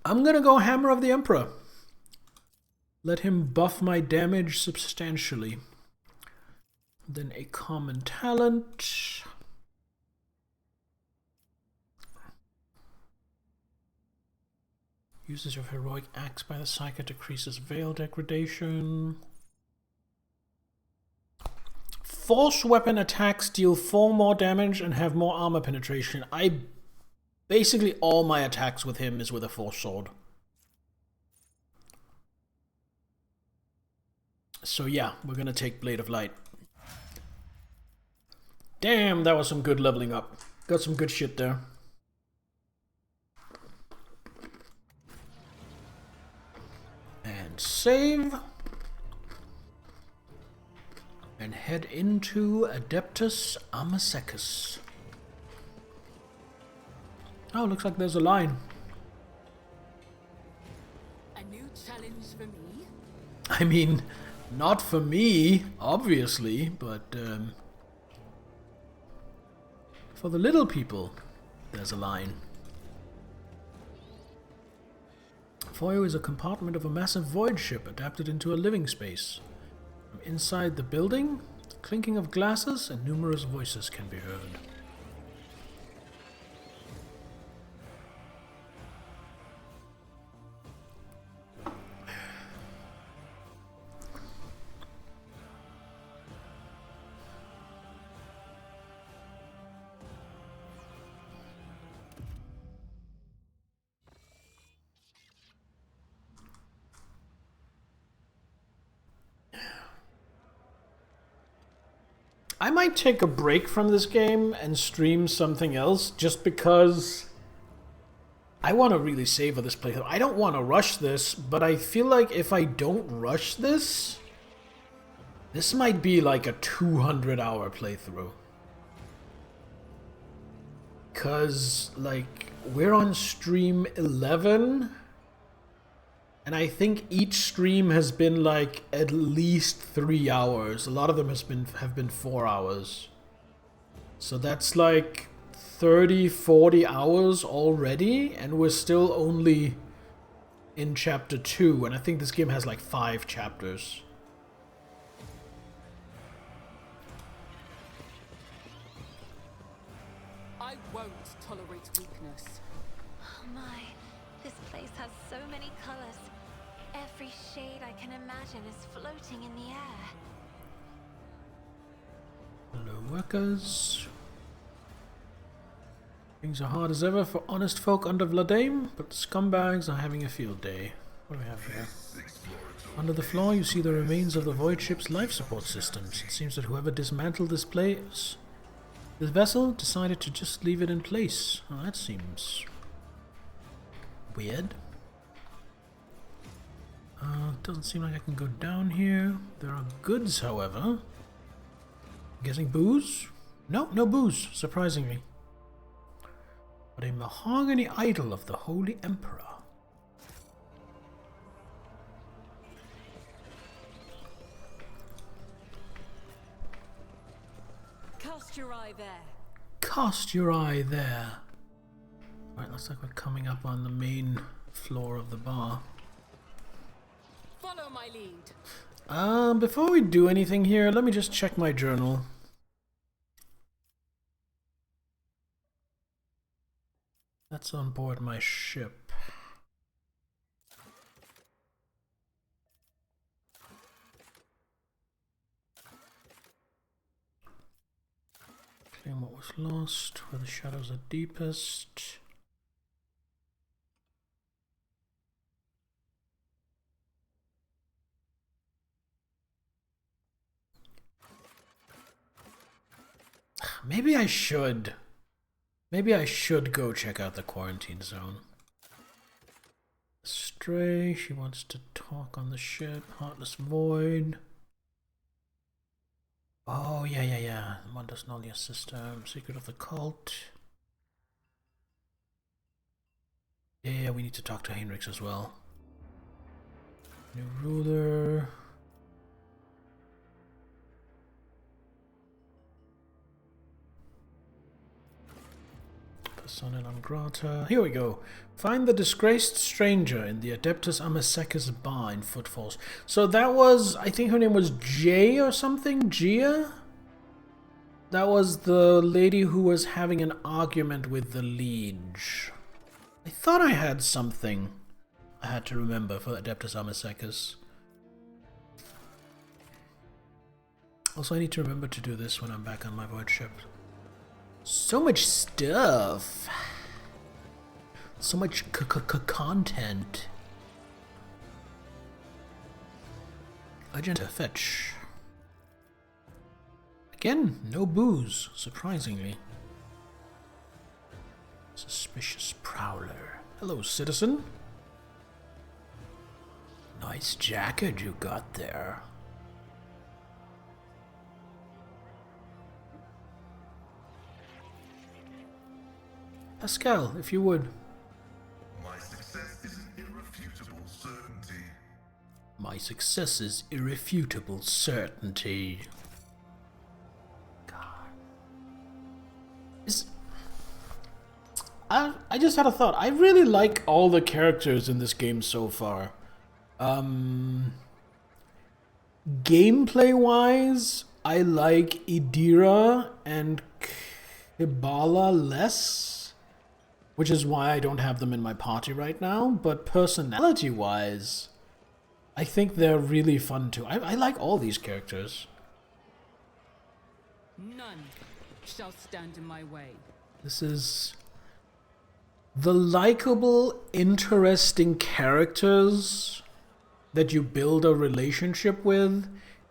gonna go Hammer of the Emperor. Let him buff my damage substantially. Then a common talent. Uses your heroic axe by the Psyker, decreases veil degradation. Force weapon attacks deal 4 more damage and have more armor penetration. Basically all my attacks with him is with a force sword. So yeah, we're gonna take Blade of Light. Damn, that was some good leveling up. Got some good shit there. And save. And head into Adeptus Armasecus. Oh, looks like there's a line. A new challenge for me? I mean, not for me, obviously, but for the little people, there's a line. For you is a compartment of a massive void ship adapted into a living space. From inside the building, the clinking of glasses and numerous voices can be heard. I might take a break from this game and stream something else just because I want to really savor this playthrough. I don't want to rush this, but I feel like if I don't rush this, this might be like a 200-hour playthrough. Because, like, we're on stream 11, and I think each stream has been like at least 3 hours. A lot of them have been 4 hours. So that's like 30, 40 hours already, and we're still only in chapter 2, and I think this game has like 5 chapters. I won't tolerate weakness. Oh my, this place has so many colors. Every shade I can imagine is floating in the air. Hello, workers. Things are hard as ever for honest folk under Vladame, but the scumbags are having a field day. What do we have here? Under the floor, you see the remains of the void ship's life support systems. It seems that whoever dismantled this vessel decided to just leave it in place. Oh, that seems weird. Doesn't seem like I can go down here. There are goods, however. I'm guessing booze? No, no booze, surprisingly. But a mahogany idol of the Holy Emperor. Cast your eye there. Cast your eye there. Right, looks like we're coming up on the main floor of the bar. Follow my lead. Before we do anything here, let me just check my journal. That's on board my ship. Claim what was lost, where the shadows are deepest. Maybe I should. Maybe I should go check out the quarantine zone. Stray, she wants to talk on the ship. Heartless Void. Oh, yeah. Wonders Nolia system. Secret of the Cult. Yeah, we need to talk to Heinrichs as well. New ruler. Persona non grata. Here we go. Find the disgraced stranger in the Adeptus Amaseca's bar in Footfalls. So that was, I think her name was Jay or something? Gia? That was the lady who was having an argument with the Liege. I thought I had something I had to remember for Adeptus Amaseca's. Also, I need to remember to do this when I'm back on my void ship. So much stuff. So much content. Agenda fetch. Again, no booze, surprisingly. Suspicious prowler. Hello, citizen. Nice jacket you got there. Pascal, if you would. My success is an irrefutable certainty. My success is irrefutable certainty. God. I just had a thought. I really like all the characters in this game so far. Gameplay-wise, I like Idira and Kibala less. Which is why I don't have them in my party right now, but personality-wise, I think they're really fun too. I like all these characters. None shall stand in my way. This is... the likable, interesting characters that you build a relationship with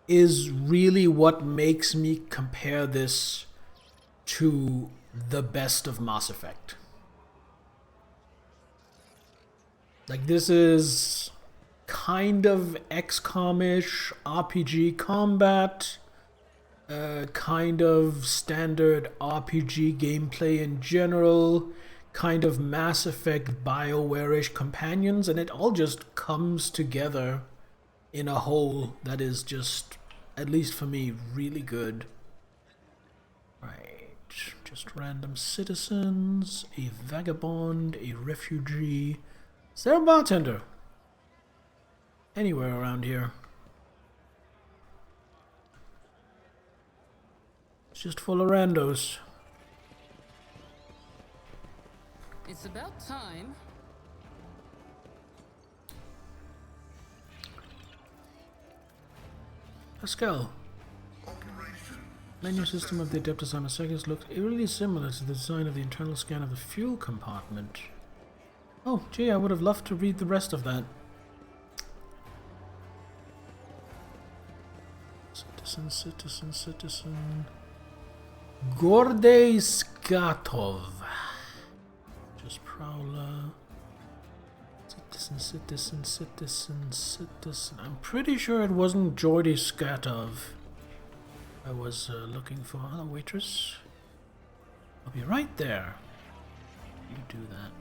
is really what makes me compare this to the best of Mass Effect. Like, this is kind of XCOM-ish RPG combat, kind of standard RPG gameplay in general, kind of Mass Effect BioWare-ish companions, and it all just comes together in a whole that is just, at least for me, really good. Right, just random citizens, a vagabond, a refugee. Is there a bartender anywhere around here? It's just full of randos. It's about time. Pascal. Operation Menu system of the Adeptus Armasegus looks eerily similar to the design of the internal scan of the fuel compartment. Oh, gee, I would have loved to read the rest of that. Citizen. Gordey Skatov. Just Prowler. Citizen. I'm pretty sure it wasn't Jordy Skatov I was looking for. Hello, waitress. I'll be right there. You do that.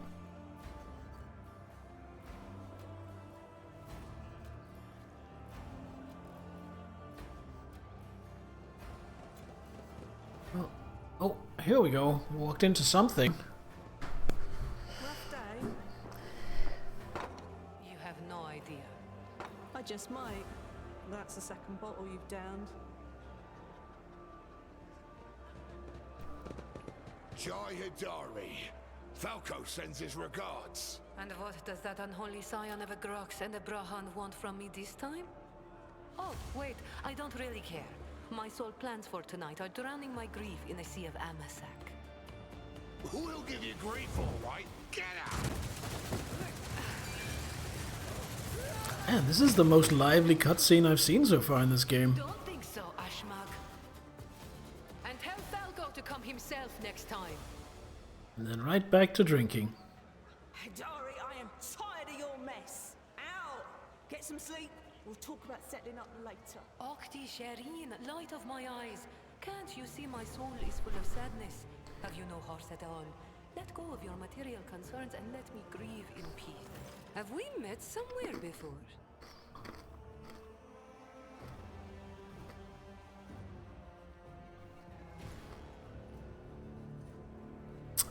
Oh, here we go. We walked into something. Rough day. You have no idea. I just might. That's the second bottle you've downed. Jai Hidari. Falco sends his regards. And what does that unholy scion of a Grox and a Brahan want from me this time? Oh, wait, I don't really care. My sole plans for tonight are drowning my grief in a sea of Amasak. We'll give you grief, all right. Get out! Man, this is the most lively cutscene I've seen so far in this game. Don't think so, Ashmag. And tell Falco to come himself next time. And then right back to drinking. Hidari, I am tired of your mess. Ow! Get some sleep. We'll talk about settling up later. Okti Shireen, light of my eyes. Can't you see my soul is full of sadness? Have you no heart at all? Let go of your material concerns and let me grieve in peace. Have we met somewhere before?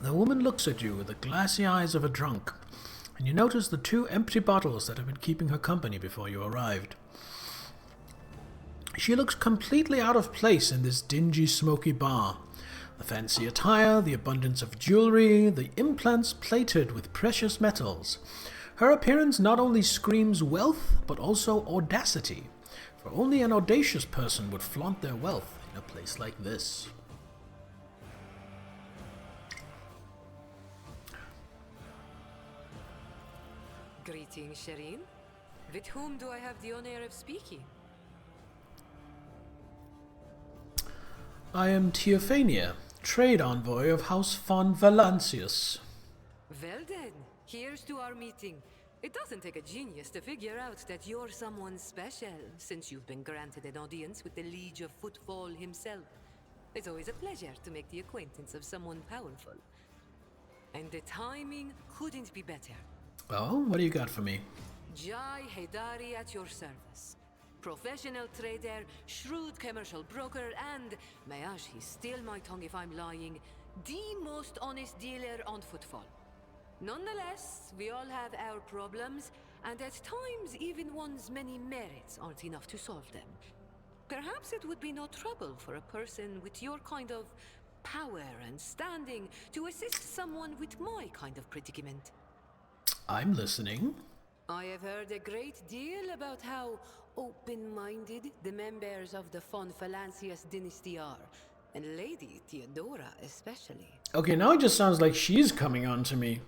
The woman looks at you with the glassy eyes of a drunk, and you notice the 2 empty bottles that have been keeping her company before you arrived. She looks completely out of place in this dingy, smoky bar. The fancy attire, the abundance of jewelry, the implants plated with precious metals. Her appearance not only screams wealth, but also audacity, for only an audacious person would flaunt their wealth in a place like this. Greetings, Shireen. With whom do I have the honor of speaking? I am Teophania, trade envoy of House von Valancius. Well then, here's to our meeting. It doesn't take a genius to figure out that you're someone special, since you've been granted an audience with the Liege of Footfall himself. It's always a pleasure to make the acquaintance of someone powerful. And the timing couldn't be better. Oh, what do you got for me? Jai Hidari at your service. Professional trader, shrewd commercial broker, and, may he steal my tongue if I'm lying, the most honest dealer on Footfall. Nonetheless, we all have our problems, and at times even one's many merits aren't enough to solve them. Perhaps it would be no trouble for a person with your kind of power and standing to assist someone with my kind of predicament. I'm listening. I have heard a great deal about how open-minded the members of the von Valancius dynasty are, and Lady Theodora especially. Okay, now it just sounds like she's coming on to me.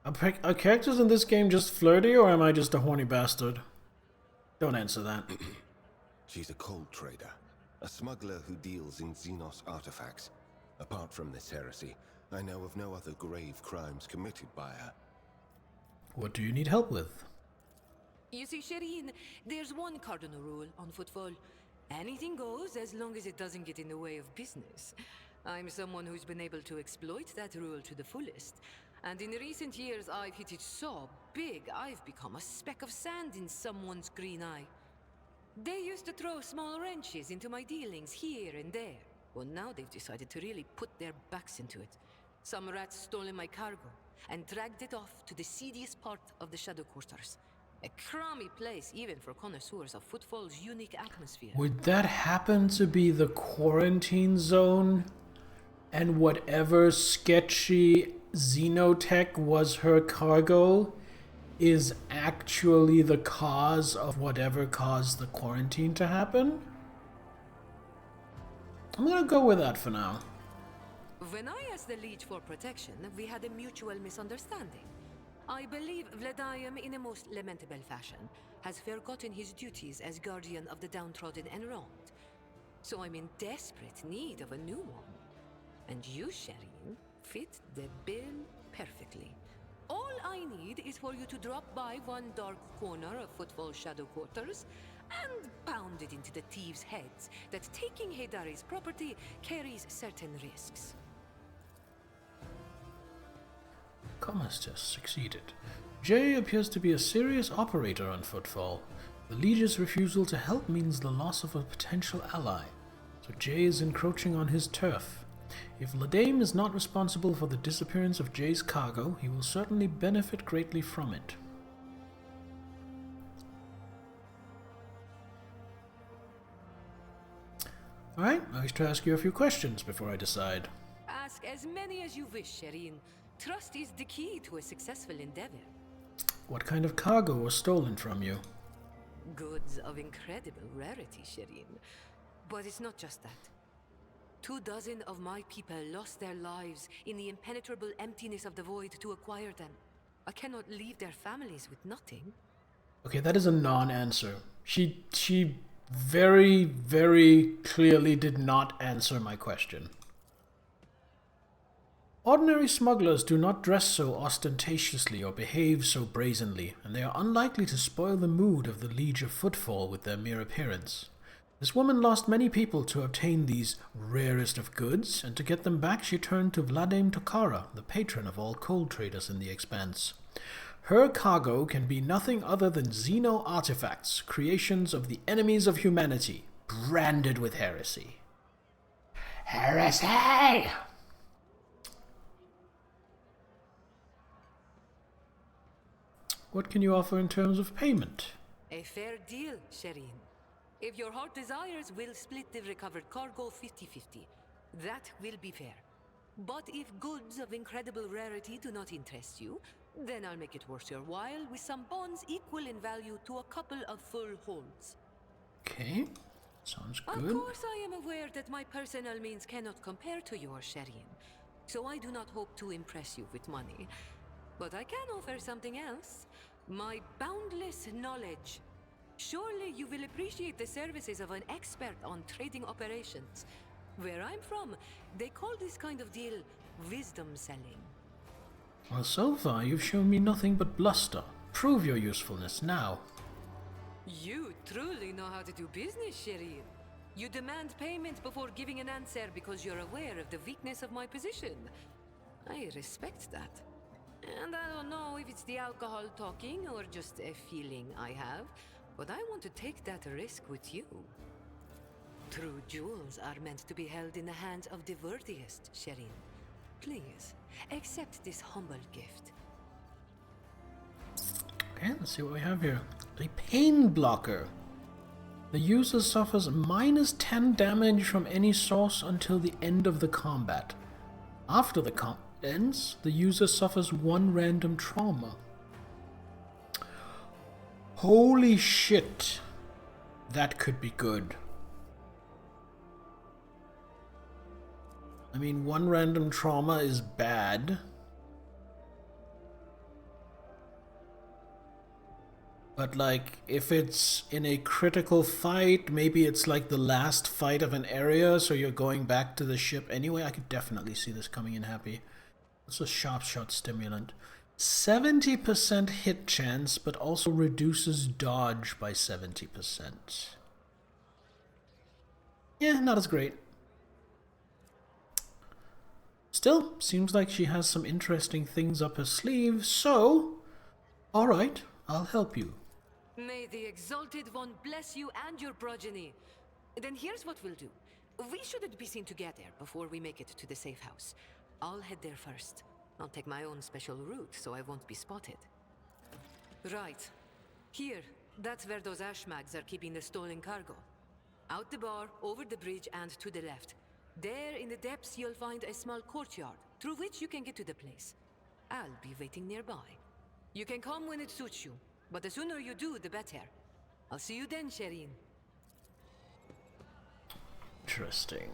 Are characters in this game just flirty, or am I just a horny bastard? Don't answer that. She's a cold trader, a smuggler who deals in Xenos artifacts. Apart from this heresy, I know of no other grave crimes committed by her. What do you need help with? You see, Shireen, there's one cardinal rule on Footfall. Anything goes as long as it doesn't get in the way of business. I'm someone who's been able to exploit that rule to the fullest. And in recent years, I've hit it so big, I've become a speck of sand in someone's green eye. They used to throw small wrenches into my dealings here and there. Well, now they've decided to really put their backs into it. Some rats stolen my cargo and dragged it off to the seediest part of the Shadow Quarters. A crummy place even for connoisseurs of Footfall's unique atmosphere. Would that happen to be the quarantine zone? And whatever sketchy xenotech was her cargo is actually the cause of whatever caused the quarantine to happen? I'm gonna go with that for now. When I asked the Liege for protection, we had a mutual misunderstanding. I believe Vladimir, in a most lamentable fashion, has forgotten his duties as guardian of the downtrodden and wronged. So I'm in desperate need of a new one. And you, Shireen, fit the bill perfectly. All I need is for you to drop by one dark corner of Footfall Shadow Quarters and pound it into the thieves' heads that taking Heydari's property carries certain risks. Com has just succeeded. Jay appears to be a serious operator on Footfall. The Liege's refusal to help means the loss of a potential ally, so Jay is encroaching on his turf. If Ladame is not responsible for the disappearance of Jay's cargo, he will certainly benefit greatly from it. Alright, I wish to ask you a few questions before I decide. Ask as many as you wish, Shireen. Trust is the key to a successful endeavor. What kind of cargo was stolen from you? Goods of incredible rarity, Shireen. But it's not just that. 24 of my people lost their lives in the impenetrable emptiness of the void to acquire them. I cannot leave their families with nothing. Okay, that is a non-answer. She very, very clearly did not answer my question. Ordinary smugglers do not dress so ostentatiously or behave so brazenly, and they are unlikely to spoil the mood of the Liege of Footfall with their mere appearance. This woman lost many people to obtain these rarest of goods, and to get them back she turned to Vladimir Tokara, the patron of all coal traders in the Expanse. Her cargo can be nothing other than Xeno artifacts, creations of the enemies of humanity, branded with heresy. Heresy! What can you offer in terms of payment? A fair deal, Shireen. If your heart desires, we'll split the recovered cargo 50-50. That will be fair. But if goods of incredible rarity do not interest you, then I'll make it worth your while with some bonds equal in value to a couple of full holds. Okay, sounds good. Of course I am aware that my personal means cannot compare to yours, Shireen. So I do not hope to impress you with money. But I can offer something else. My boundless knowledge. Surely you will appreciate the services of an expert on trading operations. Where I'm from, they call this kind of deal wisdom selling. Well, so far you've shown me nothing but bluster. Prove your usefulness now. You truly know how to do business, Shireen. You demand payment before giving an answer because you're aware of the weakness of my position. I respect that. And I don't know if it's the alcohol talking or just a feeling I have, but I want to take that risk with you. True jewels are meant to be held in the hands of the worthiest, Shireen. Please, accept this humble gift. Okay, let's see what we have here. A pain blocker. The user suffers minus 10 damage from any source until the end of the combat. After the combat ends, the user suffers 1 random trauma. Holy shit. That could be good. I mean, 1 random trauma is bad. But like, if it's in a critical fight, maybe it's like the last fight of an area, so you're going back to the ship anyway. I could definitely see this coming in happy. It's a sharp shot stimulant. 70% hit chance, but also reduces dodge by 70%. Yeah, not as great. Still, seems like she has some interesting things up her sleeve, so... Alright, I'll help you. May the Exalted One bless you and your progeny. Then here's what we'll do. We shouldn't be seen together before we make it to the safe house. I'll head there first. I'll take my own special route so I won't be spotted. Right. Here, that's where those ashmags are keeping the stolen cargo. Out the bar, over the bridge, and to the left. There in the depths you'll find a small courtyard, through which you can get to the place. I'll be waiting nearby. You can come when it suits you, but the sooner you do, the better. I'll see you then, Shireen. Interesting.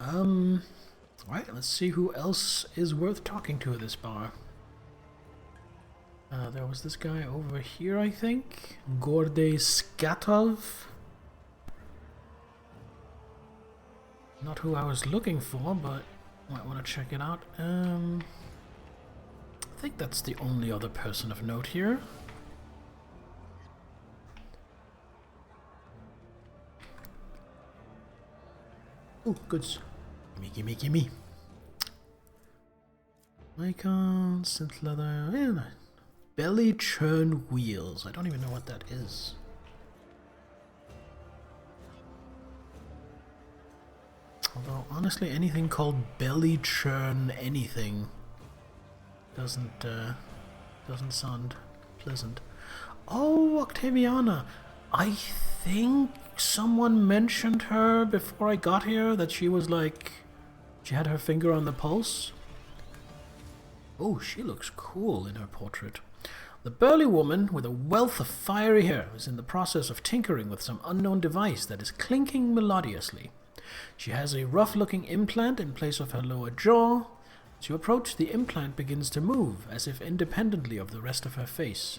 Alright, let's see who else is worth talking to at this bar. There was this guy over here, I think. Gordey Skatov. Not who I was looking for, but might want to check it out. I think that's the only other person of note here. Oh, goods. Gimme, gimme, gimme. Icon, synth leather, yeah. Belly churn wheels. I don't even know what that is. Although, honestly, anything called belly churn anything doesn't sound pleasant. Oh, Octaviana. I think someone mentioned her before I got here, that she was like... she had her finger on the pulse. Oh, she looks cool in her portrait. The burly woman with a wealth of fiery hair is in the process of tinkering with some unknown device that is clinking melodiously. She has a rough-looking implant in place of her lower jaw. As you approach, the implant begins to move, as if independently of the rest of her face.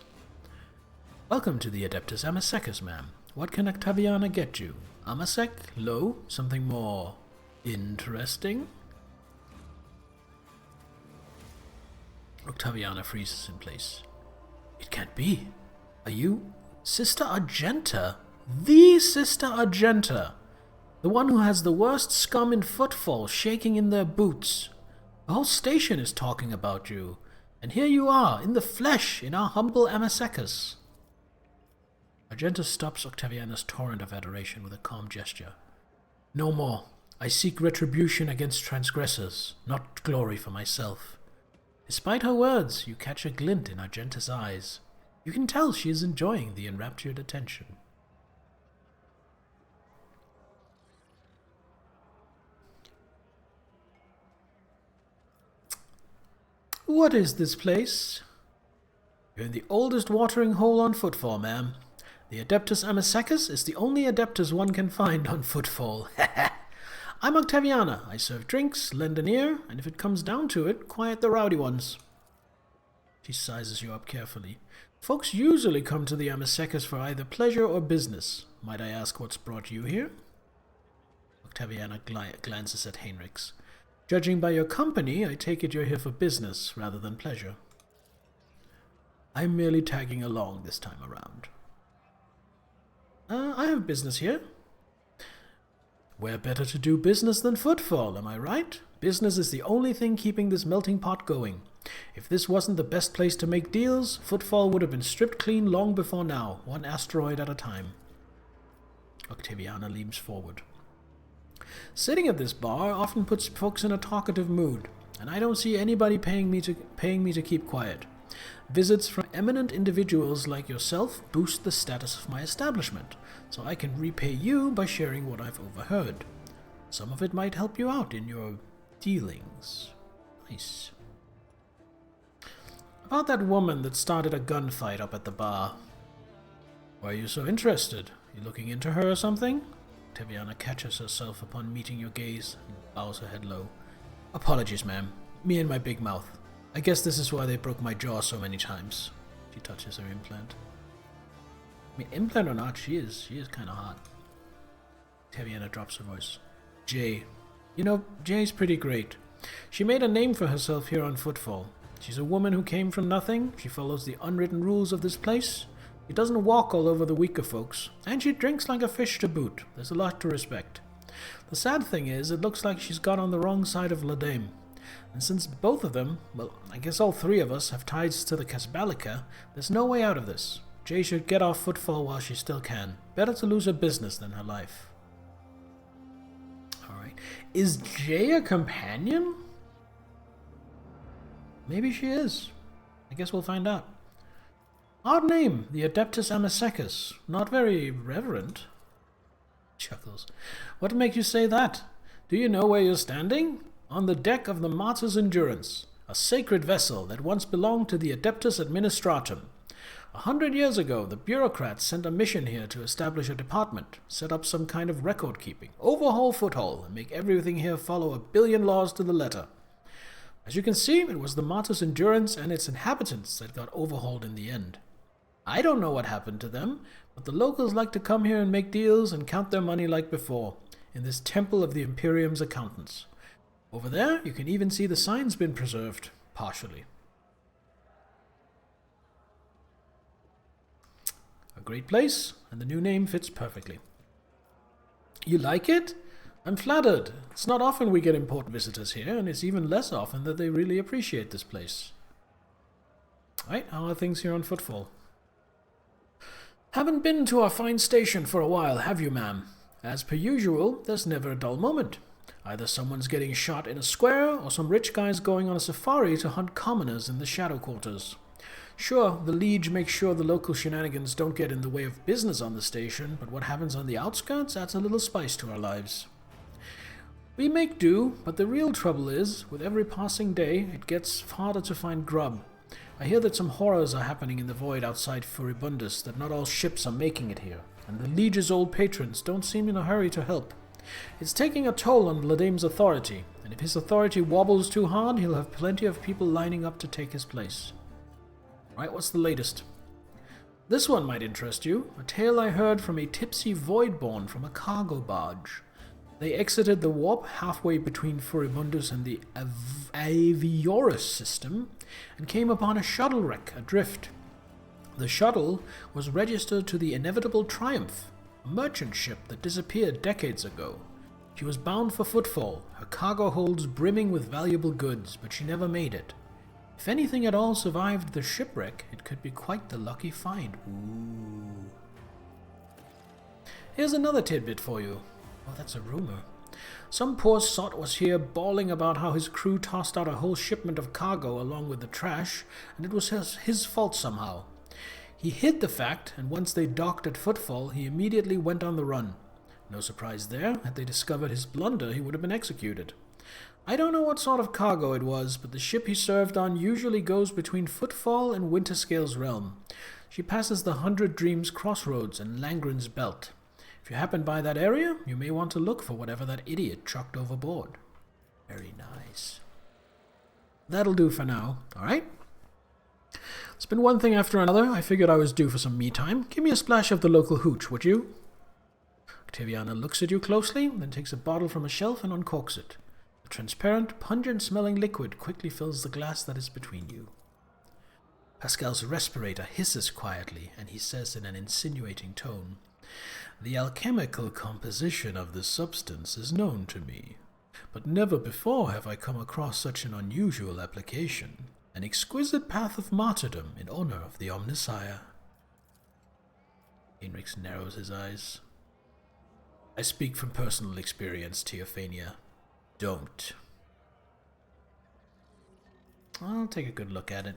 Welcome to the Adeptus Amasecus, ma'am. What can Octaviana get you? Amasec? Low? Something more interesting? Octaviana freezes in place. It can't be. Are you Sister Argenta? The Sister Argenta! The one who has the worst scum in Footfall shaking in their boots. The whole station is talking about you. And here you are, in the flesh, in our humble Amasecus. Argenta stops Octaviana's torrent of adoration with a calm gesture. No more. I seek retribution against transgressors, not glory for myself. Despite her words, you catch a glint in Argenta's eyes. You can tell she is enjoying the enraptured attention. What is this place? You're in the oldest watering hole on Footfall, ma'am. The Adeptus Amasecus is the only Adeptus one can find on Footfall. I'm Octaviana. I serve drinks, lend an ear, and if it comes down to it, quiet the rowdy ones. She sizes you up carefully. Folks usually come to the Amasecus for either pleasure or business. Might I ask what's brought you here? Octaviana glances at Heinrichs. Judging by your company, I take it you're here for business rather than pleasure. I'm merely tagging along this time around. I have business here. Where better to do business than Footfall, am I right? Business is the only thing keeping this melting pot going. If this wasn't the best place to make deals, Footfall would have been stripped clean long before now, one asteroid at a time. Octaviana leans forward. Sitting at this bar often puts folks in a talkative mood, and I don't see anybody paying me to keep quiet. Visits from eminent individuals like yourself boost the status of my establishment, so I can repay you by sharing what I've overheard. Some of it might help you out in your dealings. Nice. About that woman that started a gunfight up at the bar. Why are you so interested? You looking into her or something? Octaviana catches herself upon meeting your gaze and bows her head low. Apologies, ma'am. Me and my big mouth. I guess this is why they broke my jaw so many times. She touches her implant. I mean, implant or not, she is kind of hot. Octaviana drops her voice. Jay. You know, Jay's pretty great. She made a name for herself here on Footfall. She's a woman who came from nothing. She follows the unwritten rules of this place. She doesn't walk all over the weaker folks. And she drinks like a fish to boot. There's a lot to respect. The sad thing is, it looks like she's got on the wrong side of Ladame. And since both of them, well, I guess all three of us, have ties to the Casbalica, there's no way out of this. Jay should get off Footfall while she still can. Better to lose her business than her life. Alright. Is Jay a companion? Maybe she is. I guess we'll find out. Odd name, the Adeptus Amasecus. Not very reverent. Chuckles. What makes you say that? Do you know where you're standing? On the deck of the Martyr's Endurance, a sacred vessel that once belonged to the Adeptus Administratum. 100 years ago, the bureaucrats sent a mission here to establish a department, set up some kind of record keeping, overhaul Foothold, and make everything here follow 1 billion laws to the letter. As you can see, it was the Martyr's Endurance and its inhabitants that got overhauled in the end. I don't know what happened to them, but the locals like to come here and make deals and count their money like before, in this temple of the Imperium's accountants. Over there, you can even see the sign's been preserved, partially. A great place, and the new name fits perfectly. You like it? I'm flattered. It's not often we get important visitors here, and it's even less often that they really appreciate this place. Right, how are things here on Footfall? Haven't been to our fine station for a while, have you, ma'am? As per usual, there's never a dull moment. Either someone's getting shot in a square, or some rich guy's going on a safari to hunt commoners in the Shadow Quarters. Sure, the Liege makes sure the local shenanigans don't get in the way of business on the station, but what happens on the outskirts adds a little spice to our lives. We make do, but the real trouble is, with every passing day, it gets harder to find grub. I hear that some horrors are happening in the void outside Furibundus, that not all ships are making it here, and the Liege's old patrons don't seem in a hurry to help. It's taking a toll on Vladame's authority, and if his authority wobbles too hard, he'll have plenty of people lining up to take his place. Right, what's the latest? This one might interest you. A tale I heard from a tipsy Voidborn from a cargo barge. They exited the warp halfway between Furibundus and the Aviorus system and came upon a shuttle wreck adrift. The shuttle was registered to the Inevitable Triumph, a merchant ship that disappeared decades ago. She was bound for Footfall, her cargo holds brimming with valuable goods, but she never made it. If anything at all survived the shipwreck, it could be quite the lucky find. Ooh. Here's another tidbit for you. Oh, that's a rumor. Some poor sot was here bawling about how his crew tossed out a whole shipment of cargo along with the trash, and it was his fault somehow. He hid the fact, and once they docked at Footfall, he immediately went on the run. No surprise there. Had they discovered his blunder, he would have been executed. I don't know what sort of cargo it was, but the ship he served on usually goes between Footfall and Winterscale's realm. She passes the 100 Dreams crossroads and Langren's belt. If you happen by that area, you may want to look for whatever that idiot chucked overboard. Very nice. That'll do for now, alright? It's been one thing after another. I figured I was due for some me time. Give me a splash of the local hooch, would you? Octaviana looks at you closely, then takes a bottle from a shelf and uncorks it. The transparent, pungent-smelling liquid quickly fills the glass that is between you. Pascal's respirator hisses quietly, and he says in an insinuating tone, "The alchemical composition of this substance is known to me, but never before have I come across such an unusual application, an exquisite path of martyrdom in honor of the Omnissiah." Heinrich narrows his eyes. "I speak from personal experience, Teophania. Don't." I'll take a good look at it.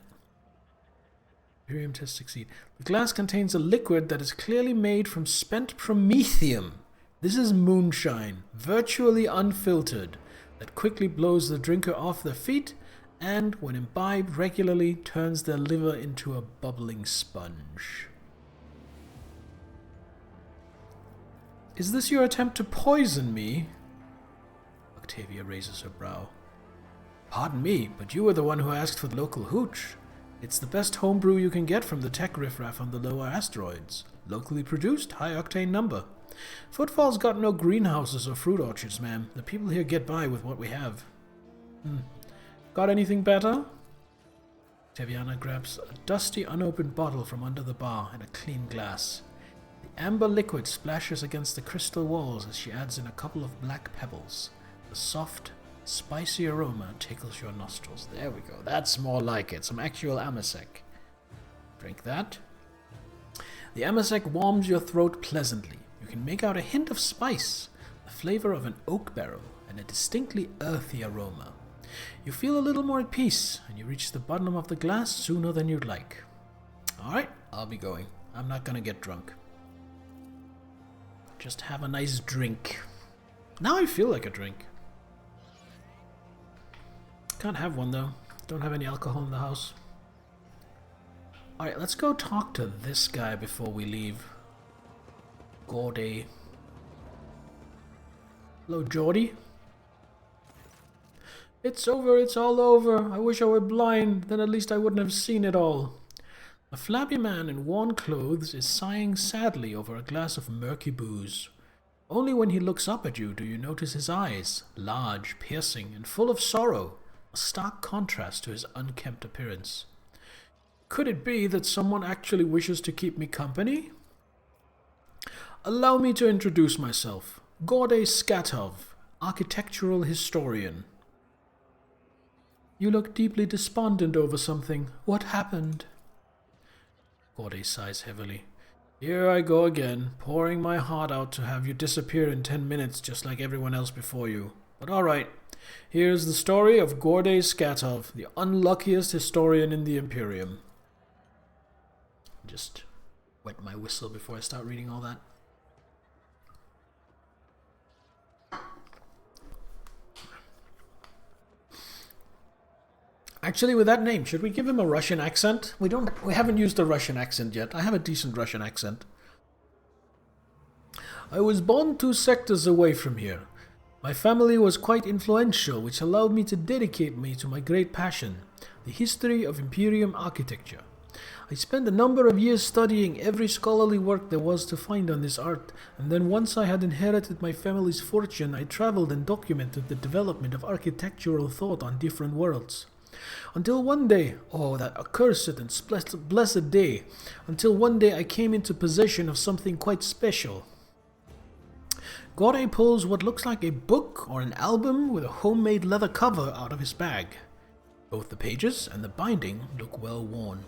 Imperium test succeed. The glass contains a liquid that is clearly made from spent promethium. This is moonshine, virtually unfiltered, that quickly blows the drinker off their feet and, when imbibed regularly, turns their liver into a bubbling sponge. Is this your attempt to poison me? Octavia raises her brow. Pardon me, but you were the one who asked for the local hooch. It's the best homebrew you can get from the tech riffraff on the lower asteroids. Locally produced, high-octane number. Footfall's got no greenhouses or fruit orchards, ma'am. The people here get by with what we have. Got anything better? Octaviana grabs a dusty, unopened bottle from under the bar and a clean glass. The amber liquid splashes against the crystal walls as she adds in a couple of black pebbles. The soft, spicy aroma tickles your nostrils. There we go. That's more like it. Some actual amasec. Drink that. The amasec warms your throat pleasantly. You can make out a hint of spice, the flavor of an oak barrel, and a distinctly earthy aroma. You feel a little more at peace, and you reach the bottom of the glass sooner than you'd like. Alright, I'll be going. I'm not gonna get drunk. Just have a nice drink. Now I feel like a drink. Can't have one though. Don't have any alcohol in the house. Alright, let's go talk to this guy before we leave. Gordy. Hello, Geordie. It's over, it's all over. I wish I were blind, then at least I wouldn't have seen it all. A flabby man in worn clothes is sighing sadly over a glass of murky booze. Only when he looks up at you do you notice his eyes, large, piercing, and full of sorrow, a stark contrast to his unkempt appearance. Could it be that someone actually wishes to keep me company? Allow me to introduce myself. Gordy Skatov, architectural historian. You look deeply despondent over something. What happened? Gordy sighs heavily. Here I go again, pouring my heart out to have you disappear in 10 minutes just like everyone else before you. But alright, here's the story of Gordy Skatov, the unluckiest historian in the Imperium. Just wet my whistle before I start reading all that. Actually, with that name, should we give him a Russian accent? We haven't used a Russian accent yet. I have a decent Russian accent. I was born 2 sectors away from here. My family was quite influential, which allowed me to dedicate me to my great passion, the history of Imperium architecture. I spent a number of years studying every scholarly work there was to find on this art, and then once I had inherited my family's fortune, I traveled and documented the development of architectural thought on different worlds. Until one day, oh that accursed and blessed day, until one day I came into possession of something quite special. Gordy pulls what looks like a book or an album with a homemade leather cover out of his bag. Both the pages and the binding look well worn.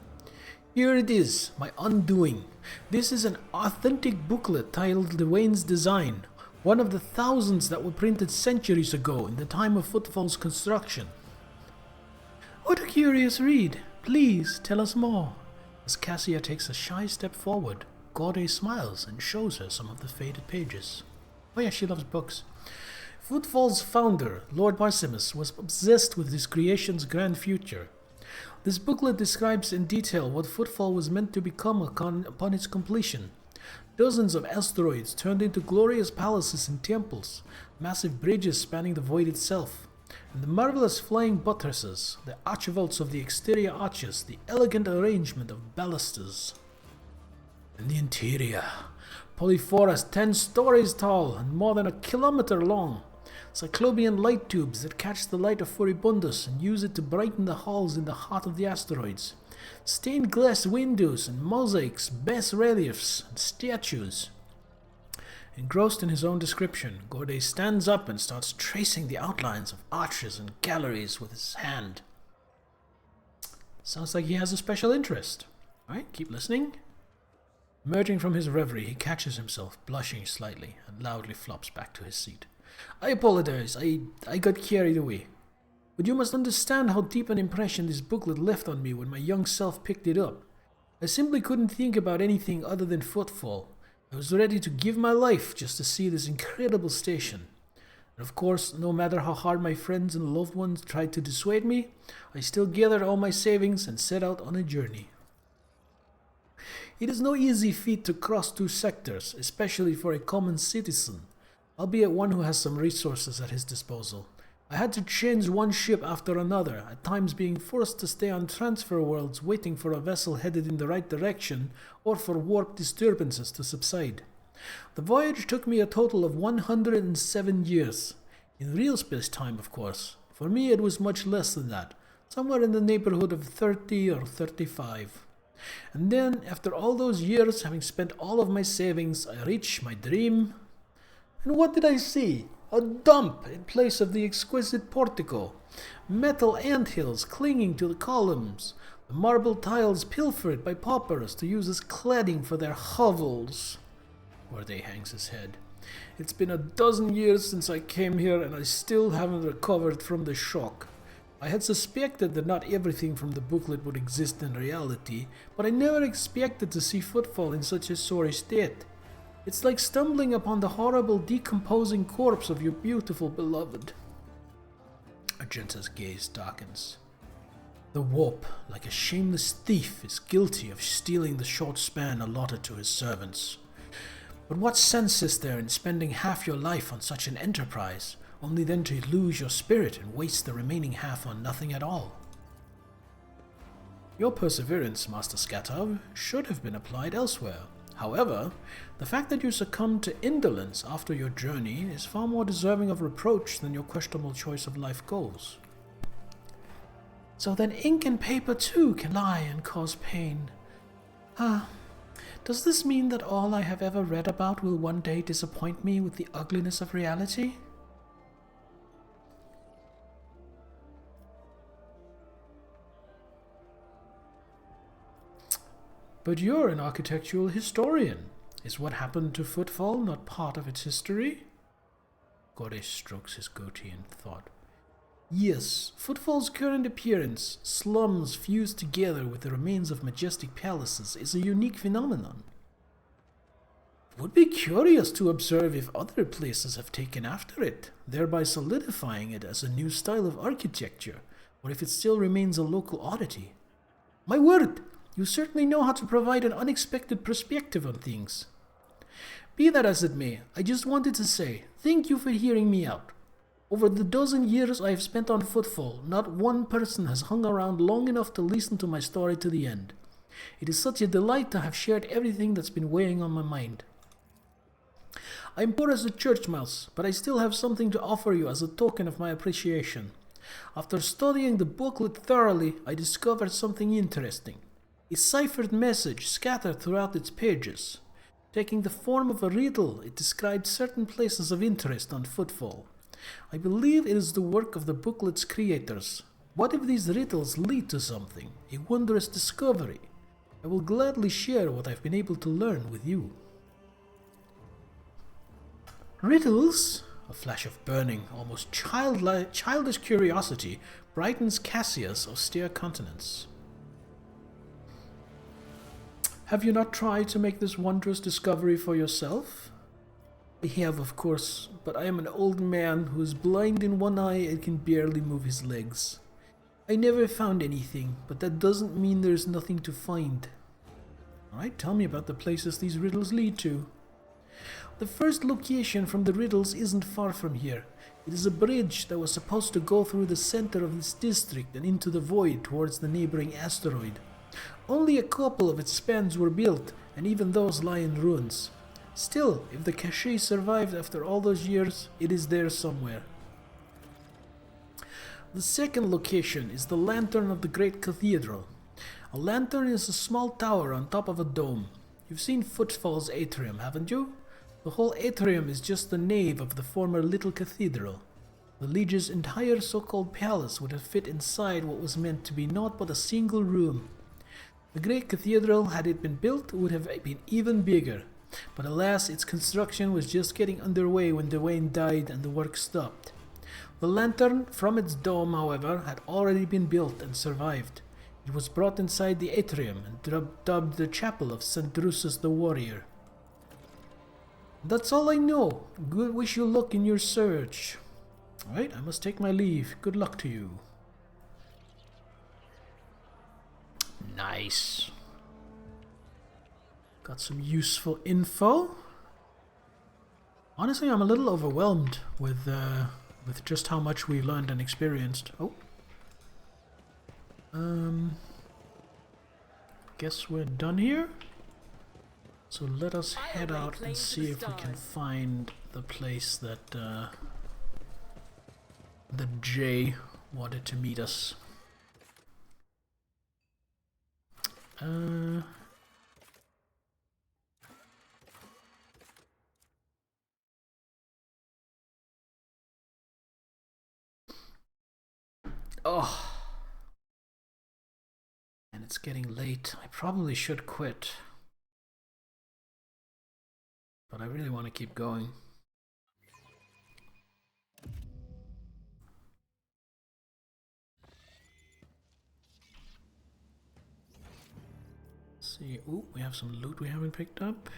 Here it is, my undoing. This is an authentic booklet titled Dwayne's Design, one of the thousands that were printed centuries ago in the time of Footfall's construction. What a curious read. Please tell us more. As Cassia takes a shy step forward, Gordy smiles and shows her some of the faded pages. Oh yeah, she loves books. Footfall's founder, Lord Marcimus, was obsessed with his creation's grand future. This booklet describes in detail what Footfall was meant to become upon its completion. Dozens of asteroids turned into glorious palaces and temples, massive bridges spanning the void itself, and the marvelous flying buttresses, the archivolts of the exterior arches, the elegant arrangement of balusters. And the interior, polyphorous 10 stories tall and more than a kilometer long, cyclopean light tubes that catch the light of Furibundus and use it to brighten the halls in the heart of the asteroids, stained glass windows and mosaics, bas-reliefs and statues. Engrossed in his own description, Gordy stands up and starts tracing the outlines of arches and galleries with his hand. Sounds like he has a special interest. Alright, keep listening. Emerging from his reverie, he catches himself, blushing slightly, and loudly flops back to his seat. I apologize, I got carried away. But you must understand how deep an impression this booklet left on me when my young self picked it up. I simply couldn't think about anything other than Footfall. I was ready to give my life just to see this incredible station. And of course, no matter how hard my friends and loved ones tried to dissuade me, I still gathered all my savings and set out on a journey. It is no easy feat to cross 2 sectors, especially for a common citizen, albeit one who has some resources at his disposal. I had to change one ship after another, at times being forced to stay on transfer worlds waiting for a vessel headed in the right direction or for warp disturbances to subside. The voyage took me a total of 107 years. In real space-time, of course. For me it was much less than that, somewhere in the neighborhood of 30 or 35. And then, after all those years, having spent all of my savings, I reached my dream. And what did I see? A dump in place of the exquisite portico, metal anthills clinging to the columns, the marble tiles pilfered by paupers to use as cladding for their hovels. Gordy hangs his head. It's been a dozen years since I came here and I still haven't recovered from the shock. I had suspected that not everything from the booklet would exist in reality, but I never expected to see Footfall in such a sorry state. It's like stumbling upon the horrible decomposing corpse of your beautiful beloved. Argenta's gaze darkens. The warp, like a shameless thief, is guilty of stealing the short span allotted to his servants. But what sense is there in spending half your life on such an enterprise, only then to lose your spirit and waste the remaining half on nothing at all? Your perseverance, Master Skatov, should have been applied elsewhere. However, the fact that you succumbed to indolence after your journey is far more deserving of reproach than your questionable choice of life goals. So then ink and paper too can lie and cause pain. Does this mean that all I have ever read about will one day disappoint me with the ugliness of reality? But you're an architectural historian. Is what happened to Footfall not part of its history? Goresh strokes his goatee in thought. Yes, Footfall's current appearance, slums fused together with the remains of majestic palaces, is a unique phenomenon. It would be curious to observe if other places have taken after it, thereby solidifying it as a new style of architecture, or if it still remains a local oddity. My word! You certainly know how to provide an unexpected perspective on things. Be that as it may, I just wanted to say, thank you for hearing me out. Over the dozen years I have spent on Footfall, not one person has hung around long enough to listen to my story to the end. It is such a delight to have shared everything that's been weighing on my mind. I'm poor as a church mouse, but I still have something to offer you as a token of my appreciation. After studying the booklet thoroughly, I discovered something interesting. A ciphered message scattered throughout its pages. Taking the form of a riddle, it described certain places of interest on Footfall. I believe it is the work of the booklet's creators. What if these riddles lead to something, a wondrous discovery? I will gladly share what I've been able to learn with you. Riddles? A flash of burning, almost childish curiosity brightens Cassia's austere countenance. Have you not tried to make this wondrous discovery for yourself? I have, of course, but I am an old man who is blind in one eye and can barely move his legs. I never found anything, but that doesn't mean there's nothing to find. Alright, tell me about the places these riddles lead to. The first location from the riddles isn't far from here. It is a bridge that was supposed to go through the center of this district and into the void towards the neighboring asteroid. Only a couple of its spans were built, and even those lie in ruins. Still, if the cache survived after all those years, it is there somewhere. The second location is the Lantern of the Great Cathedral. A lantern is a small tower on top of a dome. You've seen Footfall's atrium, haven't you? The whole atrium is just the nave of the former Little Cathedral. The Liege's entire so-called palace would have fit inside what was meant to be naught but a single room. The great cathedral, had it been built, would have been even bigger, but alas, its construction was just getting underway when Dwayne died and the work stopped. The lantern, from its dome, however, had already been built and survived. It was brought inside the atrium and dubbed the Chapel of St. Drusus the Warrior. That's all I know. Good, wish you luck in your search. Alright, I must take my leave. Good luck to you. Nice. Got some useful info. Honestly, I'm a little overwhelmed with just how much we learned and experienced. Oh. Guess we're done here. So let us head out and see if we can find the place that that Jay wanted to meet us. Oh. And it's getting late. I probably should quit. But I really want to keep going. See, ooh, we have some loot we haven't picked up.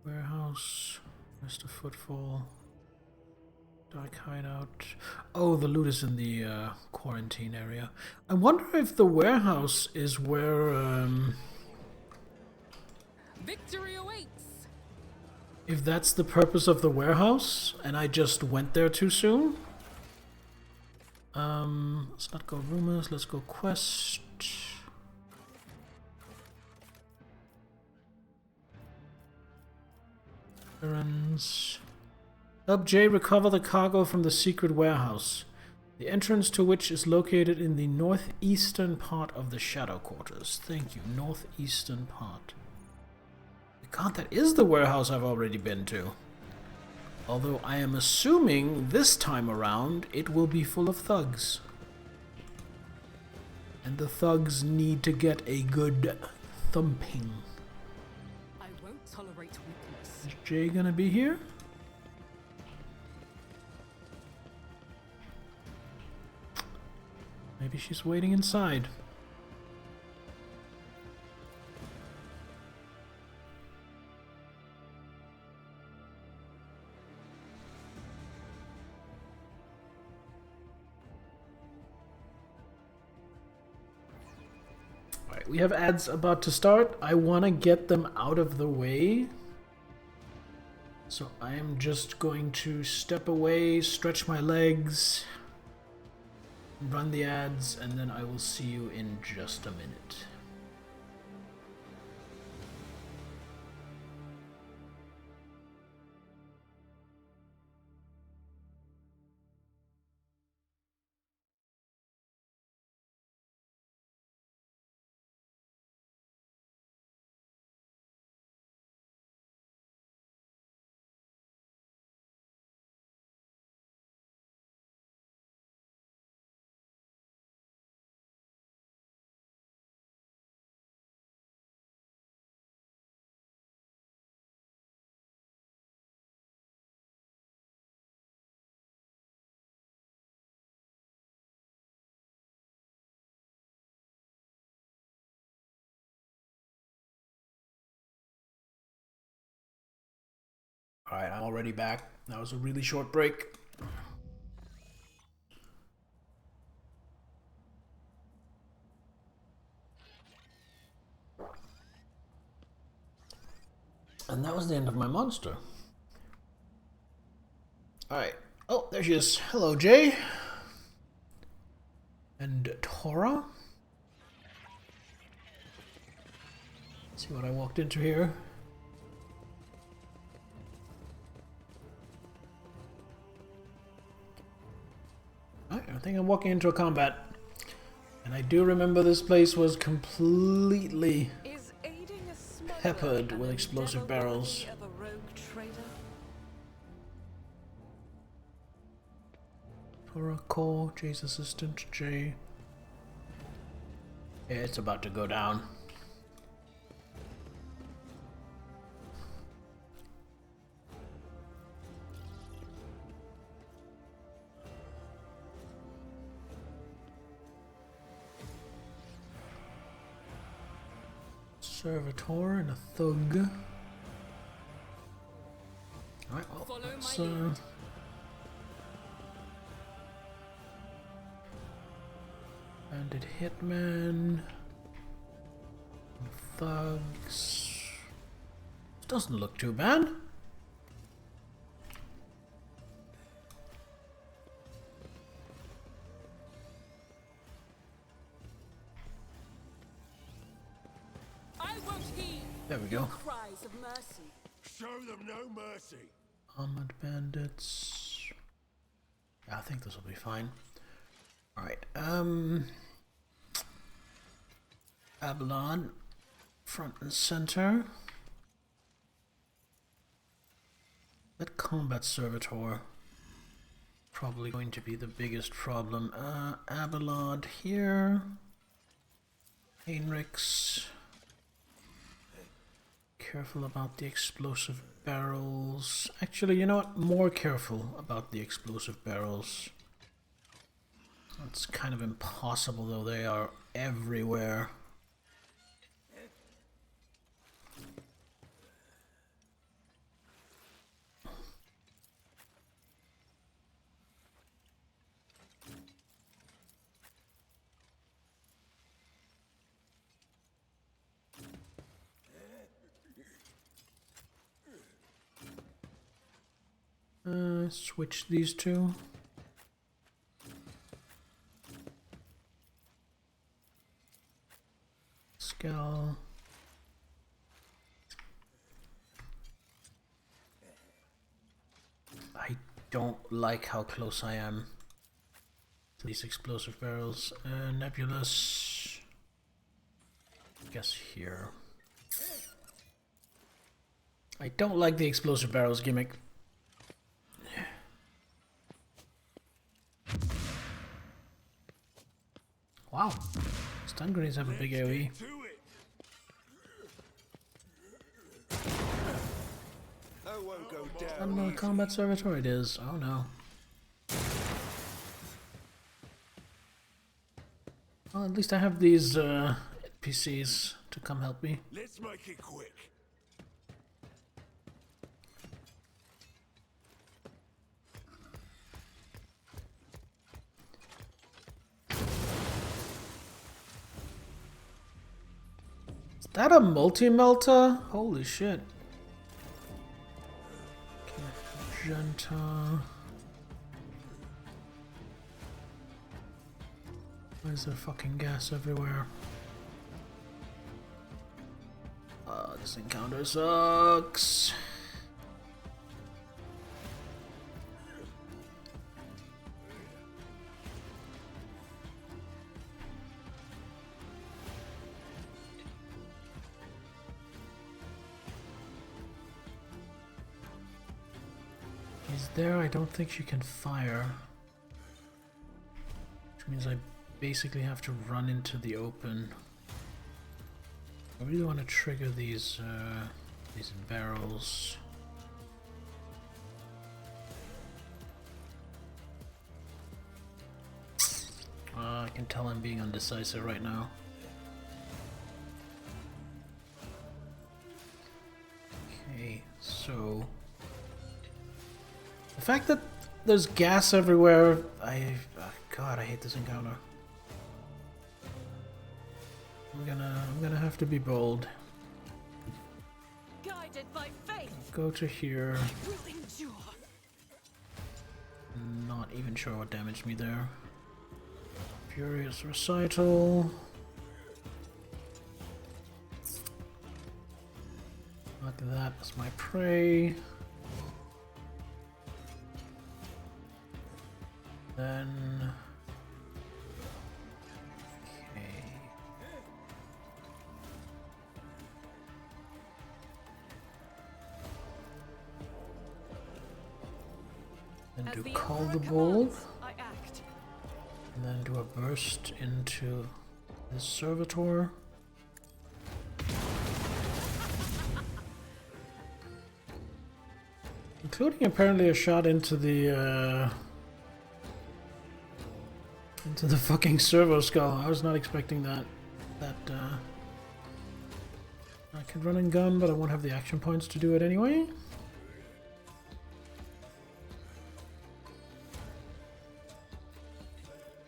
Warehouse, rest of Footfall. Dark hideout. Oh, the loot is in the quarantine area. I wonder if the warehouse is where... Victory awaits! If that's the purpose of the warehouse, and I just went there too soon. Let's not go rumors, let's go quest. Errands. Help Jay recover the cargo from the secret warehouse, the entrance to which is located in the northeastern part of the Shadow Quarters. Thank you, northeastern part. God, that is the warehouse I've already been to. Although I am assuming this time around it will be full of thugs. And the thugs need to get a good thumping. I won't tolerate weakness. Is Jay gonna be here? Maybe she's waiting inside. Alright, we have ads about to start. I want to get them out of the way. So I am just going to step away, stretch my legs, run the ads, and then I will see you in just a minute. Alright, I'm already back. That was a really short break. And that was the end of my monster. Alright. Oh, there she is. Hello, Jay. And Tora. Let's see what I walked into here. I think I'm walking into a combat. And I do remember this place was completely peppered with explosive barrels. Tora Cole, Jay's assistant, Jay. Yeah, it's about to go down. Servitor and a thug. Alright, well, let's, Bandit Hitman. Thugs. Doesn't look too bad. There we go. Cries of mercy. Show them no mercy. Armored bandits. Yeah, I think this will be fine. Alright, Abalon, front and center. That combat servitor probably going to be the biggest problem. Abalon here. Heinrichs. Careful about the explosive barrels. Actually, you know what? More careful about the explosive barrels. It's kind of impossible, though. They are everywhere. Switch these two. Skull. I don't like how close I am to these explosive barrels. Nebulous. I guess here. I don't like the explosive barrels gimmick. Wow. Stun grenades have a big AoE. I don't know what combat servitor it is. Oh no. Well, at least I have these NPCs to come help me. Let's make it quick. Is that a multi-melter? Holy shit. Magenta. Why is there fucking gas everywhere? This encounter sucks. He's there, I don't think she can fire. Which means I basically have to run into the open. I really want to trigger these barrels. I can tell I'm being undecisive right now. Okay, so the fact that there's gas everywhere, God, I hate this encounter. I'm gonna have to be bold. Guided by faith. Go to here. I will endure. Not even sure what damaged me there. Furious Recital. Mark that as my prey. Then do Call the Bull, and then do a burst into this servitor. Including apparently a shot into the fucking servo skull. I was not expecting that. I can run and gun, but I won't have the action points to do it anyway.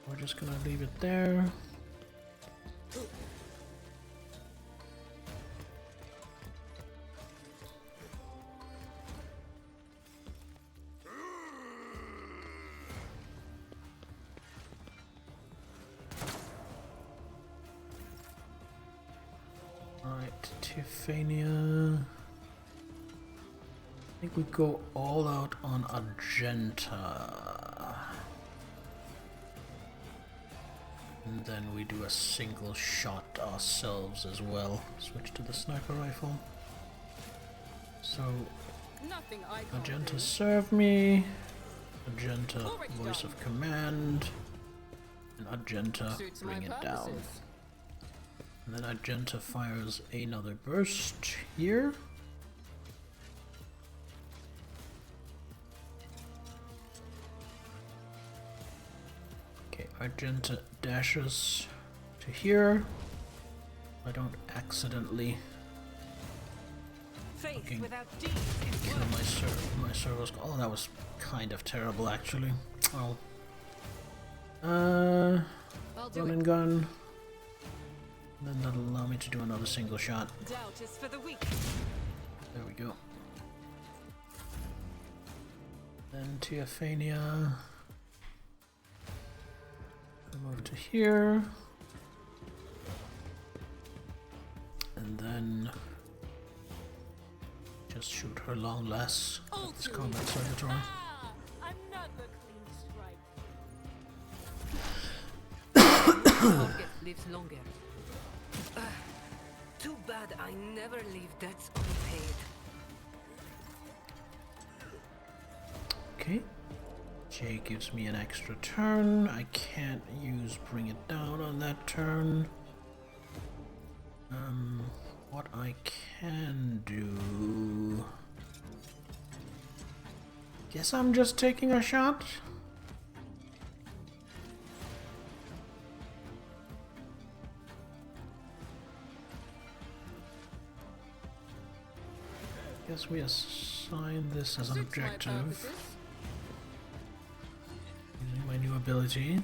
We're just gonna leave it there. Alright, Tiffania. I think we go all out on Argenta. And then we do a single shot ourselves as well. Switch to the sniper rifle. So, Argenta serve me. Argenta voice of command. And Argenta bring it down. And then Argenta fires another burst here. Okay, Argenta dashes to here. I don't accidentally fucking kill my servos. Oh, that was kind of terrible actually. Oh. Run and gun. And then that'll allow me to do another single shot. Doubt is for the weak. There we go. Then Teophania. Move to here. And then just shoot her long less at this combat territory. Another clean strike. Target lives longer. Too bad I never leave debts unpaid. Okay. Jay gives me an extra turn. I can't use bring it down on that turn. What I can do... Guess I'm just taking a shot. Guess we assign this as an objective. Using my new ability.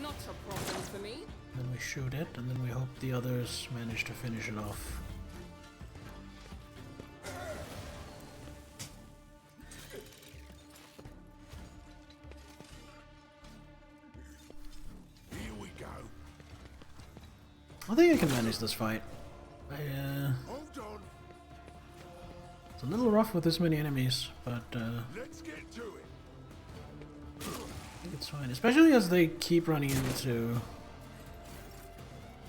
Not a problem for me. Then we shoot it, and then we hope the others manage to finish it off. Here we go. I think I can manage this fight. Hold on. It's a little rough with this many enemies, but Let's get to it. I think it's fine. Especially as they keep running into...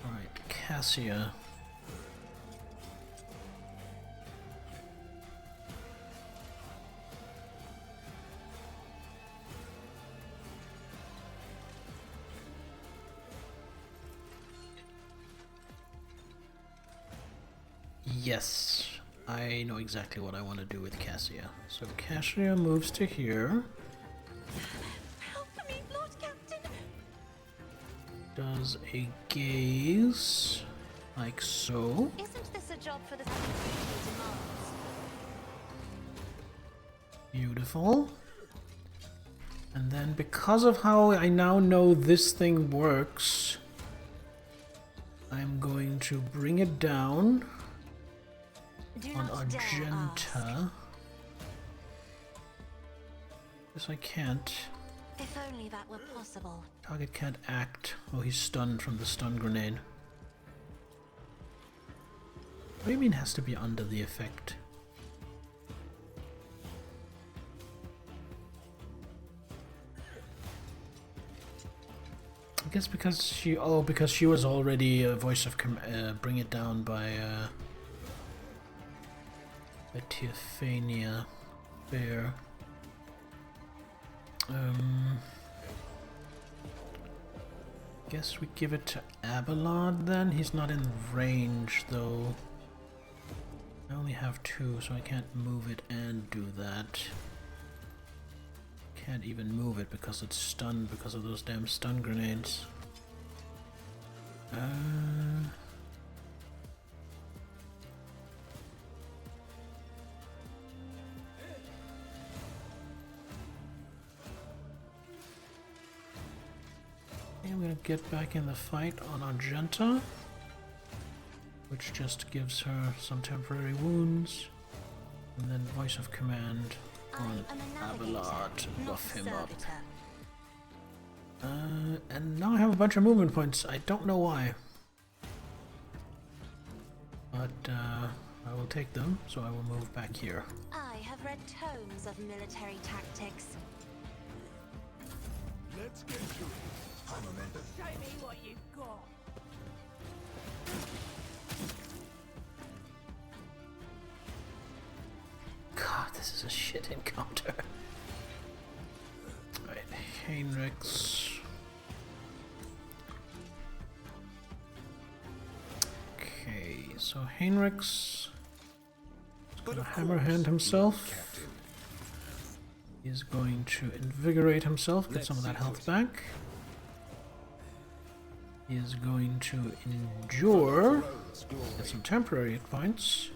Alright, Cassia. Yes, I know exactly what I want to do with Cassia. So Cassia moves to here. Help me, Lord Captain! Does a gaze, like so. Isn't this a job for the demands? Beautiful. And then because of how I now know this thing works, I'm going to bring it down on Argenta. Yes, I can't. If only that were possible. Target can't act. Oh, he's stunned from the stun grenade. What do you mean has to be under the effect? I guess because she... Oh, because she was already a voice of... Bring it down by Teophania. Fair. Guess we give it to Abelard then. He's not in range though. I only have 2, so I can't move it and do that. Can't even move it because it's stunned because of those damn stun grenades. I'm gonna get back in the fight on Argenta, which just gives her some temporary wounds, and then voice of command on Abelard to buff him up. And now I have a bunch of movement points. I don't know why, but I will take them, so I will move back here. I have read tomes of military tactics. Let's get to it. Show me what you've got. God, this is a shit encounter. Right, Heinrichs. Okay, so Heinrichs is gonna hammerhand himself. He's going to invigorate himself, get some of that health back. He is going to endure, get some temporary hit points.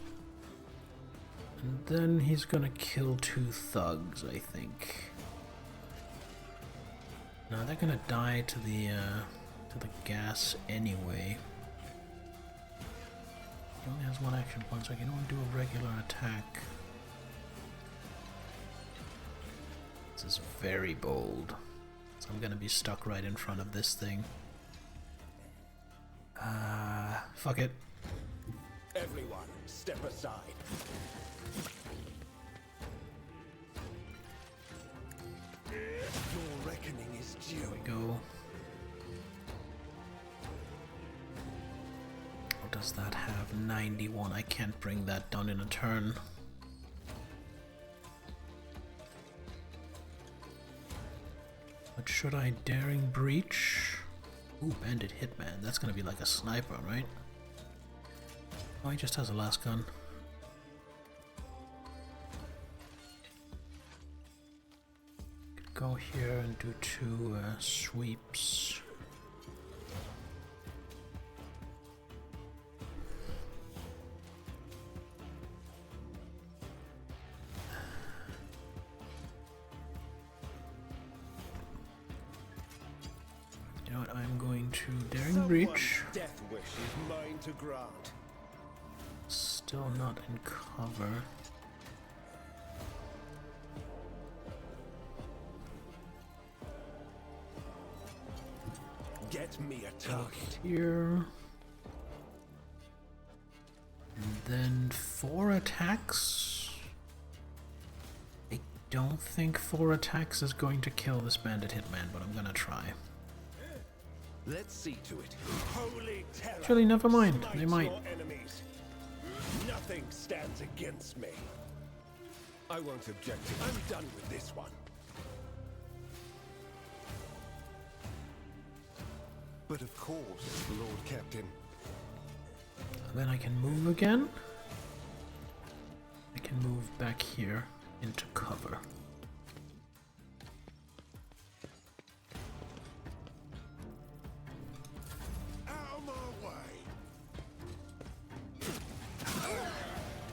And then he's gonna kill 2 thugs, I think. No, they're gonna die to the gas anyway. He only has 1 action point, so I can only do a regular attack. This is very bold. So I'm gonna be stuck right in front of this thing. Fuck it. Everyone, step aside. Your reckoning is due. There we go. What does that have? 91. I can't bring that down in a turn. But should I daring breach? Ooh, bandit hitman. That's gonna be like a sniper, right? Oh, he just has a last gun. Could go here and do 2 sweeps. You know what? I'm going to daring breach. Death wish is mine to grant. Still not in cover. Get me a target. Here. And then 4 attacks. I don't think 4 attacks is going to kill this bandit hitman, but I'm gonna try. Let's see to it. Holy terror. Actually, never mind. Smite They might. your enemies. Nothing stands against me. I won't object to I'm done with this one. But of course, Lord Captain. Then I can move again. I can move back here into cover. Out of my way.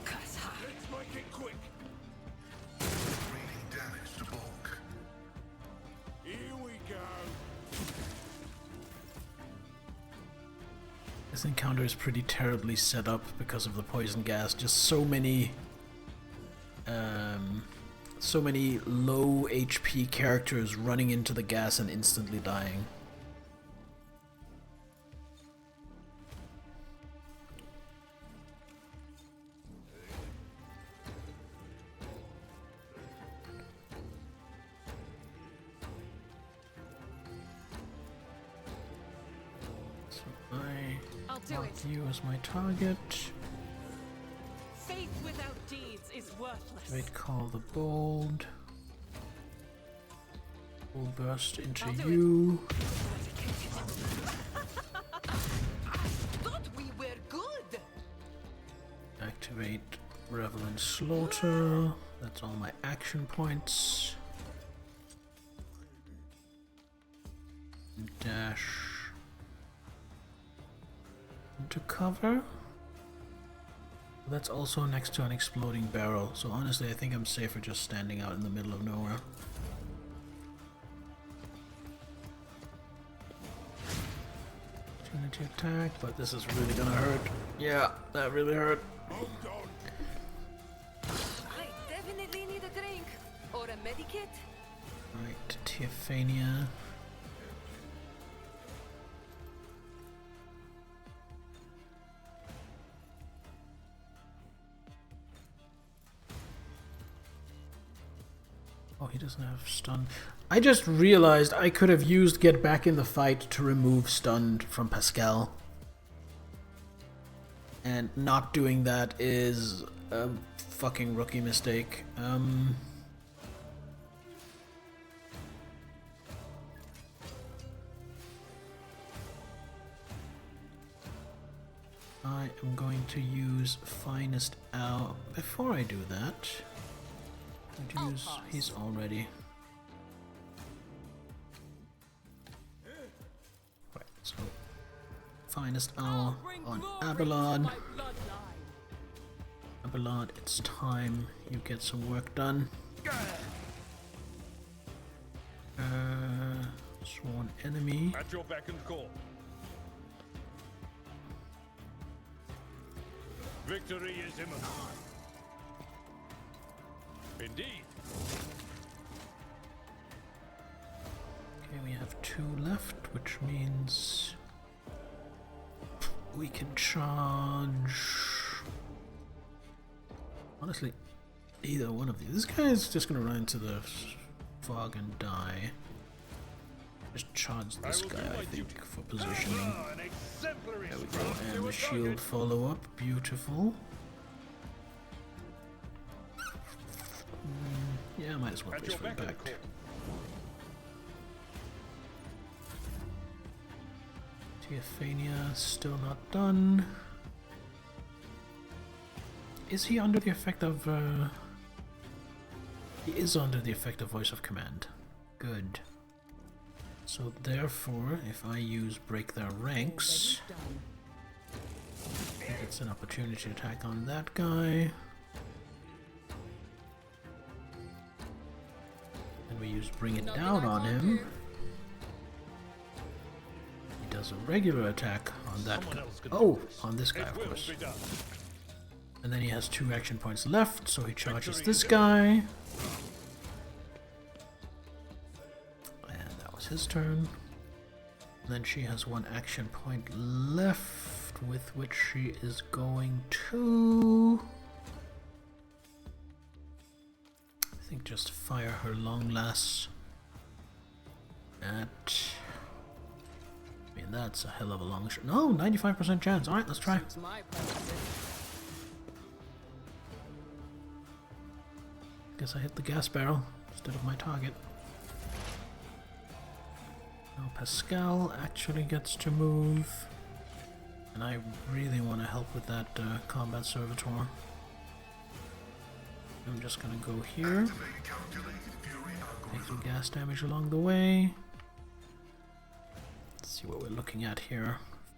Let's make it quick. Raining damage to bulk. Here we go. This encounter is pretty terribly set up because of the poison gas. Just so many low HP characters running into the gas and instantly dying. So I'll do mark it. you as my target. Faith without deeds is worthless. Wait, call the bold. We'll burst into I'll do you. Thought we were good. Activate Revel Slaughter. That's all my action points. Dash into cover. That's also next to an exploding barrel, so honestly I think I'm safer just standing out in the middle of nowhere. Opportunity attack, but this is really gonna hurt. Yeah, that really hurt. I definitely need a drink or a medikit. Right, Teophania. Oh, he doesn't have stun. I just realized I could have used Get Back in the Fight to remove stunned from Pascal. And not doing that is a fucking rookie mistake. I am going to use Finest Owl. Before I do that, I'd use he's already. Right, so Finest Owl on Abelard. Abelard, it's time you get some work done. Sworn enemy. At your beck and call. Victory is imminent. Indeed. Okay, we have 2 left, which means we can charge. Honestly, either one of these. This guy is just gonna run into the fog and die. Just charge this guy, I think, for positioning. There we go, and the shield follow-up, beautiful. Yeah, I might as well brace for impact. Teophania, still not done. Is he under the effect of... He is under the effect of Voice of Command. Good. So therefore, if I use Break Their Ranks, I think it's an opportunity to attack on that guy. And we use Bring It Down on him. He does a regular attack on that guy. Oh, on this guy, of course. And then he has 2 action points left, so he charges this guy. His turn. Then she has 1 action point left, with which she is going to, I think, just fire her long lass at. I mean, that's a hell of a long shot. No, 95% chance. All right, let's try. Guess I hit the gas barrel instead of my target. Now Pascal actually gets to move, and I really want to help with that combat servitor. I'm just gonna go here, take some gas damage along the way. Let's see what we're looking at here.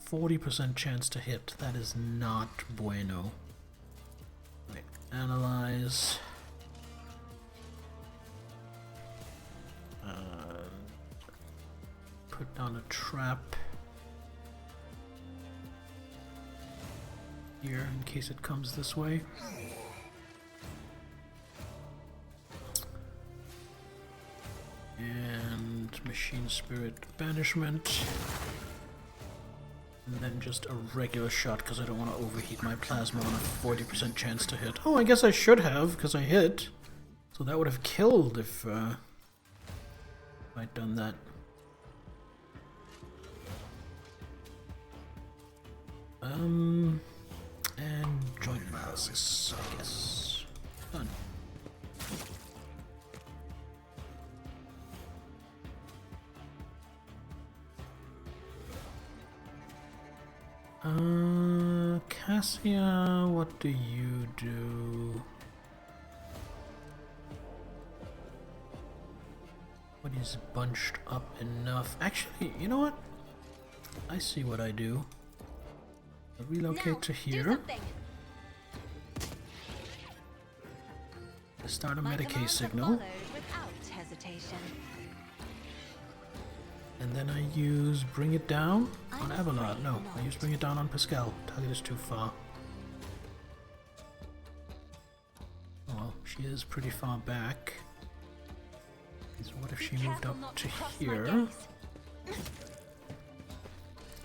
40% chance to hit. That is not bueno. Right, analyze. Put down a trap here in case it comes this way. And Machine Spirit Banishment. And then just a regular shot because I don't want to overheat my plasma on a 40% chance to hit. Oh, I guess I should have because I hit. So that would have killed if I'd done that. And joint analysis, I guess. Done. Cassia, what do you do? What is bunched up enough? Actually, you know what? I see what I do. I relocate to here. Start a Medicaid signal. And then I use Bring It Down on Abelard. No, I use Bring It Down on Pascal. Target is too far. Well, she is pretty far back. So what if she moved up to here?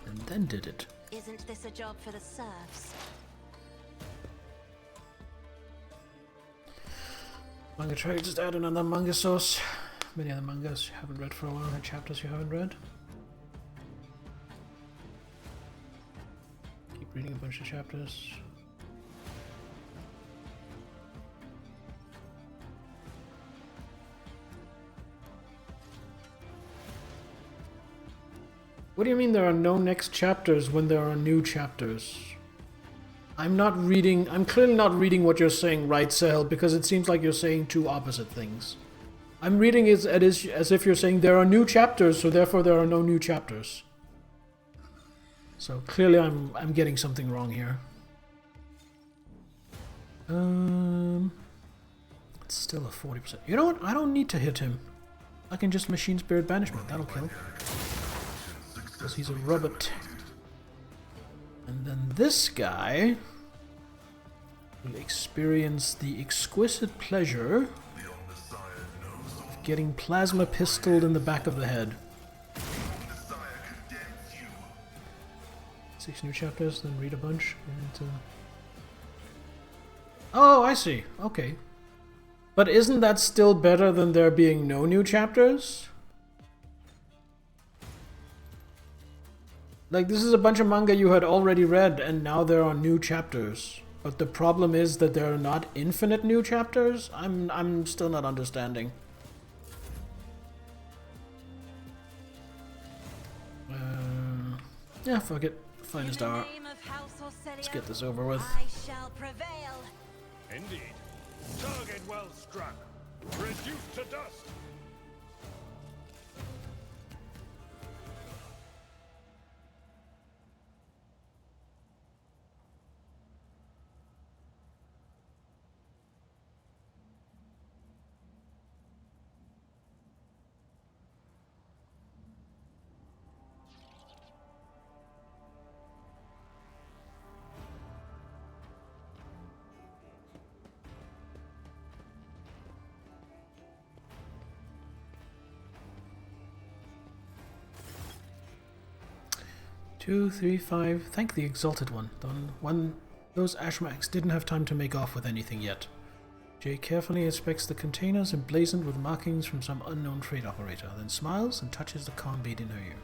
And then did it? Isn't this a job for the serfs? Manga Trade just add another manga source. Many other mangas you haven't read for a while, and chapters you haven't read. Keep reading a bunch of chapters. What do you mean there are no next chapters when there are new chapters? I'm clearly not reading what you're saying, right, Sahel, because it seems like you're saying 2 opposite things. I'm reading it as if you're saying there are new chapters, so therefore there are no new chapters. So clearly I'm getting something wrong here. It's still a 40%. You know what? I don't need to hit him. I can just Machine Spirit Banishment. That'll kill. Because he's a robot. And then this guy will experience the exquisite pleasure of getting plasma pistoled in the back of the head. 6 new chapters, then read a bunch. And, oh, I see. Okay. But isn't that still better than there being no new chapters? Like, this is a bunch of manga you had already read, and now there are new chapters. But the problem is that there are not infinite new chapters? I'm still not understanding. Yeah, fuck it. Finest hour. Let's get this over with. I shall prevail. Indeed. Target well struck. Reduced to dust. Two, three, 5. Thank the Exalted One. Those Ashmax didn't have time to make off with anything yet. Jay carefully inspects the containers emblazoned with markings from some unknown trade operator, then smiles and touches the comm bead in her ear.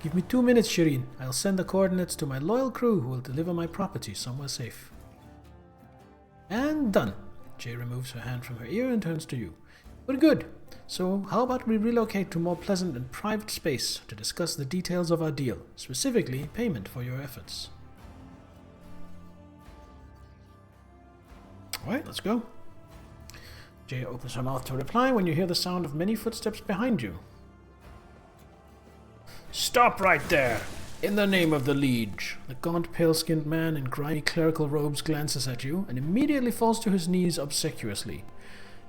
Give me 2 minutes, Shireen. I'll send the coordinates to my loyal crew who will deliver my property somewhere safe. And done. Jay removes her hand from her ear and turns to you. We're good. So how about we relocate to more pleasant and private space to discuss the details of our deal, specifically payment for your efforts. Alright, let's go. Jay opens her mouth to reply when you hear the sound of many footsteps behind you. Stop right there! In the name of the Liege! The gaunt, pale-skinned man in grimy clerical robes glances at you and immediately falls to his knees obsequiously.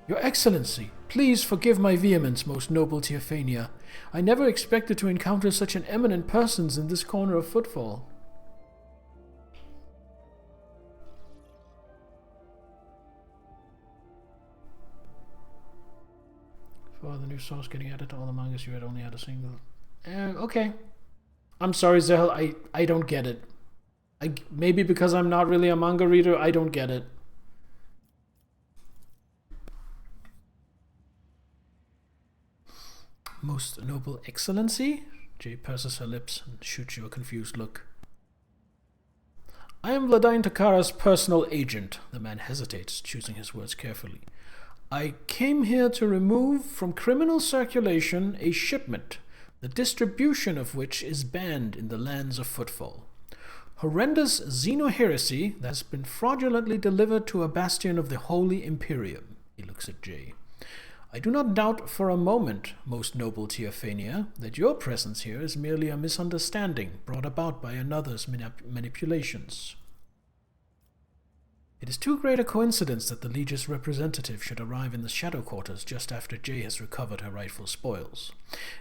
Your Excellency, please forgive my vehemence, most noble Teophania. I never expected to encounter such an eminent person in this corner of Footfall. For the new source getting added to all the mangas, you had only had a single... okay. I'm sorry, Zell, I don't get it. Maybe because I'm not really a manga reader, I don't get it. Most noble Excellency? Jay purses her lips and shoots you a confused look. I am Vladine Takara's personal agent. The man hesitates, choosing his words carefully. I came here to remove from criminal circulation a shipment, the distribution of which is banned in the lands of Footfall. Horrendous xeno-heresy that has been fraudulently delivered to a bastion of the Holy Imperium. He looks at Jay. I do not doubt for a moment, most noble Teophania, that your presence here is merely a misunderstanding brought about by another's manipulations. It is too great a coincidence that the Liege's representative should arrive in the Shadow Quarters just after Jay has recovered her rightful spoils.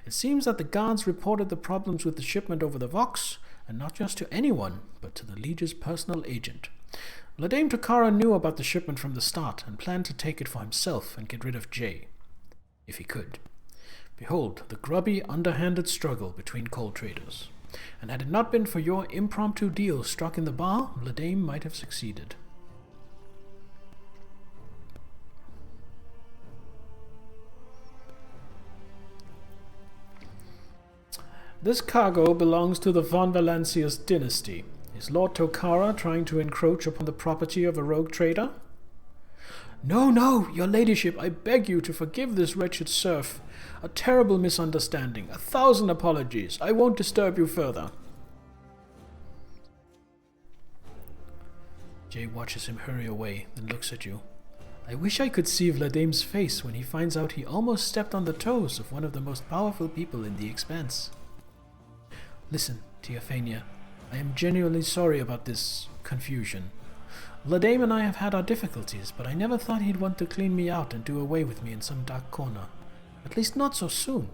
It seems that the guards reported the problems with the shipment over the Vox, and not just to anyone, but to the Liege's personal agent. Vladime Takara knew about the shipment from the start and planned to take it for himself and get rid of Jay. If he could. Behold, the grubby, underhanded struggle between coal traders. And had it not been for your impromptu deal struck in the bar, Vladime might have succeeded. This cargo belongs to the Von Valancius dynasty. Is Lord Tokara trying to encroach upon the property of a rogue trader? No, no, your ladyship, I beg you to forgive this wretched serf. A terrible misunderstanding. 1,000 apologies. I won't disturb you further. Jay watches him hurry away, then looks at you. I wish I could see Vladime's face when he finds out he almost stepped on the toes of one of the most powerful people in the Expanse. Listen, Teophania, I am genuinely sorry about this confusion. Vladime and I have had our difficulties, but I never thought he'd want to clean me out and do away with me in some dark corner. At least not so soon.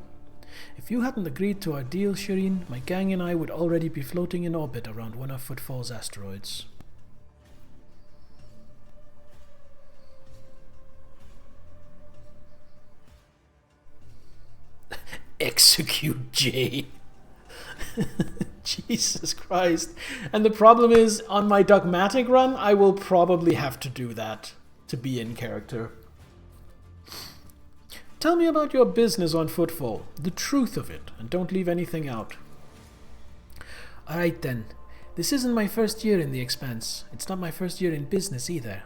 If you hadn't agreed to our deal, Shireen, my gang and I would already be floating in orbit around one of Footfall's asteroids. Execute Jay. Jesus Christ. And the problem is, on my dogmatic run, I will probably have to do that to be in character. Tell me about your business on Footfall, the truth of it, and don't leave anything out. Alright then. This isn't my first year in the Expanse. It's not my first year in business either.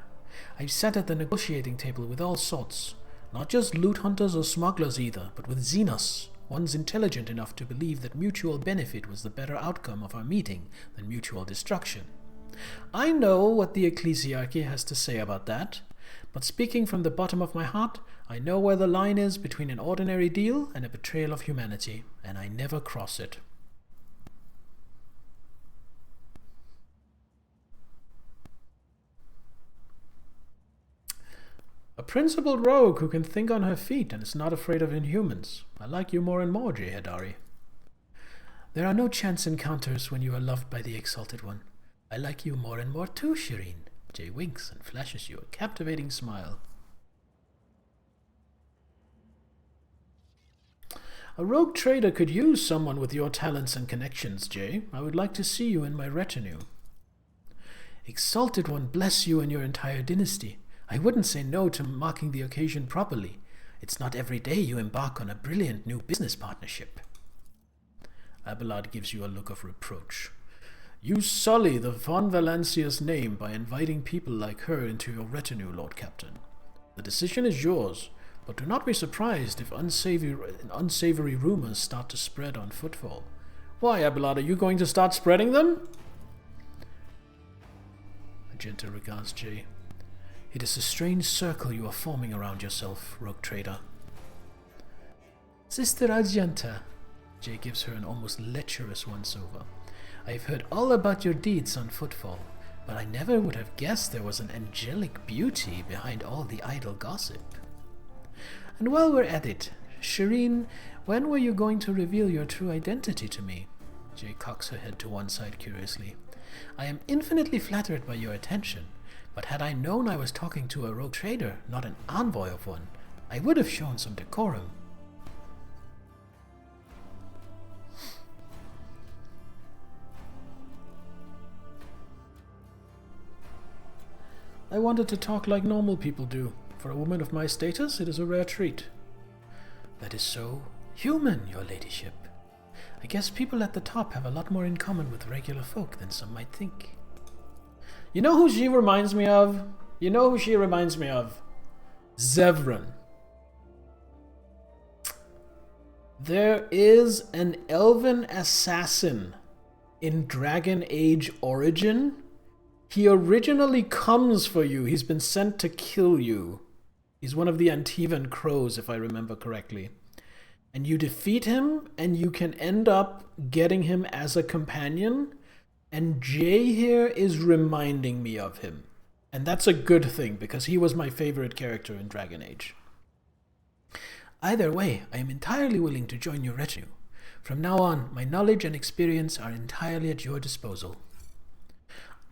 I've sat at the negotiating table with all sorts. Not just loot hunters or smugglers either, but with Xenos. One's intelligent enough to believe that mutual benefit was the better outcome of our meeting than mutual destruction. I know what the Ecclesiarchy has to say about that, but speaking from the bottom of my heart, I know where the line is between an ordinary deal and a betrayal of humanity, and I never cross it. A principled rogue who can think on her feet and is not afraid of inhumans. I like you more and more, Jehadari. There are no chance encounters when you are loved by the Exalted One. I like you more and more too, Shireen. Jay winks and flashes you a captivating smile. A rogue trader could use someone with your talents and connections, Jay. I would like to see you in my retinue. Exalted One bless you and your entire dynasty. I wouldn't say no to marking the occasion properly. It's not every day you embark on a brilliant new business partnership. Abelard gives you a look of reproach. You sully the Von Valancia's name by inviting people like her into your retinue, Lord Captain. The decision is yours, but do not be surprised if unsavory rumors start to spread on Footfall. Why, Abelard, are you going to start spreading them? Magenta regards Jay. It is a strange circle you are forming around yourself, rogue trader. Sister Argenta, Jay gives her an almost lecherous once-over. I've heard all about your deeds on Footfall, but I never would have guessed there was an angelic beauty behind all the idle gossip. And while we're at it, Shireen, when were you going to reveal your true identity to me? Jay cocks her head to one side curiously. I am infinitely flattered by your attention, but had I known I was talking to a rogue trader, not an envoy of one, I would have shown some decorum. I wanted to talk like normal people do. For a woman of my status, it is a rare treat. That is so human, your ladyship. I guess people at the top have a lot more in common with regular folk than some might think. You know who she reminds me of? You know who she reminds me of? Zevran. There is an elven assassin in Dragon Age Origin. He originally comes for you. He's been sent to kill you. He's one of the Antivan crows, if I remember correctly. And you defeat him, and you can end up getting him as a companion. And Jay here is reminding me of him. And that's a good thing, because he was my favorite character in Dragon Age. Either way, I am entirely willing to join your retinue. From now on, my knowledge and experience are entirely at your disposal.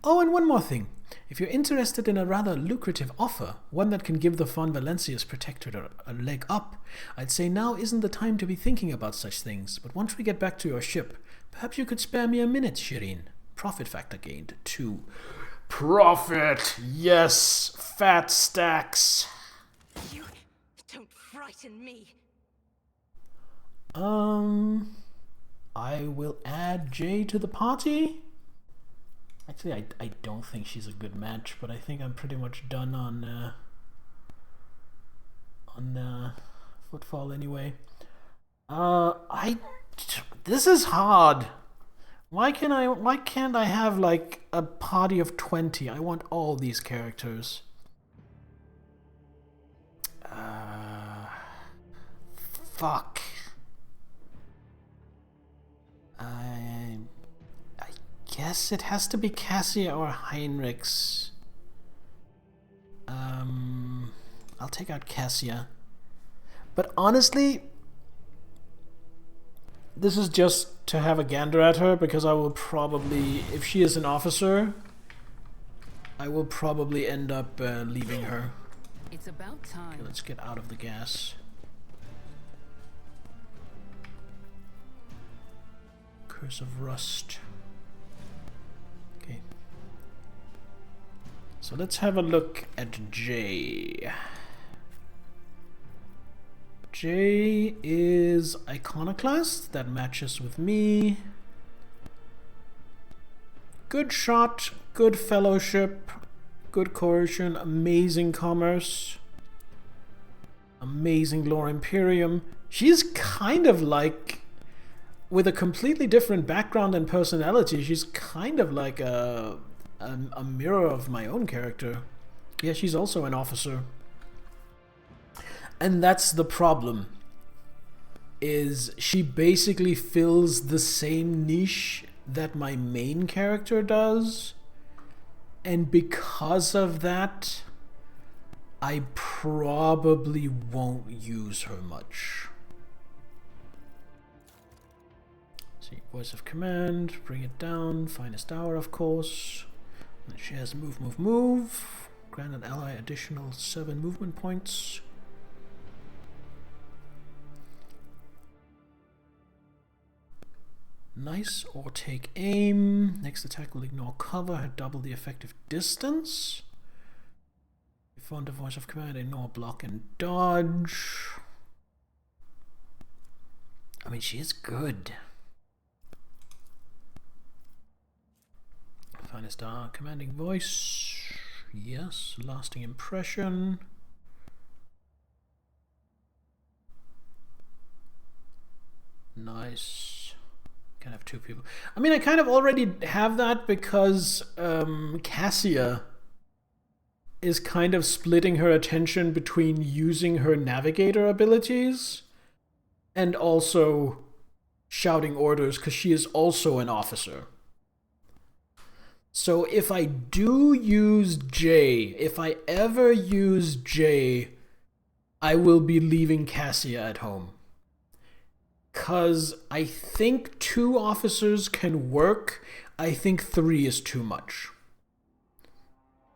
Oh, and one more thing. If you're interested in a rather lucrative offer, one that can give the Von Valencia's protectorate a leg up, I'd say now isn't the time to be thinking about such things, but once we get back to your ship, perhaps you could spare me a minute, Shireen. Profit factor gained 2. Profit! Yes! Fat stacks! You don't frighten me. I will add Jay to the party. Actually, I don't think she's a good match, but I think I'm pretty much done on Footfall anyway. This is hard. Why can't I have like a party of 20? I want all these characters. Fuck. I guess it has to be Cassia or Heinrichs. I'll take out Cassia. But honestly, this is just to have a gander at her, because I will probably, if she is an officer, I will probably end up leaving her. It's about time. Okay, let's get out of the gas. Curse of Rust. Okay. So let's have a look at J. J is Iconoclast. That matches with me. Good shot, good fellowship, good coercion, amazing commerce, amazing lore Imperium. She's kind of like, with a completely different background and personality, she's kind of like a mirror of my own character. Yeah, she's also an officer. And that's the problem, is she basically fills the same niche that my main character does, and because of that, I probably won't use her much. See, voice of command, bring it down, finest hour, of course. And she has move, move, move. Grant an ally additional 7 movement points. Nice. Or take aim. Next attack will ignore cover, double the effective distance. If under voice of command, ignore block and dodge. I mean, she is good. Finest star, commanding voice. Yes. Lasting impression. Nice. Can have 2 people. I mean, I kind of already have that because Cassia is kind of splitting her attention between using her navigator abilities and also shouting orders, because she is also an officer. So if I do use J, if I ever use J, I will be leaving Cassia at home. Because I think 2 officers can work. I think 3 is too much.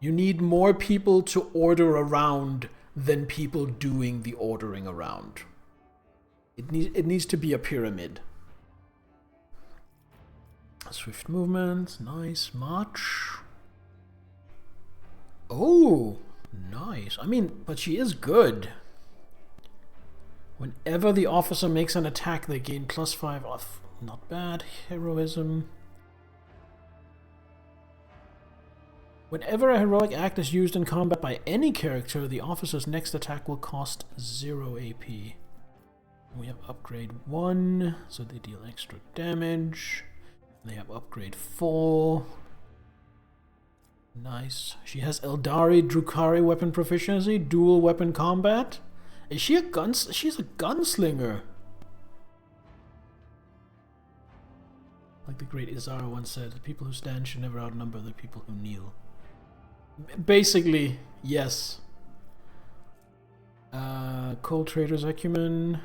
You need more people to order around than people doing the ordering around. It needs to be a pyramid. Swift movement, nice. March. Oh, nice. I mean, but she is good. Whenever the officer makes an attack, they gain +5 off. Not bad. Heroism. Whenever a heroic act is used in combat by any character, the officer's next attack will cost 0 AP. We have upgrade 1, so they deal extra damage. They have upgrade 4. Nice. She has Eldari Drukhari weapon proficiency, dual weapon combat. Is she a she's a gunslinger. Like the great Izara once said, the people who stand should never outnumber the people who kneel. Basically, yes. Cold Trader's Acumen.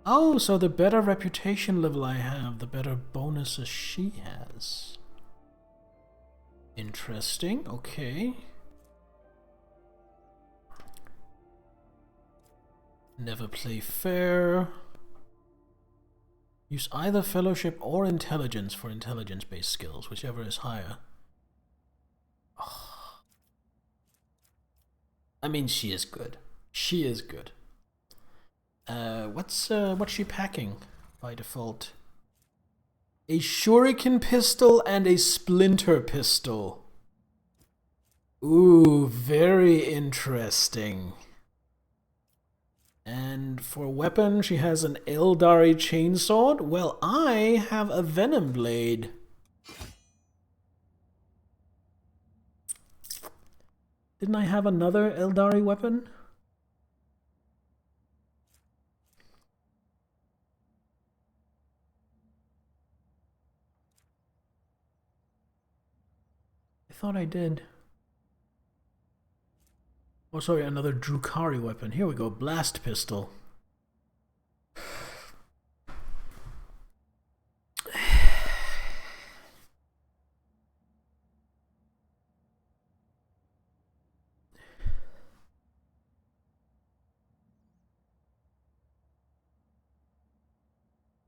Oh, so the better reputation level I have, the better bonuses she has. Interesting, okay. Never play fair. Use either fellowship or intelligence for intelligence-based skills, whichever is higher. Oh. I mean, she is good. She is good. What's she packing by default? A shuriken pistol and a splinter pistol. Ooh, very interesting. And for weapon, she has an Eldari chainsword. Well, I have a venom blade. Didn't I have another Eldari weapon? I thought I did. Oh, sorry, another Drukhari weapon. Here we go, blast pistol.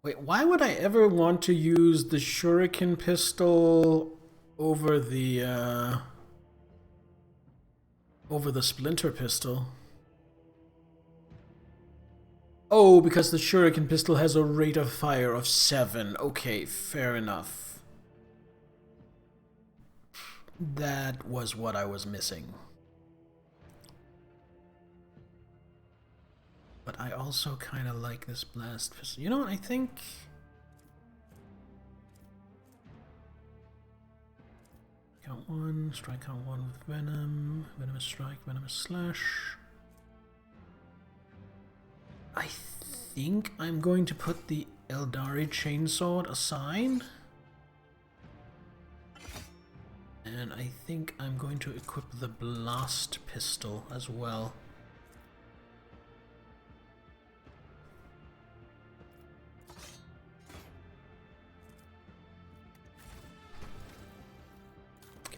Wait, why would I ever want to use the shuriken pistol over the splinter pistol? Oh, because the shuriken pistol has a rate of fire of 7. Okay, fair enough. That was what I was missing. But I also kind of like this blast pistol. You know what, I think... Count 1, strike count 1 with Venom, Venomous Strike, Venomous Slash. I think I'm going to put the Eldari Chainsword aside. And I think I'm going to equip the Blast Pistol as well.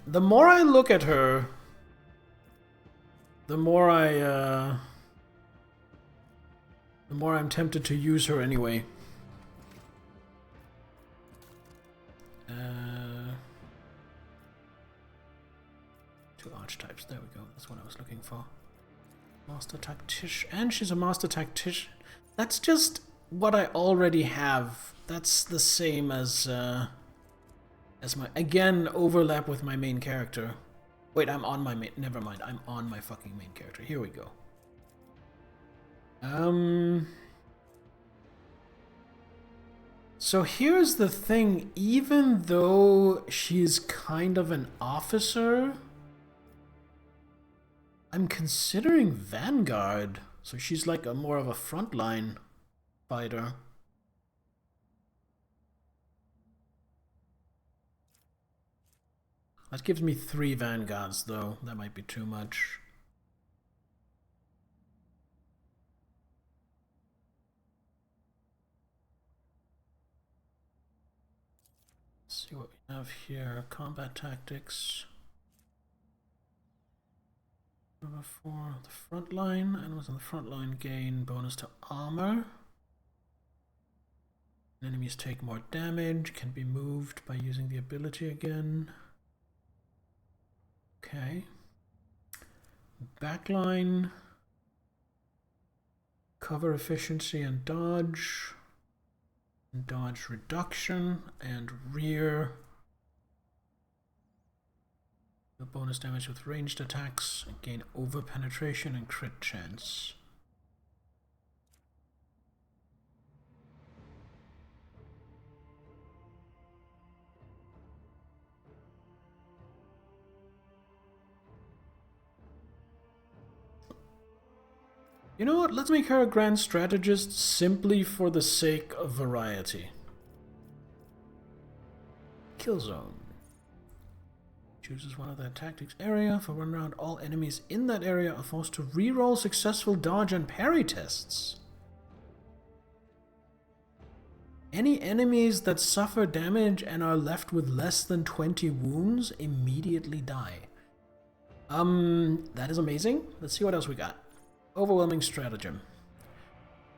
The more I look at her, the more I'm tempted to use her anyway. Two archetypes, there we go, that's what I was looking for. Master Tactician, and she's a Master Tactician. That's just what I already have. That's the same as my, again, overlap with my main character. Wait, I'm on my main, never mind, I'm on my fucking main character. Here we go. So here's the thing, even though she's kind of an officer, I'm considering Vanguard. So she's like a more of a frontline fighter. That gives me 3 Vanguards though, that might be too much. Let's see what we have here. Combat tactics. Number 4, the front line. Animals on the front line gain bonus to armor. Enemies take more damage, can be moved by using the ability again. Okay. Backline. Cover efficiency and dodge. Dodge reduction and rear. The bonus damage with ranged attacks, gain over penetration and crit chance. You know what, let's make her a grand strategist simply for the sake of variety. Kill zone. Chooses one of their tactics area. For one round, all enemies in that area are forced to reroll successful dodge and parry tests. Any enemies that suffer damage and are left with less than 20 wounds immediately die. That is amazing. Let's see what else we got. Overwhelming Stratagem.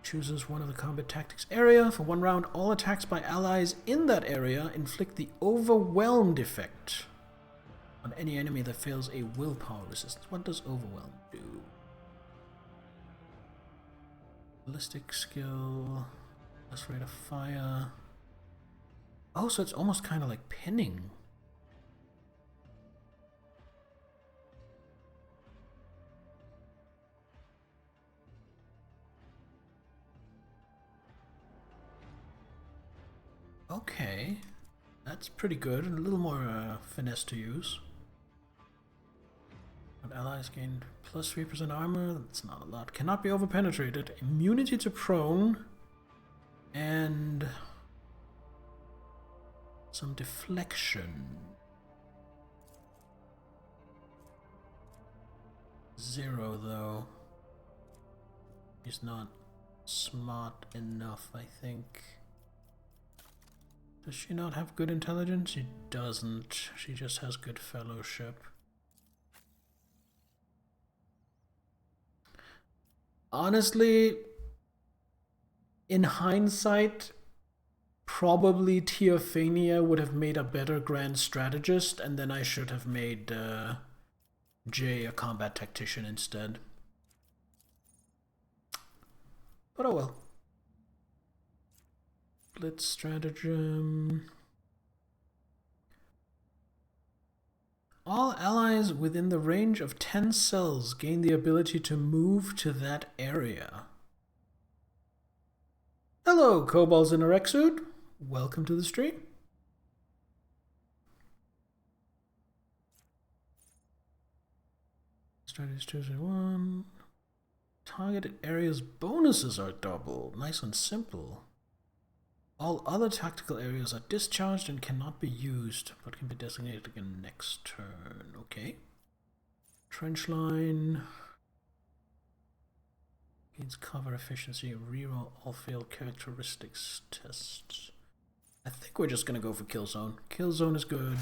Chooses one of the combat tactics area. For one round, all attacks by allies in that area inflict the Overwhelmed effect on any enemy that fails a willpower resistance. What does Overwhelm do? Ballistic skill, less rate of fire. Oh, so it's almost kind of like pinning. Okay, that's pretty good, and a little more finesse to use. But allies gain plus 3% armor, that's not a lot. Cannot be overpenetrated. Immunity to prone, and some deflection. 0 though. He's not smart enough, I think. Does she not have good intelligence? She doesn't. She just has good fellowship. Honestly, in hindsight, Probably Teophania would have made a better grand strategist, and then I should have made Jay a combat tactician instead. But oh well. Blitz stratagem. All allies within the range of 10 cells gain the ability to move to that area. Hello, Kobolds in a Rec suit. Welcome to the stream. Strategy 201. Targeted areas bonuses are doubled. Nice and simple. All other tactical areas are discharged and cannot be used, but can be designated again next turn. Okay. Trench line. Gains cover efficiency. Reroll all failed characteristics tests. I think we're just gonna go for kill zone. Kill zone is good.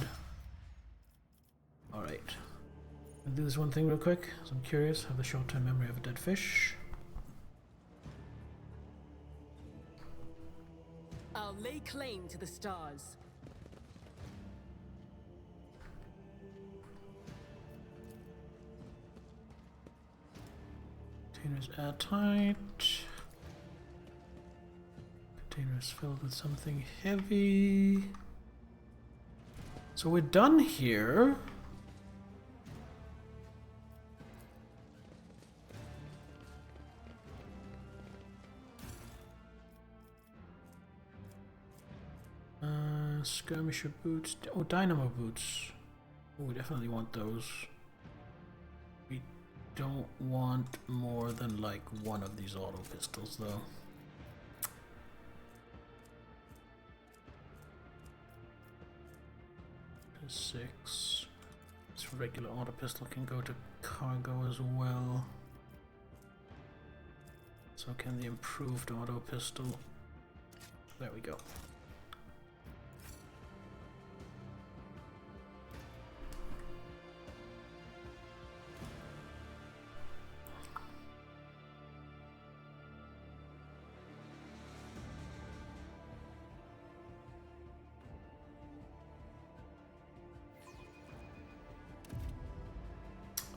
Alright. I'll do this one thing real quick, because I'm curious. Have the short-term memory of a dead fish. I'll lay claim to the stars. Container's airtight. Container is filled with something heavy. So we're done here. Skirmisher boots. Oh, dynamo boots. Oh, we definitely want those. We don't want more than like one of these auto pistols though. Six. This regular auto pistol can go to cargo as well. So can the improved auto pistol. There we go.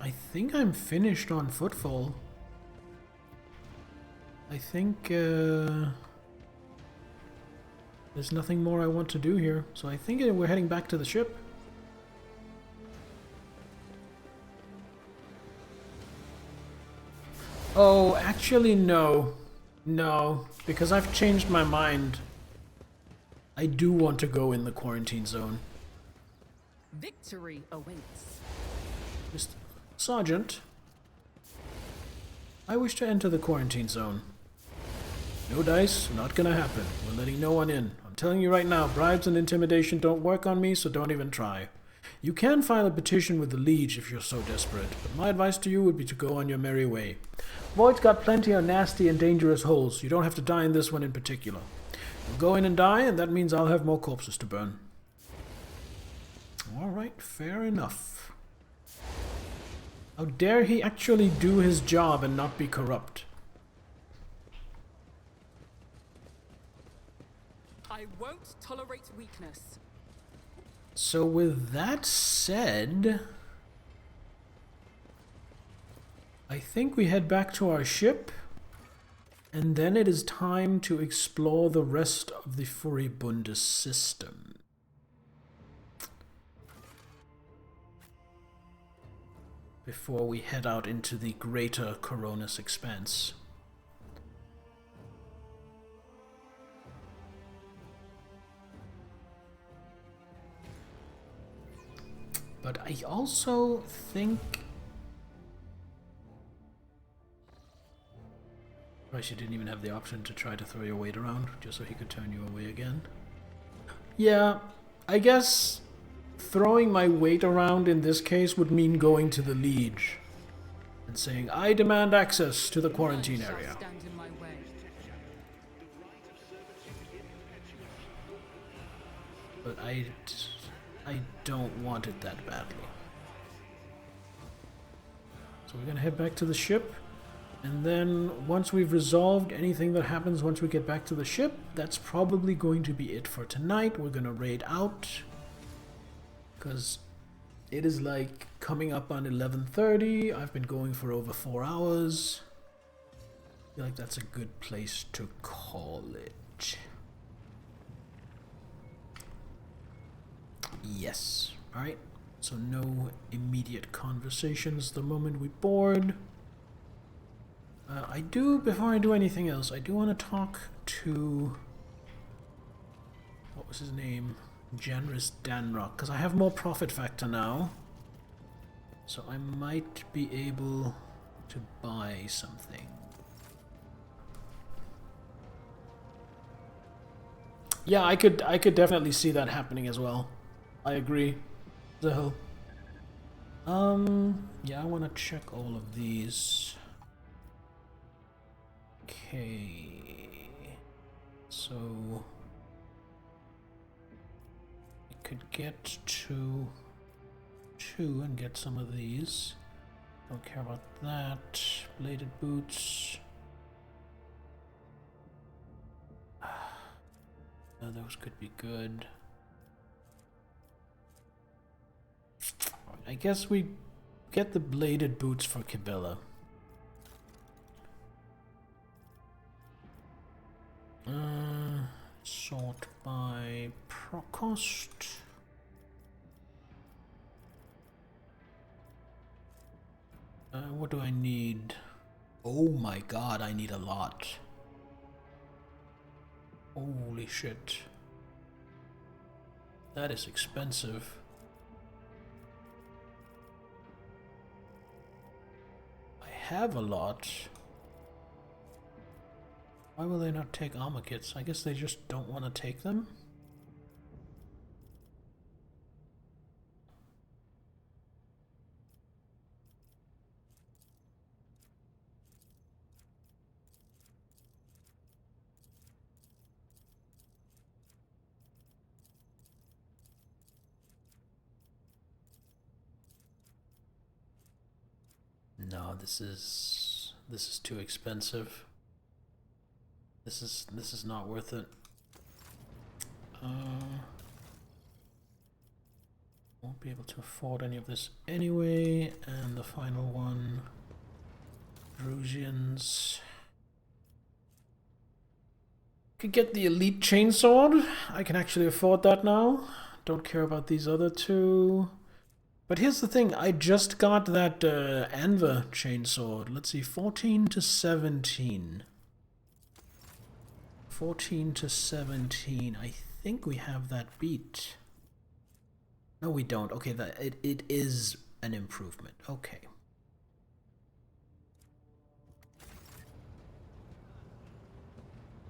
I think I'm finished on Footfall. I think there's nothing more I want to do here, so I think we're heading back to the ship. Oh, actually no. No, because I've changed my mind. I do want to go in the quarantine zone. Victory awaits. Mr. Sergeant, I wish to enter the quarantine zone. No dice, not gonna happen. We're letting no one in. I'm telling you right now, bribes and intimidation don't work on me, so don't even try. You can file a petition with the Liege if you're so desperate, but my advice to you would be to go on your merry way. Void's got plenty of nasty and dangerous holes. You don't have to die in this one in particular. You'll go in and die, and that means I'll have more corpses to burn. Alright, fair enough. How dare he actually do his job and not be corrupt? I won't tolerate weakness. So with that said, I think we head back to our ship, and then it is time to explore the rest of the Furibunda system. Before we head out into the greater Coronis expanse. But I also think... Right, you didn't even have the option to try to throw your weight around, just so he could turn you away again. Yeah, I guess throwing my weight around in this case would mean going to the Liege and saying, I demand access to the quarantine area. Stand in my way. But I don't want it that badly. So we're gonna head back to the ship. And then once we've resolved anything that happens once we get back to the ship, that's probably going to be it for tonight. We're gonna raid out because it is like coming up on 11:30. I've been going for over 4 hours. I feel like that's a good place to call it. Yes. Alright. So no immediate conversations the moment we board. Before I do anything else, I do want to talk to... What was his name? Generous Danrock, because I have more profit factor now. So I might be able to buy something. Yeah, I could definitely see that happening as well. I agree. So, yeah, I want to check all of these. Okay, so I could get to 2 and get some of these. Don't care about that. Bladed boots. Those could be good. I guess we get the bladed boots for Cabela. Sort by cost. What do I need? Oh my god, I need a lot. Holy shit. That is expensive. I have a lot. Why will they not take armor kits? I guess they just don't want to take them. No, this is too expensive. This is not worth it. Won't be able to afford any of this anyway. And the final one, Drusians. Could get the elite chainsword. I can actually afford that now. Don't care about these other two. But here's the thing, I just got that Anva chainsword. Let's see, 14 to 17. 14 to 17. I think we have that beat. No, we don't. Okay, it is an improvement. Okay.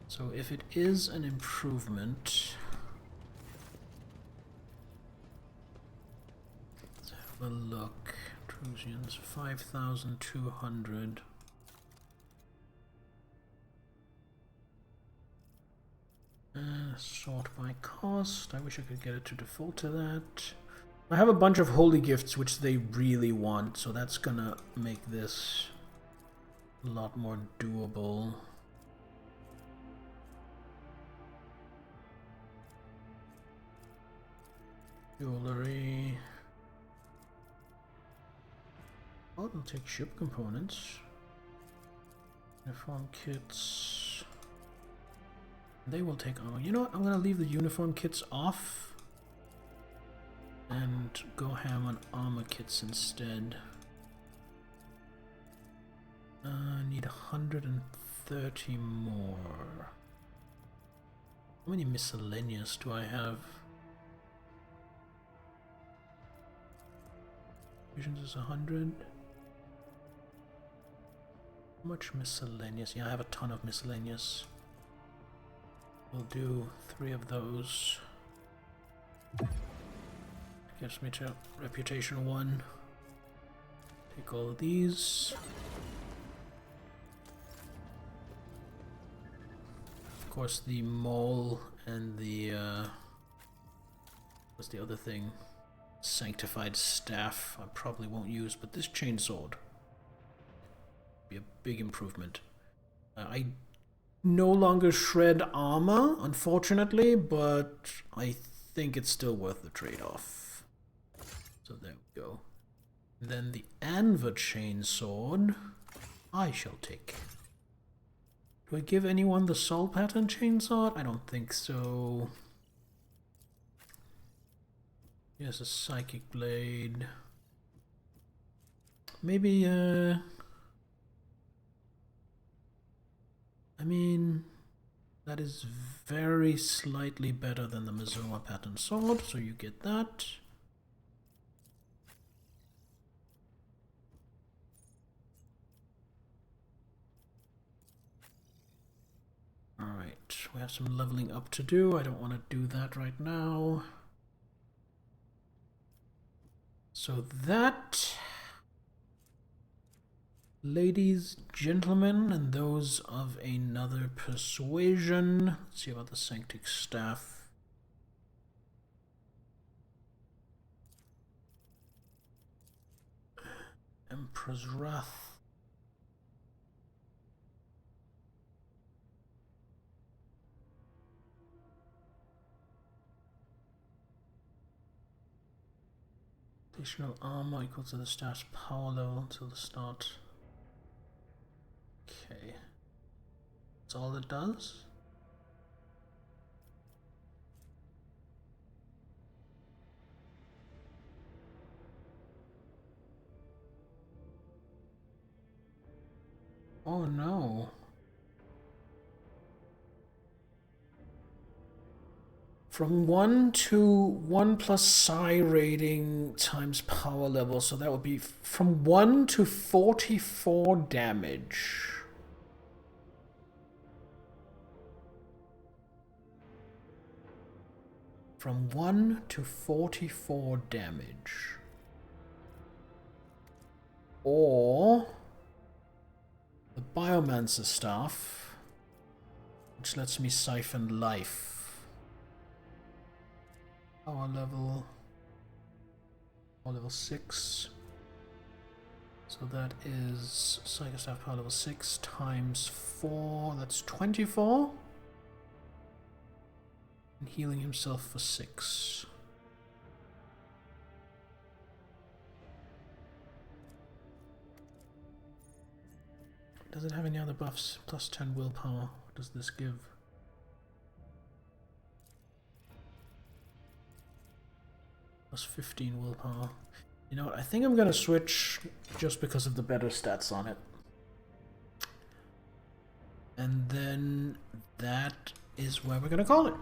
So if it is an improvement, let's have a look. Intrusions 5,200. Sort by cost. I wish I could get it to default to that. I have a bunch of holy gifts which they really want, so that's gonna make this a lot more doable. Jewelry. Oh, they'll take ship components. Uniform kits. They will take armor. You know what? I'm gonna leave the uniform kits off and go ham on armor kits instead. I need 130 more. How many miscellaneous do I have? Visions is 100. How much miscellaneous? Yeah, I have a ton of miscellaneous. We'll do 3 of those. Gives me to reputation 1. Take all of these. Of course, the mole and the what's the other thing? Sanctified staff. I probably won't use, but this chainsword. Be a big improvement. I no longer shred armor, unfortunately, but I think it's still worth the trade-off. So there we go. Then the Anvur chainsword, I shall take. Do I give anyone the Soul Pattern chainsword? I don't think so. Here's a Psychic Blade. Maybe, I mean, that is very slightly better than the Mizoa Pattern sword, so you get that. Alright, we have some leveling up to do. I don't want to do that right now. So that, ladies, gentlemen, and those of another persuasion. Let's see about the Sanctic Staff. Emperor's Wrath. Additional armor equal to the staff's power level until the start. Okay. That's all it does? Oh no. From 1 to 1 plus psi rating times power level, so that would be from 1 to 44 damage. From 1 to 44 damage. Or the Biomancer Staff, which lets me siphon life. Power level 6. So that is Psycho Staff power level 6 times 4, that's 24. And healing himself for 6. Does it have any other buffs? Plus 10 willpower. What does this give? Plus 15 willpower. You know what? I think I'm gonna switch just because of the better stats on it. And then that is where we're gonna call it.